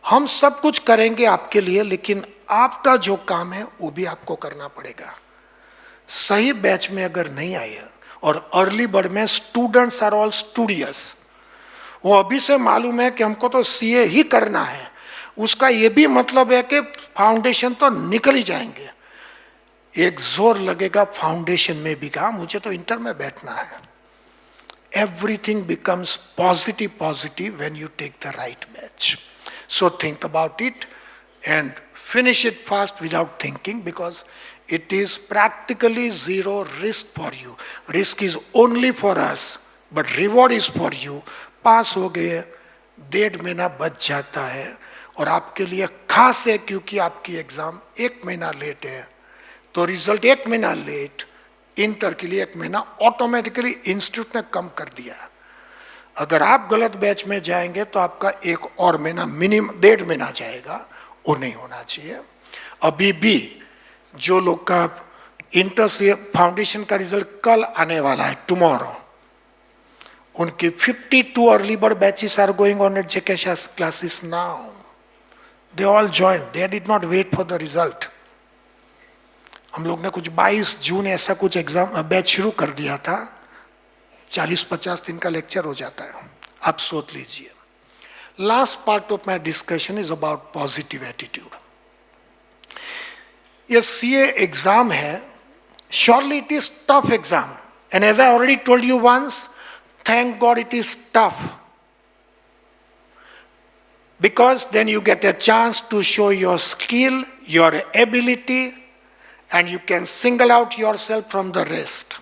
हम सब कुछ करेंगे आपके लिए, लेकिन आपका जो काम है वो भी आपको करना पड़ेगा। सही बैच में अगर नहीं आए, और अर्ली बर्ड में स्टूडेंट्स आर ऑल स्टूडियस, वो अभी से मालूम है कि हमको तो सीए ही करना है, उसका ये भी मतलब है कि फाउंडेशन तो निकल ही जाएंगे। एक जोर लगेगा फाउंडेशन में भी, कहा मुझे तो इंटर में बैठना है। Everything becomes positive when you take the right batch. So think about it and finish it fast without thinking, because it is practically zero risk for you. Risk is only for us, but reward is for you. पास हो गए, 1.5 महीना बच जाता है, और आपके लिए खास है क्योंकि आपकी एग्जाम 1 महीना लेट है, तो रिजल्ट 1 महीना लेट। इंटर के लिए 1 महीना ऑटोमेटिकली इंस्टीट्यूट ने कम कर दिया। अगर आप गलत बैच में जाएंगे तो आपका 1 और महीना, मिनिमम 1.5 महीना जाएगा, वो नहीं होना चाहिए। अभी भी जो लोग का इंटर से फाउंडेशन का रिजल्ट कल आने वाला है, टुमारो, उनकी 52 early bird batches are going on at JK Shah classes now. They all join, they did not wait for the result. हम लोग ने कुछ 22 जून ऐसा कुछ एग्जाम बैच शुरू कर दिया था, 40-50 दिन का लेक्चर हो जाता है, आप सोच लीजिए। Last part of my discussion is about positive attitude. ये सीए एग्जाम है, surely it is tough exam, and as I already told you once, thank God it is tough, because then you get a chance to show your skill, your ability, and you can single out yourself from the rest.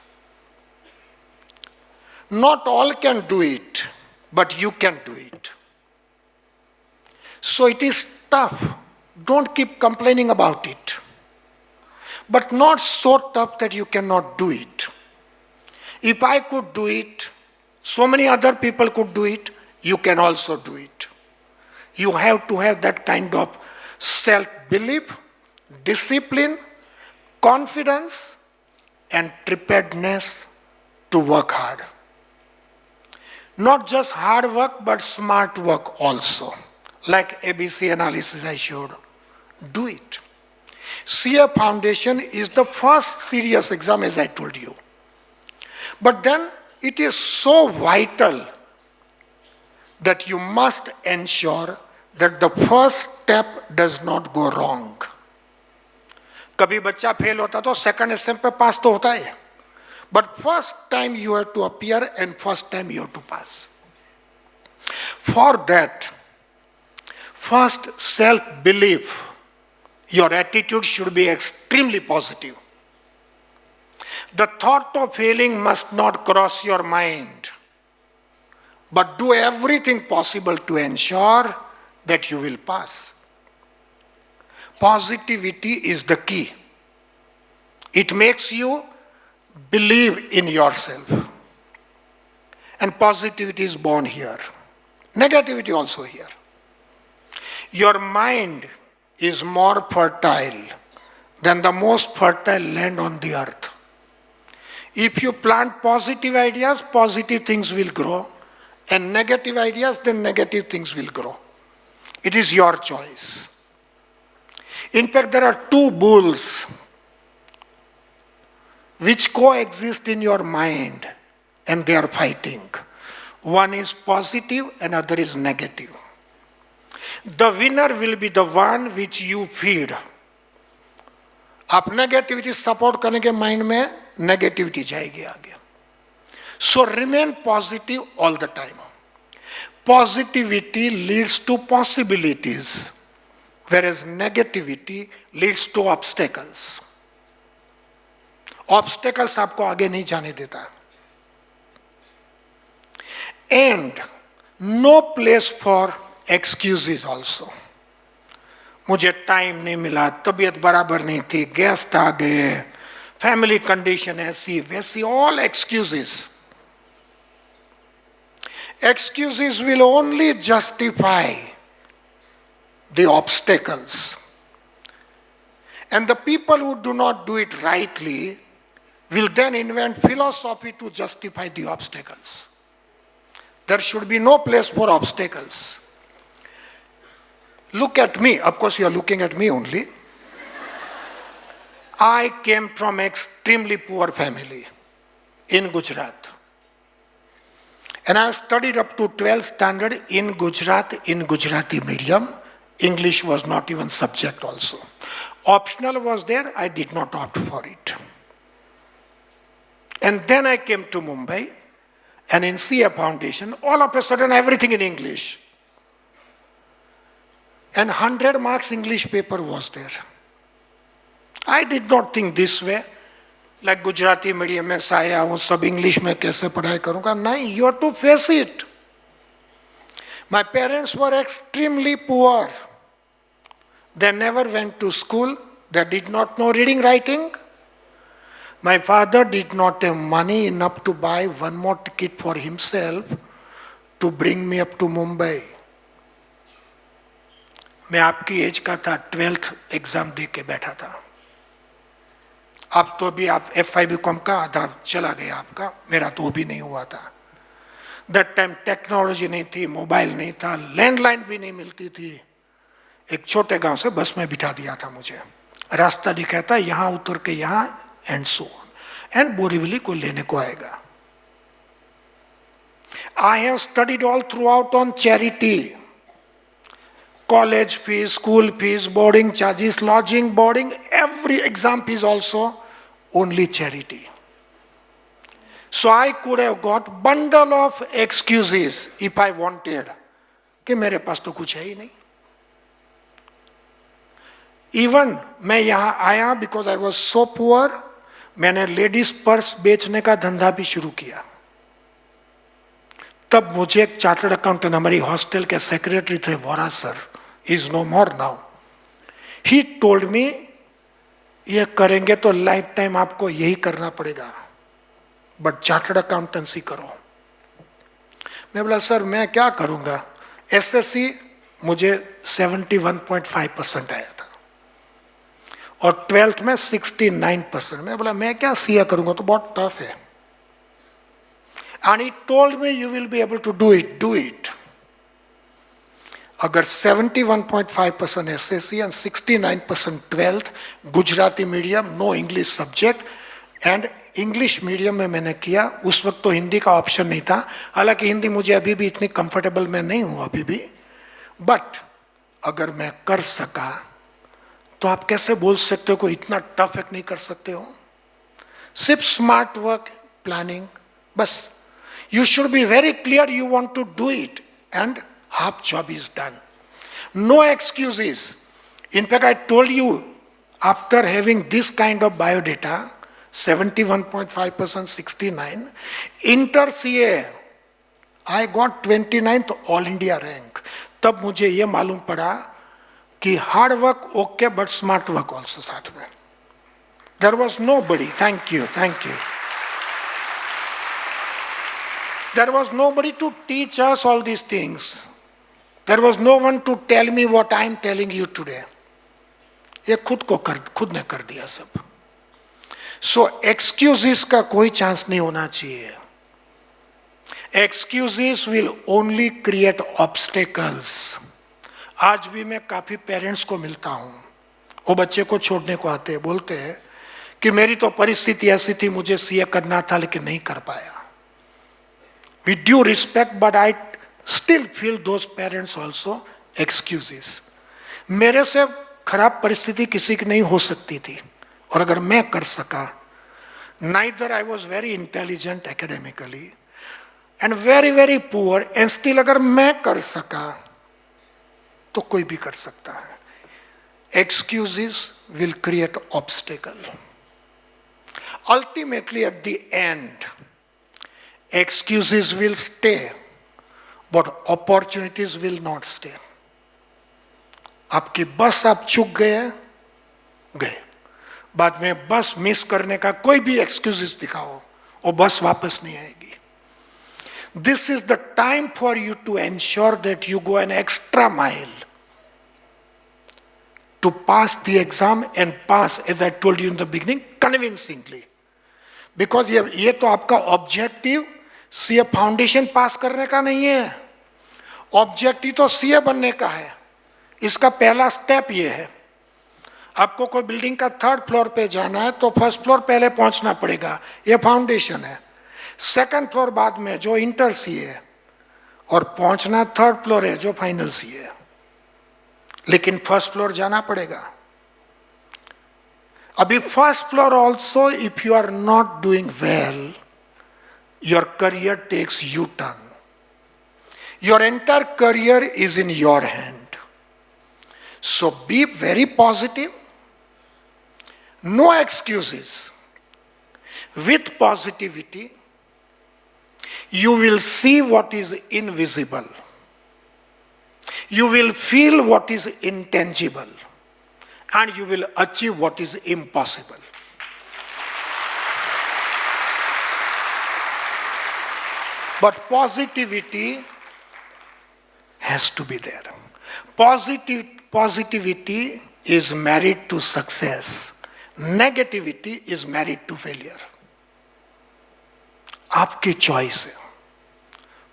Not all can do it, but you can do it. So it is tough. Don't keep complaining about it. But not so tough that you cannot do it. If I could do it, so many other people could do it, you can also do it. You have to have that kind of self-belief, discipline, confidence, and preparedness to work hard. Not just hard work, but smart work also. Like ABC analysis I showed. Do it. CA Foundation is the first serious exam, as I told you. But then it is so vital that you must ensure that the first step does not go wrong. कभी बच्चा fail होता तो second step पे पास तो होता है, but first time you have to appear and first time you have to pass. For that, first self-belief, your attitude should be extremely positive. The thought of failing must not cross your mind, but do everything possible to ensure that you will pass. Positivity is the key. It makes you believe in yourself. And positivity is born here. Negativity also here. Your mind is more fertile than the most fertile land on the earth. If you plant positive ideas, positive things will grow. And negative ideas, then negative things will grow. It is your choice. In fact, there are two bulls which coexist in your mind and they are fighting. One is positive and other is negative. The winner will be the one which you feed. आप negativity support करने के mind में negativity जाएगी आगे. So remain positive all the time. Positivity leads to possibilities, whereas negativity leads to obstacles. Obstacles आपको आगे नहीं जाने देता. And no place for excuses also. मुझे टाइम नहीं मिला, तबीयत बराबर नहीं थी, गेस्ट आ गए, फैमिली कंडीशन ऐसी वैसी, all excuses. Excuses will only justify the obstacles. And the people who do not do it rightly will then invent philosophy to justify the obstacles. There should be no place for obstacles. Look at me. Of course, you are looking at me only. I came from extremely poor family in Gujarat. And I studied up to 12th standard in Gujarat in Gujarati medium. English was not even subject also. Optional was there, I did not opt for it. And then I came to Mumbai, and in CA Foundation, all of a sudden everything in English. And 100 marks English paper was there. I did not think this way, like Gujarati medium में से आया हूँ, सब English में कैसे पढ़ाई करूँगा? नहीं, you have to face it. My parents were extremely poor. They never went to school. They did not know reading, writing. My father did not have money enough to buy one more ticket for himself to bring me up to Mumbai. मैं आपकी as का था, 12th exam दे के बैठा था. अब तो भी आप FIBCom का आधा चला गया आपका, मेरा तो भी नहीं हुआ था. That time टेक्नोलॉजी नहीं थी, मोबाइल नहीं था, लैंडलाइन भी नहीं मिलती थी. एक छोटे गांव से बस में बिठा दिया था मुझे. रास्ता दिखाता, यहाँ उतर के यहाँ, and so on. And Borivali को लेने को आएगा. I have studied all throughout on charity. College fees, school fees, boarding charges, lodging, boarding, every exam fees also only charity. So I could have got bundle of excuses if I wanted. कि मेरे पास तो कुछ है ही नहीं. Even मैं यहाँ आया because I was so poor, मैंने लेडीज पर्स बेचने का धंधा भी शुरू किया. तब मुझे एक चार्टर्ड अकाउंटेंट, हमारी हॉस्टल के सेक्रेटरी थे, Vora sir, is no more now. He told me, ये करेंगे तो लाइफ टाइम आपको यही करना पड़ेगा, बट चार्टर्ड अकाउंटेंसी करो. मैं बोला सर मैं क्या करूंगा? SSC मुझे 71.5% आया था और 12th में 69%. मैं बोला मैं क्या CA करूंगा, तो बहुत टफ है. And he told me you will be able to do it, do it. अगर 71.5% SSC and 69% 12th, Gujarati medium, no English subject, and English medium में मैंने किया. उस वक्त तो हिंदी का ऑप्शन नहीं था, हालांकि हिंदी मुझे अभी भी इतनी कंफर्टेबल मैं नहीं हूँ अभी भी. बट अगर मैं कर सका तो आप कैसे बोल सकते हो कोई इतना टफ एक नहीं कर सकते हो? सिर्फ स्मार्ट वर्क, प्लानिंग, बस. You should be very clear you want to do it, and half job is done. No excuses. In fact, I told you, after having this kind of biodata, 71.5%, 69, inter CA, I got 29th all India rank. तब मुझे ये मालूम पड़ा कि hard work okay, but smart work also साथ में. There was nobody. Thank you, thank you. There was nobody to teach us all these things. There was no one to tell me what I am telling you today. ये खुद ने कर दिया सब. So excuses का कोई chance नहीं होना चाहिए. Excuses will only create obstacles. आज भी मैं काफी पेरेंट्स को मिलता हूँ वो बच्चे को छोड़ने को आते हैं, बोलते हैं कि मेरी तो परिस्थिति ऐसी थी, मुझे सीए करना था लेकिन नहीं कर पाया. With due respect, but I still feel those parents also excuses. मेरे से खराब परिस्थिति किसी की नहीं हो सकती थी, और अगर मैं कर सका, neither I was very intelligent academically and very very poor, and still अगर मैं कर सका तो कोई भी कर सकता है. Excuses will create obstacle. Ultimately at the end, excuses will stay, but opportunities will not stay. आपकी बस आप चूक गए, बाद में बस मिस करने का कोई भी एक्सक्यूजेस दिखाओ, वो बस वापस नहीं आएगी. This is the time for you to ensure that you go an extra mile to pass the exam and pass, as I told you in the beginning, convincingly. Because ये तो आपका ऑब्जेक्टिव सीए फाउंडेशन पास करने का नहीं है, objective तो CA बनने का है. इसका पहला स्टेप ये है, आपको कोई बिल्डिंग का 3rd फ्लोर पे जाना है तो 1st फ्लोर पहले पहुंचना पड़ेगा, ये फाउंडेशन है. 2nd फ्लोर बाद में जो इंटर सीए है, और पहुंचना 3rd फ्लोर है जो फाइनल सीए है, लेकिन 1st फ्लोर जाना पड़ेगा. अभी 1st floor also, if you are not doing well, your career takes U-turn. Your entire career is in your hand. So be very positive. No excuses. With positivity, you will see what is invisible. You will feel what is intangible. And you will achieve what is impossible. But positivity has to be there. Positivity is married to success. Negativity is married to failure. आपकी choice है.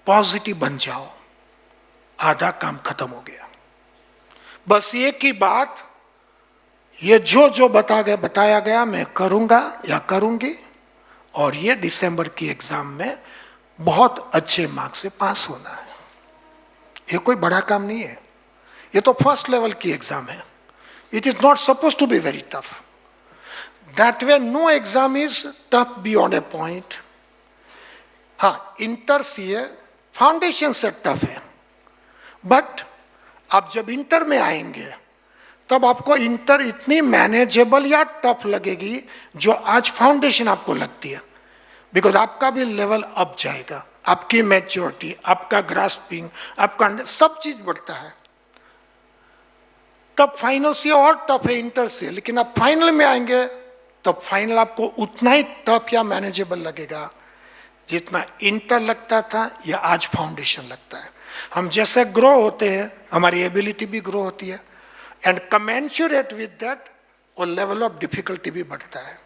Positive बन जाओ, आधा काम खत्म हो गया. बस एक ही बात, ये जो बताया गया मैं करूंगा या करूंगी, और ये दिसंबर की एग्जाम में बहुत अच्छे मार्क्स से पास होना है. ये कोई बड़ा काम नहीं है, ये तो 1st लेवल की एग्जाम है. It is not suppose to be very tough. That way no exam is tough beyond a point. हाँ, इंटर सीए फाउंडेशन से टफ है, बट आप जब इंटर में आएंगे तब आपको इंटर इतनी मैनेजेबल या टफ लगेगी जो आज फाउंडेशन आपको लगती है. बिकॉज आपका भी लेवल अप जाएगा, आपकी मैच्योरिटी, आपका ग्रास्पिंग, आपका सब चीज बढ़ता है. तब फाइनल से और टफ है इंटर से, लेकिन आप फाइनल में आएंगे तब फाइनल आपको उतना ही टफ या मैनेजेबल लगेगा जितना इंटर लगता था या आज फाउंडेशन लगता है. हम जैसे ग्रो होते हैं, हमारी एबिलिटी भी ग्रो होती है, एंड कमेंसुरेट विद दैट और लेवल ऑफ डिफिकल्टी भी बढ़ता है.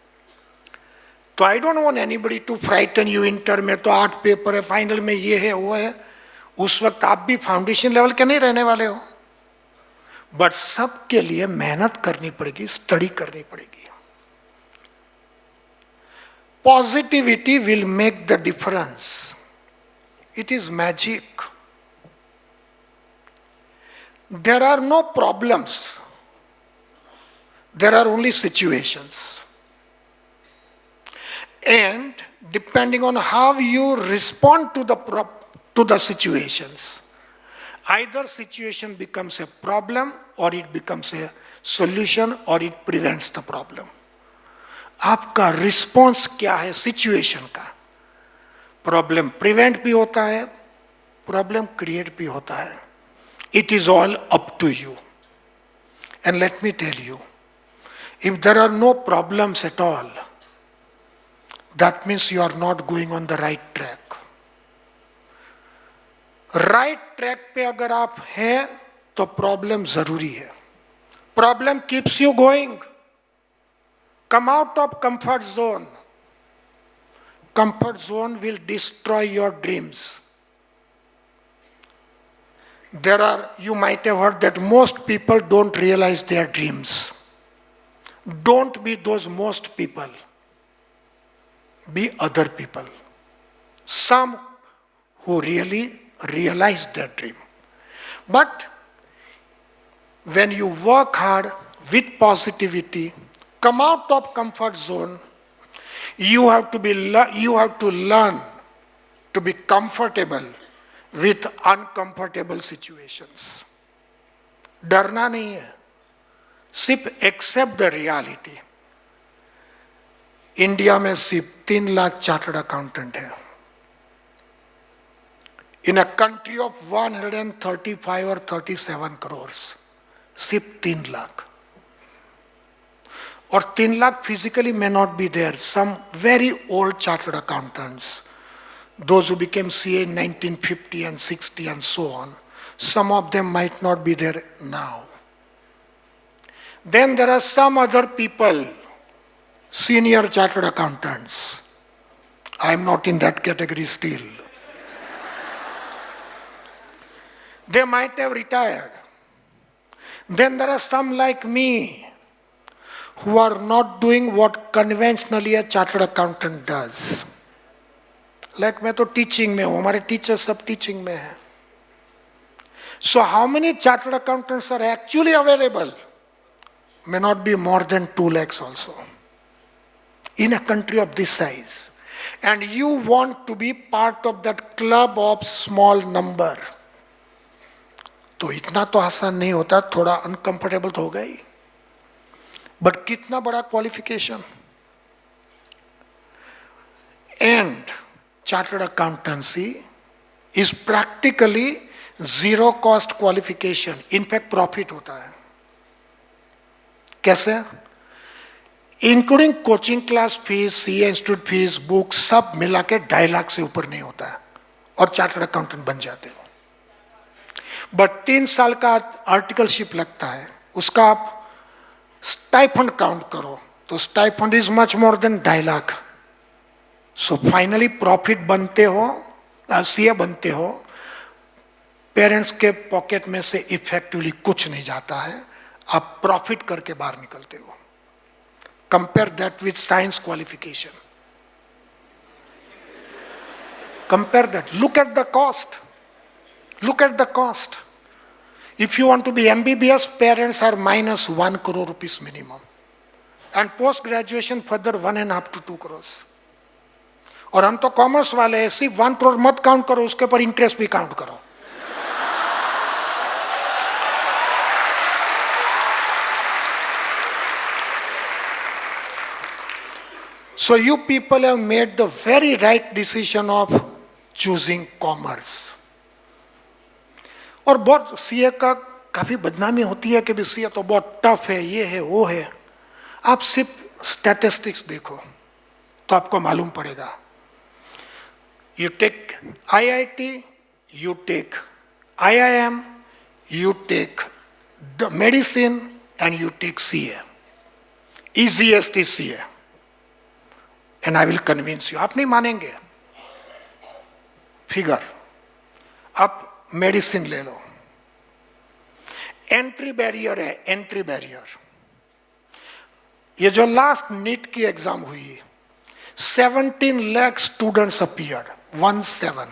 तो I don't want anybody to frighten you. Inter में तो 8 पेपर है, फाइनल में ये है वो है. उस वक्त आप भी फाउंडेशन लेवल के नहीं रहने वाले हो, बट सबके लिए मेहनत करनी पड़ेगी, स्टडी करनी पड़ेगी. Positivity will make the difference. It is magic. There are no problems, there are only situations. And depending on how you respond to the situations, either situation becomes a problem or it becomes a solution or it prevents the problem. आपका response क्या है situation का? Problem prevent भी होता है, problem create भी होता है. It is all up to you. And let me tell you, if there are no problems at all, that means you are not going on the right track. Right track पे अगर आप हैं तो problem जरूरी है. Problem keeps you going. Come out of comfort zone. Comfort zone will destroy your dreams. You might have heard that most people don't realize their dreams. Don't be those most people. Be other people. Some who really realize their dream. But when you work hard with positivity, come out of comfort zone, you have to learn to be comfortable with uncomfortable situations. डरना नहीं है, सिर्फ accept the reality. India में सिर्फ 3 lakh chartered accountant है. In a country of 135 or 37 crores, सिर्फ 3 lakh. Or 3 lakh physically may not be there. Some very old chartered accountants, those who became CA in 1950 and 60 and so on, some of them might not be there now. Then there are some other people, senior chartered accountants. I am not in that category still. They might have retired. Then there are some like me who are not doing what conventionally a chartered accountant does. Like मैं तो teaching में हूँ, हमारे teachers सब teaching में हैं. So how many chartered accountants are actually available? May not be more than 2 lakhs also. In a country of this size. And you want to be part of that club of small number. तो इतना तो आसान नहीं होता, थोड़ा uncomfortable तो होगा ही. But कितना बड़ा qualification. And chartered accountancy is practically zero cost qualification. In fact profit होता है. कैसे? Including coaching class fees, CA institute fees, book सब मिला के 2.5 लाख से ऊपर नहीं होता है और चार्टर्ड अकाउंटेंट बन जाते हो. बट 3 साल का आर्टिकलशिप लगता है, उसका आप स्टाइफंड काउंट करो तो stipend is much more than 2.5 lakh. So finally profit बनते हो, सीए बनते हो, पेरेंट्स के पॉकेट में से इफेक्टिवली कुछ नहीं जाता है, आप प्रॉफिट करके बाहर निकलते हो. Compare that with science qualification. Compare that. Look at the cost. Look at the cost. If you want to be MBBS, parents are minus 1 crore rupees minimum. And post-graduation further 1.5 to 2 crores. और हम तो commerce वाले हैं, सिर्फ 1 crore मत count करो, उसके ऊपर इंटरेस्ट भी काउंट करो. So you people have made the very right decision of choosing commerce. और बहुत सीए का काफी बदनामी होती है कि भी सीए तो बहुत टफ है, ये है वो है. आप सिर्फ स्टैटिस्टिक्स देखो तो आपको मालूम पड़ेगा. You take IIT, you take IIM, you take medicine and you take CA. easiest is CA. And I will convince you. आप नहीं मानेंगे. फिगर. आप मेडिसिन ले लो. एंट्री बैरियर है, एंट्री बैरियर. ये जो लास्ट नीट की एग्जाम हुई, 17 लाख स्टूडेंट्स अपीयर्ड. 17.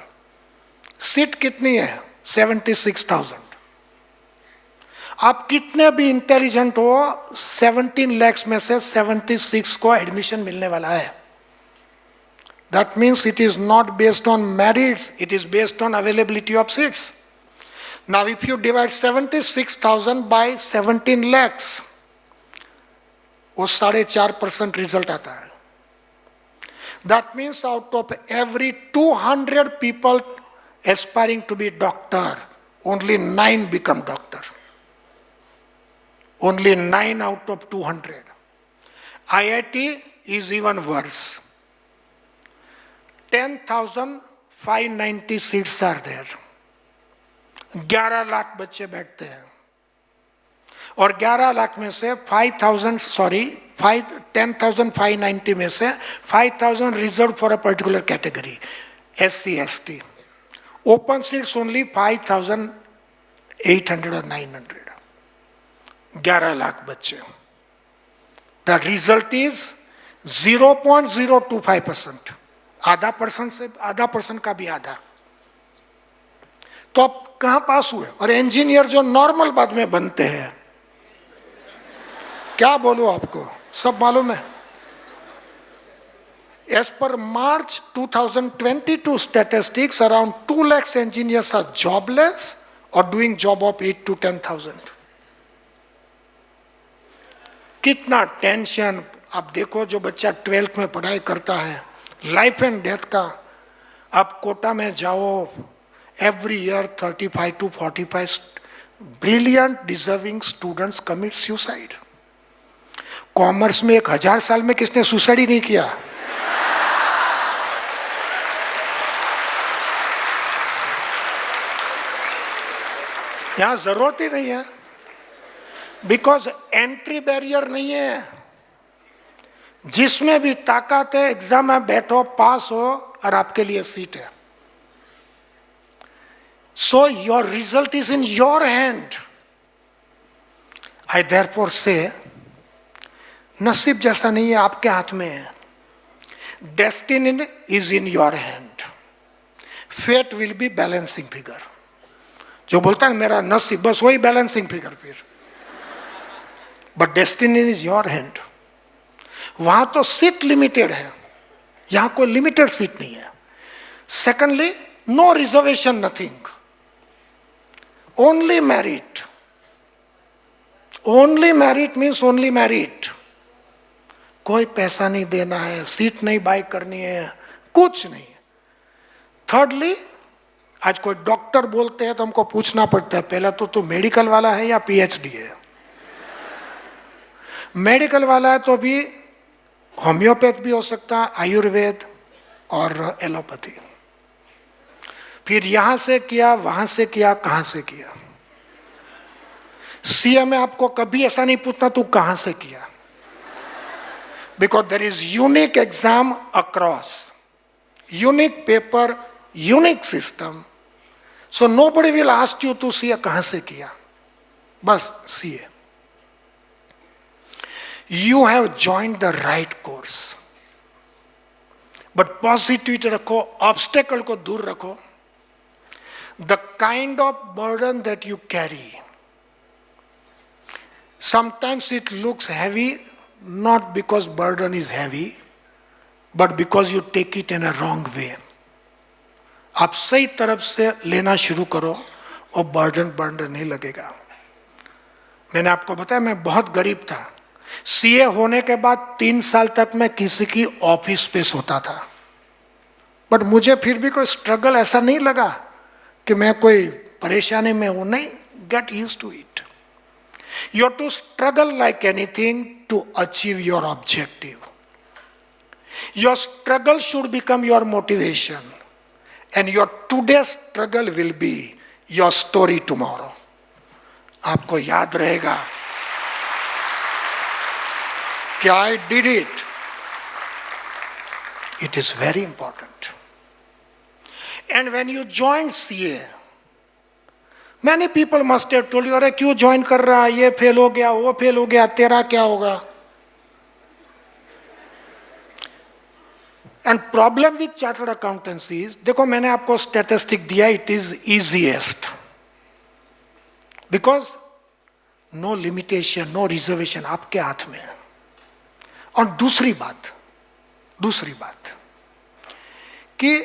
सीट कितनी है? 76,000. आप कितने भी इंटेलिजेंट हो, 17 लाख में से 76 को एडमिशन मिलने वाला है. That means it is not based on merits, it is based on availability of seats. Now if you divide 76,000 by 17 lakhs, वो 4.5% result आता है. That means out of every 200 people aspiring to be doctor, only 9 become doctor. Only 9 out of 200. IIT is even worse. 10,590 seats are there. 11 lakh बच्चे बैठते हैं और 11 लाख में से 10,590 में से 5,000 reserve for a particular category, SC ST. Open seats only 5,800 or 900. 11 lakh बच्चे. The result is 0.025%. आधा परसेंट से आधा परसेंट का भी आधा. तो आप कहां पास हुए? और इंजीनियर जो नॉर्मल बाद में बनते हैं, क्या बोलूं आपको, सब मालूम है. As per March 2022 statistics, around 2 lakhs engineers are jobless or doing job of 8 to 10,000. कितना टेंशन. आप देखो जो बच्चा 12th में पढ़ाई करता है, लाइफ एंड डेथ का. आप कोटा में जाओ, every year 35 to 45 brilliant deserving students commit suicide. Commerce में 1000 साल में किसने सुसाइड ही नहीं किया? यहां जरूरत ही नहीं है, बिकॉज एंट्री बैरियर नहीं है. जिसमें भी ताकत है, एग्जाम में बैठो, पास हो और आपके लिए सीट है. So your result is in your hand. I therefore say नसीब जैसा नहीं है, आपके हाथ में है. Destiny is in your hand. Fate will be balancing figure. जो बोलता है मेरा नसीब, बस वही बैलेंसिंग फिगर फिर. But destiny is your hand. वहां तो सीट लिमिटेड है, यहां कोई लिमिटेड सीट नहीं है. Secondly, no reservation, nothing, only merit. Only merit means only merit. कोई पैसा नहीं देना है, सीट नहीं बाय करनी है, कुछ नहीं. थर्डली, आज कोई डॉक्टर बोलते हैं तो हमको पूछना पड़ता है पहला तो तू मेडिकल वाला है या पीएचडी है. मेडिकल वाला है तो भी होम्योपैथ भी हो सकता है, आयुर्वेद और एलोपैथी. फिर यहां से किया, वहां से किया, कहां से किया. सीए में आपको कभी ऐसा नहीं पूछना तू कहां से किया, because there is unique exam across, unique paper, unique system. So nobody will ask you to CA कहां से किया, बस CA. You have joined the right course. But positivity रखो, obstacle को दूर रखो. The kind of burden that you carry, sometimes it looks heavy, not because burden is heavy, but because you take it in a wrong way. आप सही तरफ से लेना शुरू करो और बर्डन नहीं लगेगा. मैंने आपको बताया मैं बहुत गरीब था. सीए होने के बाद 3 साल तक मैं किसी की ऑफिस स्पेस होता था, बट मुझे फिर भी कोई स्ट्रगल ऐसा नहीं लगा कि मैं कोई परेशानी में हूं. नहीं, get use to it. You have to struggle like anything to achieve your objective. Your struggle should become your motivation and your today struggle will be your story tomorrow. आपको याद रहेगा कि I did it. It is very important. And when you join CA, many people must have told you, अरे क्यों join कर रहा है, ये फेल हो गया, वो फेल हो गया, तेरा क्या होगा. And problem with chartered accountancy is, देखो मैंने आपको स्टैटिस्टिक दिया, it is easiest. Because no limitation, no reservation, आपके हाथ में है. और दूसरी बात कि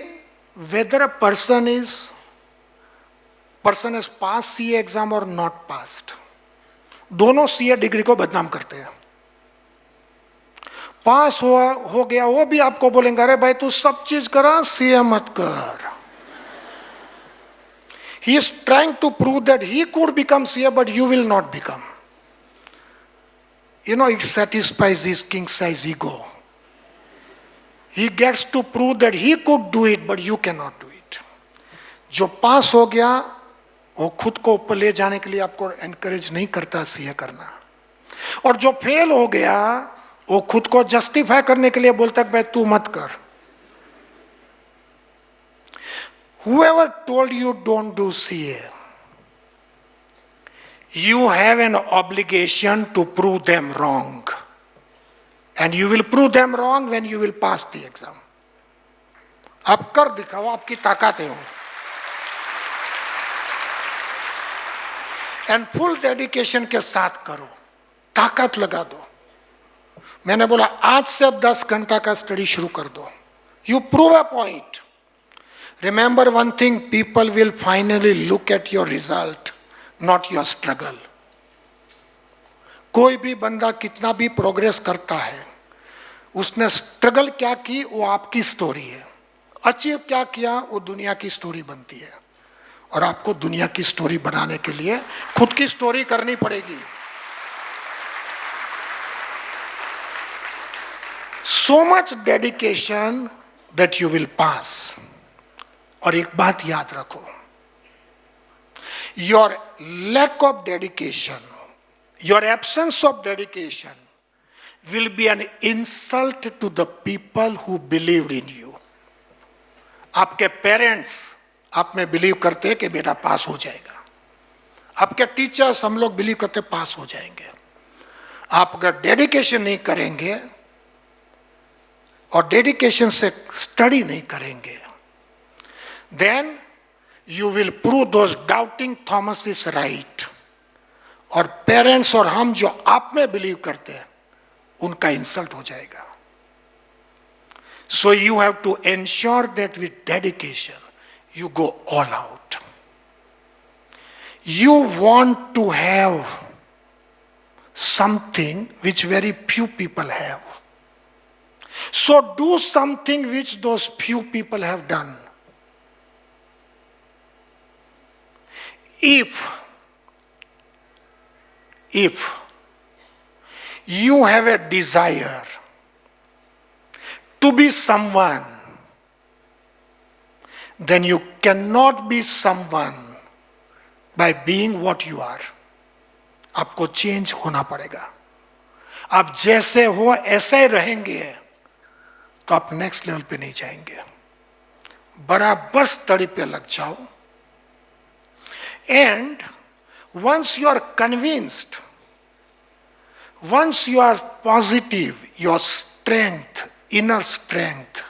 whether a person has passed CA exam or not passed, दोनों CA डिग्री को बदनाम करते हैं. पास हो गया वो भी आपको बोलेंगे अरे भाई तू सब चीज करा, CA मत कर. He is trying to prove that he could become CA, but you will not become. You know, it satisfies his king-size ego. He gets to prove that he could do it, but you cannot do it. जो पास हो गया वो खुद को ऊपर ले जाने के लिए आपको एनकरेज नहीं करता सीए करना, और जो फेल हो गया वो खुद को जस्टिफाई करने के लिए बोलता है भाई तू मत कर. Whoever told you don't do CA, you have an obligation to prove them wrong. and you will prove them wrong when you will pass the exam. आप कर दिखाओ, आपकी ताकतें हो. And full dedication के साथ करो, ताकत लगा दो. मैंने बोला आज से 10 घंटा का स्टडी शुरू कर दो. You prove a point. Remember one thing, people will finally look at your result, not your struggle. कोई भी बंदा कितना भी प्रोग्रेस करता है, उसने स्ट्रगल क्या की वो आपकी स्टोरी है, अचीव क्या किया वो दुनिया की स्टोरी बनती है. और आपको दुनिया की स्टोरी बनाने के लिए खुद की स्टोरी करनी पड़ेगी. So much dedication that you will pass. और एक बात याद रखो, your lack of dedication, your absence of dedication will be an insult to the people who believed in you. आपके पेरेंट्स आप में बिलीव करते हैं कि बेटा पास हो जाएगा. आपके टीचर्स हम लोग बिलीव करते पास हो जाएंगे. आप अगर डेडिकेशन नहीं करेंगे और डेडिकेशन से स्टडी नहीं करेंगे, then you will prove those doubting Thomas is right. और पेरेंट्स और हम जो आप में बिलीव करते हैं उनका इंसल्ट हो जाएगा. So you have to ensure that with dedication you go all out. You want to have something which very few people have. So do something which those few people have done. If you have a desire to be someone, then you cannot be someone by being what you are. आपको change होना पड़ेगा. आप जैसे हो ऐसे ही रहेंगे तो आप नेक्स्ट लेवल पे नहीं जाएंगे. बराबर स्टडी पे लग जाओ. And once you are convinced, once you are positive, your strength, inner strength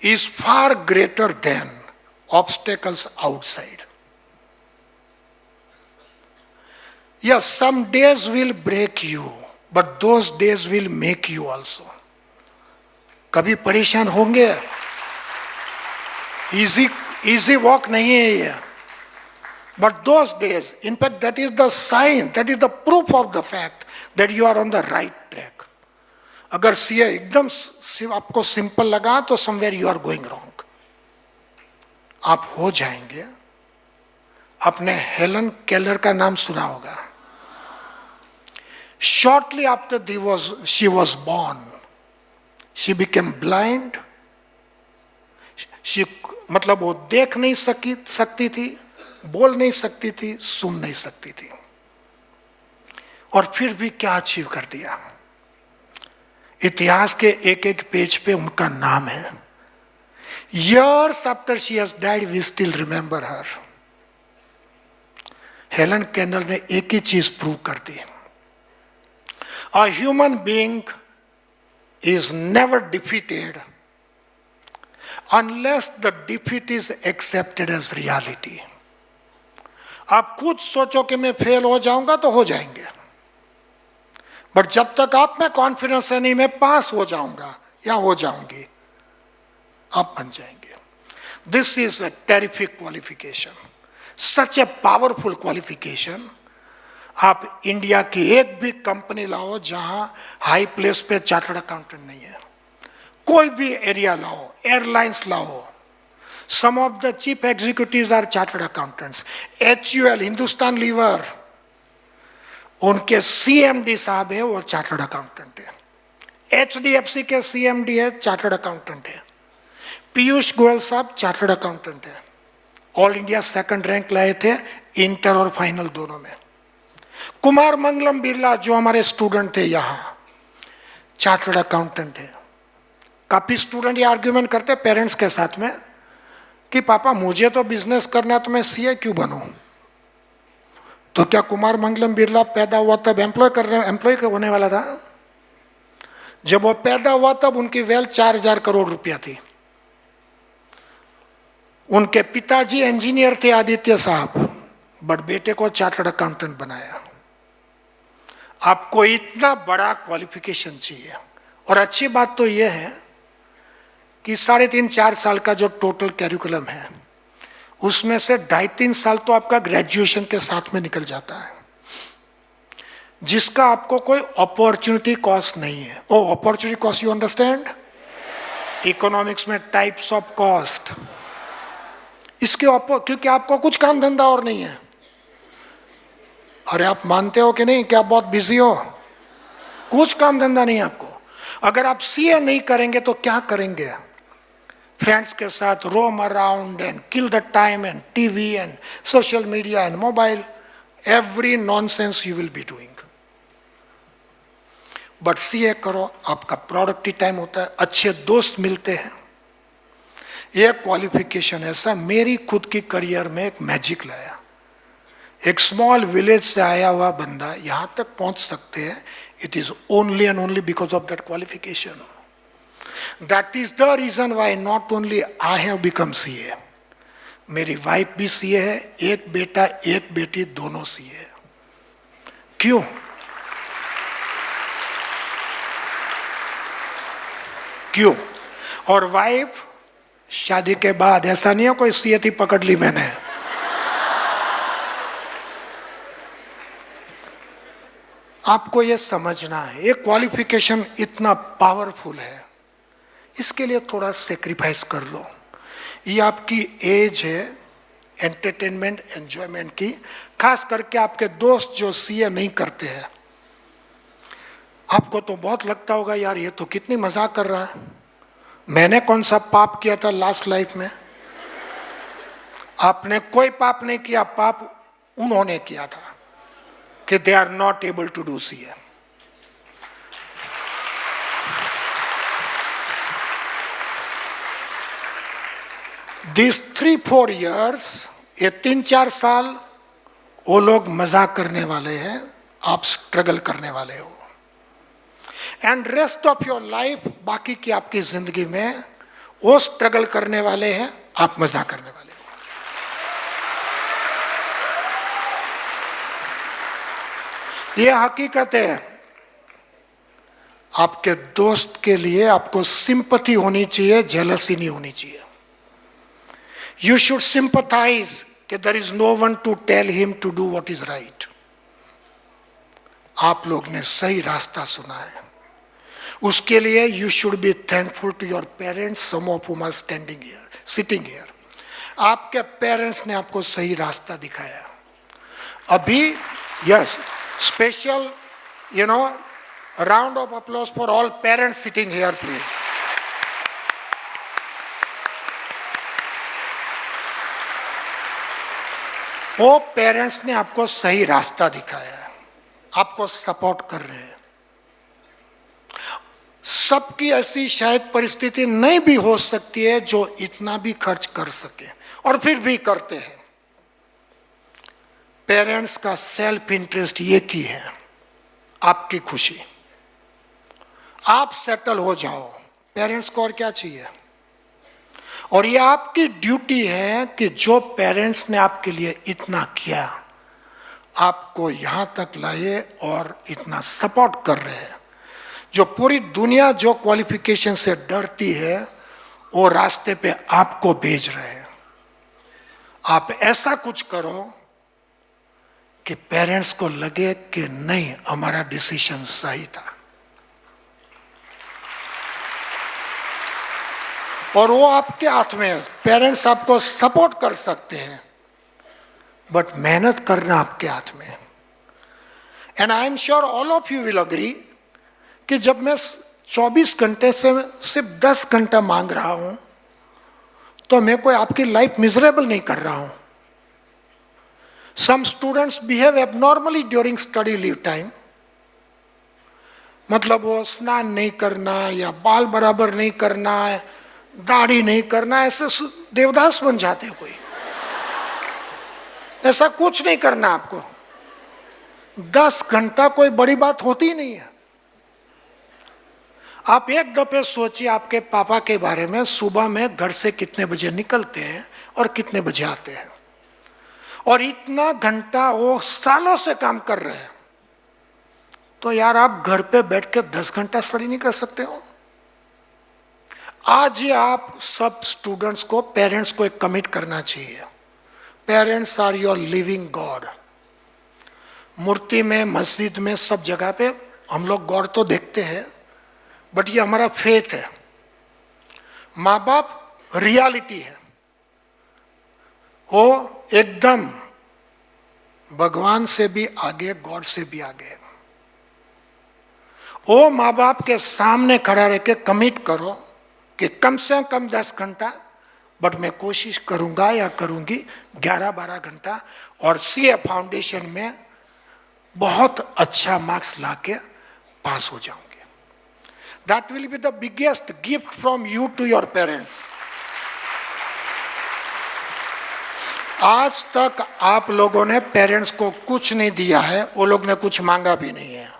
is far greater than obstacles outside. Yes, some days will break you, but those days will make you also. कभी परेशान होंगे, easy walk नहीं है ये. But those days, in fact, that is the sign, that is the proof of the fact that you are on the right track. अगर CA एकदम आपको simple लगा तो somewhere you are going wrong. आप हो जाएंगे. आपने हेलन केलर का नाम सुना होगा. Shortly after she was born, she became blind. मतलब वो देख नहीं सकती थी, बोल नहीं सकती थी, सुन नहीं सकती थी. और फिर भी क्या अचीव कर दिया. इतिहास के एक एक पेज पे उनका नाम है. Years after she has died, we still remember her. Helen Keller ने एक ही चीज प्रूव कर दी. A human being is never defeated unless the defeat is accepted as reality. आप खुद सोचो कि मैं फेल हो जाऊंगा तो हो जाएंगे, बट जब तक आप में कॉन्फिडेंस है नहीं मैं पास हो जाऊंगा या हो जाऊंगी, आप बन जाएंगे. This is a terrific qualification, such a powerful qualification. आप इंडिया की एक भी कंपनी लाओ जहां हाई प्लेस पे चार्टर्ड अकाउंटेंट नहीं है. कोई भी एरिया लाओ, एयरलाइंस लाओ, some of the chief executives are chartered accountants. HUL, Hindustan Lever, उनके CMD साहब है वो चार्टर्ड अकाउंटेंट है. HDFC के CMD है चार्टर्ड अकाउंटेंट है. पीयूष गोयल साहब चार्टर्ड अकाउंटेंट है. ऑल इंडिया सेकंड रैंक लाए थे इंटर और फाइनल दोनों में. कुमार मंगलम बिरला जो हमारे स्टूडेंट थे यहाँ, चार्टर्ड अकाउंटेंट है. काफी स्टूडेंट ये आर्ग्यूमेंट करते पेरेंट्स के साथ में कि पापा मुझे तो बिजनेस करना है तो मैं सीए क्यों बनूं. तो क्या कुमार मंगलम बिरला पैदा हुआ तब एम्प्लॉय होने वाला था. जब वो पैदा हुआ तब उनकी वेल्थ 4,000 करोड़ रुपया थी। उनके पिताजी इंजीनियर थे आदित्य साहब, बट बेटे को चार्टर्ड अकाउंटेंट बनाया। आपको इतना बड़ा क्वालिफिकेशन चाहिए। और अच्छी बात तो यह है कि 3.5-4 साल का जो टोटल कैरिकुलम है उसमें से 2.5-3 साल तो आपका ग्रेजुएशन के साथ में निकल जाता है, जिसका आपको कोई अपॉर्चुनिटी कॉस्ट नहीं है। Oh opportunity cost, you understand? Economics में टाइप्स ऑफ कॉस्ट, इसके क्योंकि आपको कुछ काम धंधा और नहीं है। अरे आप मानते हो कि नहीं कि आप बहुत बिजी हो? कुछ काम धंधा नहीं है आपको। अगर आप सीए नहीं करेंगे तो क्या करेंगे? फ्रेंड्स के साथ roam around and kill the time and TV and social media and mobile, every nonsense you will be doing. But CA करो, आपका प्रोडक्टिव टाइम होता है, अच्छे दोस्त मिलते हैं। यह क्वालिफिकेशन ऐसा मेरी खुद की करियर में एक मैजिक लाया। एक स्मॉल विलेज से आया हुआ बंदा यहां तक पहुंच सकते हैं, it is only and only because of that qualification. That is the reason why not only I have become CA, मेरी वाइफ भी सीए है, एक बेटा एक बेटी दोनों सीए है। क्यों? क्यों? और वाइफ शादी के बाद ऐसा नहीं है कोई सीए थी पकड़ ली मैंने। आपको यह समझना है, ये क्वालिफिकेशन इतना पावरफुल है, इसके लिए थोड़ा सेक्रीफाइस कर लो। ये आपकी एज है एंटरटेनमेंट एंजॉयमेंट की, खास करके आपके दोस्त जो सीए नहीं करते हैं। आपको तो बहुत लगता होगा यार ये तो कितनी मजाक कर रहा है, मैंने कौन सा पाप किया था लास्ट लाइफ में? आपने कोई पाप नहीं किया, पाप उन्होंने किया था कि they are not able to do CA. These 3-4 years, ये 3-4 साल वो लोग मजाक करने वाले हैं, आप स्ट्रगल करने वाले हो। And rest of your life, बाकी की आपकी जिंदगी में वो स्ट्रगल करने वाले हैं, आप मजाक करने वाले हो। ये हकीकत है। आपके दोस्त के लिए आपको सिंपैथी होनी चाहिए, जेलसी नहीं होनी चाहिए। यू शुड सिंपैथाइज कि there is no one to tell him to do what is right. आप लोग ने सही रास्ता सुना है, उसके लिए you should be thankful to your parents, some of whom are standing here, sitting here. आपके पेरेंट्स ने आपको सही रास्ता दिखाया। अभी yes, special, a round of applause for all parents sitting here, please. वो पेरेंट्स ने आपको सही रास्ता दिखाया है, आपको सपोर्ट कर रहे हैं। सबकी ऐसी शायद परिस्थिति नहीं भी हो सकती है जो इतना भी खर्च कर सके, और फिर भी करते हैं। पेरेंट्स का सेल्फ इंटरेस्ट ये की है आपकी खुशी। आप सेटल हो जाओ, पेरेंट्स को और क्या चाहिए? और ये आपकी ड्यूटी है कि जो पेरेंट्स ने आपके लिए इतना किया, आपको यहां तक लाए और इतना सपोर्ट कर रहे हैं। जो पूरी दुनिया जो क्वालिफिकेशन से डरती है, वो रास्ते पे आपको भेज रहे हैं। आप ऐसा कुछ करो कि पेरेंट्स को लगे कि नहीं, हमारा डिसीजन सही था। और वो आपके हाथ में है। पेरेंट्स आपको सपोर्ट कर सकते हैं, बट मेहनत करना आपके हाथ में। And I am sure all of you will agree कि जब मैं 24 घंटे से सिर्फ 10 घंटा मांग रहा हूं, तो मैं कोई आपकी लाइफ मिजरेबल नहीं कर रहा हूं। Some students behave abnormally during study leave time. मतलब वो स्नान नहीं करना या बाल बराबर नहीं करना, दाढ़ी नहीं करना, ऐसे देवदास बन जाते हैं कोई। ऐसा कुछ नहीं करना आपको। 10 घंटा कोई बड़ी बात होती ही नहीं है। आप एक दफे सोचिए आपके पापा के बारे में, सुबह में घर से कितने बजे निकलते हैं और कितने बजे आते हैं, और इतना घंटा वो सालों से काम कर रहे हैं। तो यार आप घर पे बैठ के 10 घंटा स्टडी नहीं कर सकते हो? आज ही आप सब स्टूडेंट्स को, पेरेंट्स को एक कमिट करना चाहिए। Parents are your living god. मूर्ति में, मस्जिद में, सब जगह पे हम लोग गॉड तो देखते हैं, बट ये हमारा फेथ है। माँ बाप रियलिटी है, वो एकदम भगवान से भी आगे, गॉड से भी आगे। वो माँ बाप के सामने खड़ा रह के कमिट करो कि कम से कम 10 घंटा, बट मैं कोशिश करूंगा या करूंगी 11-12 घंटा, और सीए फाउंडेशन में बहुत अच्छा मार्क्स लाके पास हो जाऊंगे। That will be the biggest gift from you to your parents. आज तक आप लोगों ने पेरेंट्स को कुछ नहीं दिया है, वो लोग ने कुछ मांगा भी नहीं है,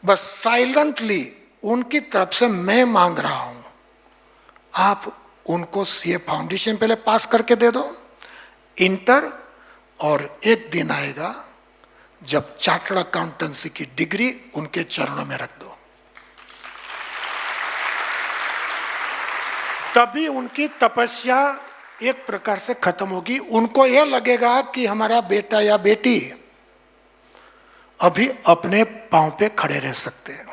बस साइलेंटली उनकी तरफ से मैं मांग रहा हूं। आप उनको सीए फाउंडेशन पहले पास करके दे दो, इंटर, और एक दिन आएगा जब चार्टर्ड अकाउंटेंसी की डिग्री उनके चरणों में रख दो। तभी उनकी तपस्या एक प्रकार से खत्म होगी। उनको यह लगेगा कि हमारा बेटा या बेटी अभी अपने पांव पे खड़े रह सकते हैं।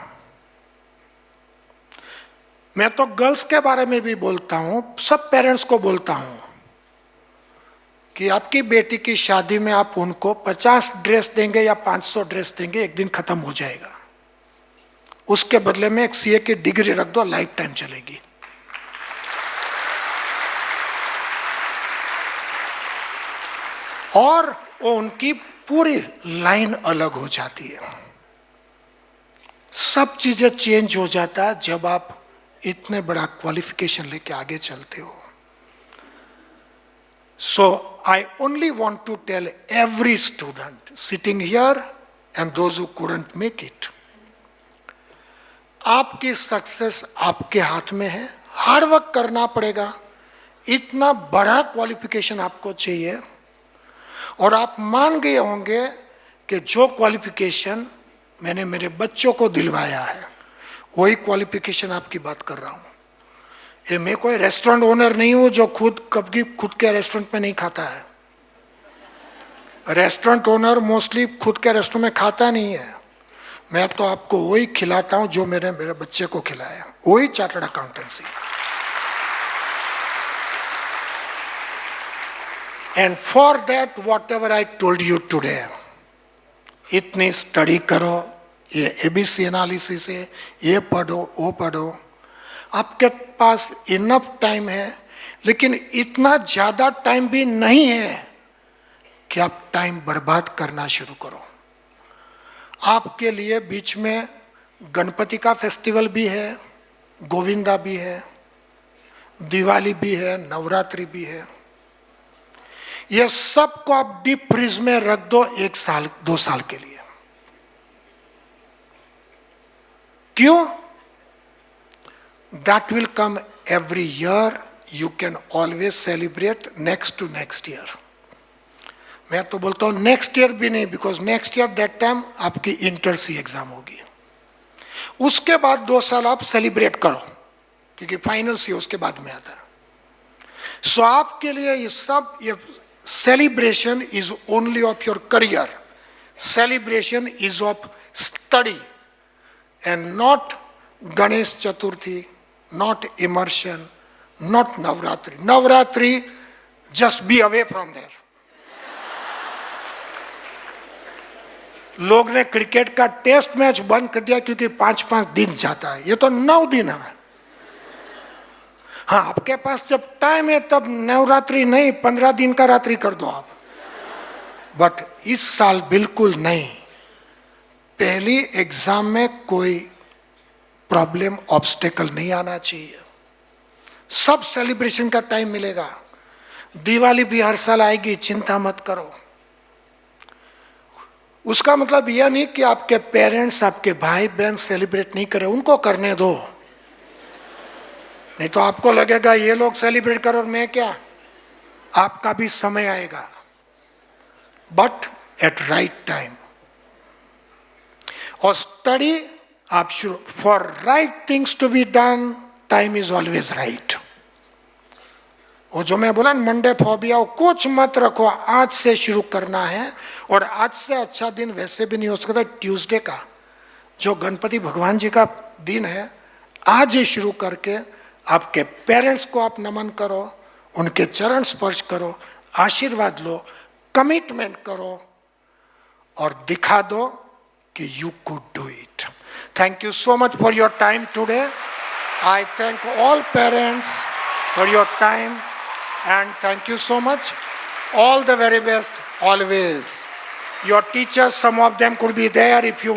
मैं तो गर्ल्स के बारे में भी बोलता हूं, सब पेरेंट्स को बोलता हूं कि आपकी बेटी की शादी में आप उनको 50 ड्रेस देंगे या 500 ड्रेस देंगे, एक दिन खत्म हो जाएगा। उसके बदले में एक सीए की डिग्री रख दो, लाइफ टाइम चलेगी। और वो उनकी पूरी लाइन अलग हो जाती है, सब चीजें चेंज हो जाता है जब आप इतने बड़ा क्वालिफिकेशन लेके आगे चलते हो। So I only want to tell every student sitting here and those who couldn't make it, आपकी सक्सेस आपके हाथ में है। हार्ड वर्क करना पड़ेगा, इतना बड़ा क्वालिफिकेशन आपको चाहिए, और आप मान गए होंगे कि जो क्वालिफिकेशन मैंने मेरे बच्चों को दिलवाया है वही क्वालिफिकेशन आपकी बात कर रहा हूं। ये मैं कोई रेस्टोरेंट ओनर नहीं हूं जो कभी खुद के रेस्टोरेंट में नहीं खाता है। रेस्टोरेंट ओनर मोस्टली खुद के रेस्टोरेंट में खाता नहीं है। मैं तो आपको वही खिलाता हूं जो मेरे बच्चे को खिलाया, वही chartered accountancy. And for that what ever I told you today, इतनी स्टडी करो, ये एबीसी एनालिसिस है, ये पढ़ो, वो पढ़ो। आपके पास इनफ टाइम है, लेकिन इतना ज्यादा टाइम भी नहीं है कि आप टाइम बर्बाद करना शुरू करो। आपके लिए बीच में गणपति का फेस्टिवल भी है, गोविंदा भी है, दिवाली भी है, नवरात्रि भी है। ये सब को आप डीप फ्रीज में रख दो 1 साल 2 साल के लिए। क्यों? That will come every year. You can always celebrate next to next year. मैं तो बोलता हूँ नेक्स्ट ईयर भी नहीं, because next year that time आपकी इंटर सी एग्जाम होगी। उसके बाद 2 साल आप सेलिब्रेट करो, क्योंकि फाइनल सी उसके बाद में आता है। सो आपके लिए ये सब, ये celebration is only of your career, celebration is of study and not Ganesh Chaturthi, not immersion, not Navratri. Navratri, just be away from there. लोग ने क्रिकेट का टेस्ट मैच बंद कर दिया क्योंकि 5-5 दिन जाता है, ये तो 9 दिन है। हाँ, आपके पास जब टाइम है तब नवरात्रि नहीं, 15 दिन का रात्रि कर दो आप, बट इस साल बिल्कुल नहीं। पहली एग्जाम में कोई प्रॉब्लम, ऑब्स्टेकल नहीं आना चाहिए। सब सेलिब्रेशन का टाइम मिलेगा। दिवाली भी हर साल आएगी, चिंता मत करो। उसका मतलब यह नहीं कि आपके पेरेंट्स, आपके भाई बहन सेलिब्रेट नहीं करें, उनको करने दो। नहीं तो आपको लगेगा ये लोग सेलिब्रेट करो और मैं क्या। आपका भी समय आएगा, बट एट राइट टाइम। और स्टडी आप शुरू, for right things to be done, time is always right. वो जो मैं बोला मंडे फोबिया, कुछ मत रखो, आज से शुरू करना है। और आज से अच्छा दिन वैसे भी नहीं हो सकता ट्यूसडे का, जो गणपति भगवान जी का दिन है। आज ही शुरू करके आपके पेरेंट्स को आप नमन करो, उनके चरण स्पर्श करो, आशीर्वाद लो, कमिटमेंट करो और दिखा दो कि you could do it. Thank you so much for your time today. I thank all parents for your time and thank you so much. All the very best always. Your teachers, some of them could be there if you want.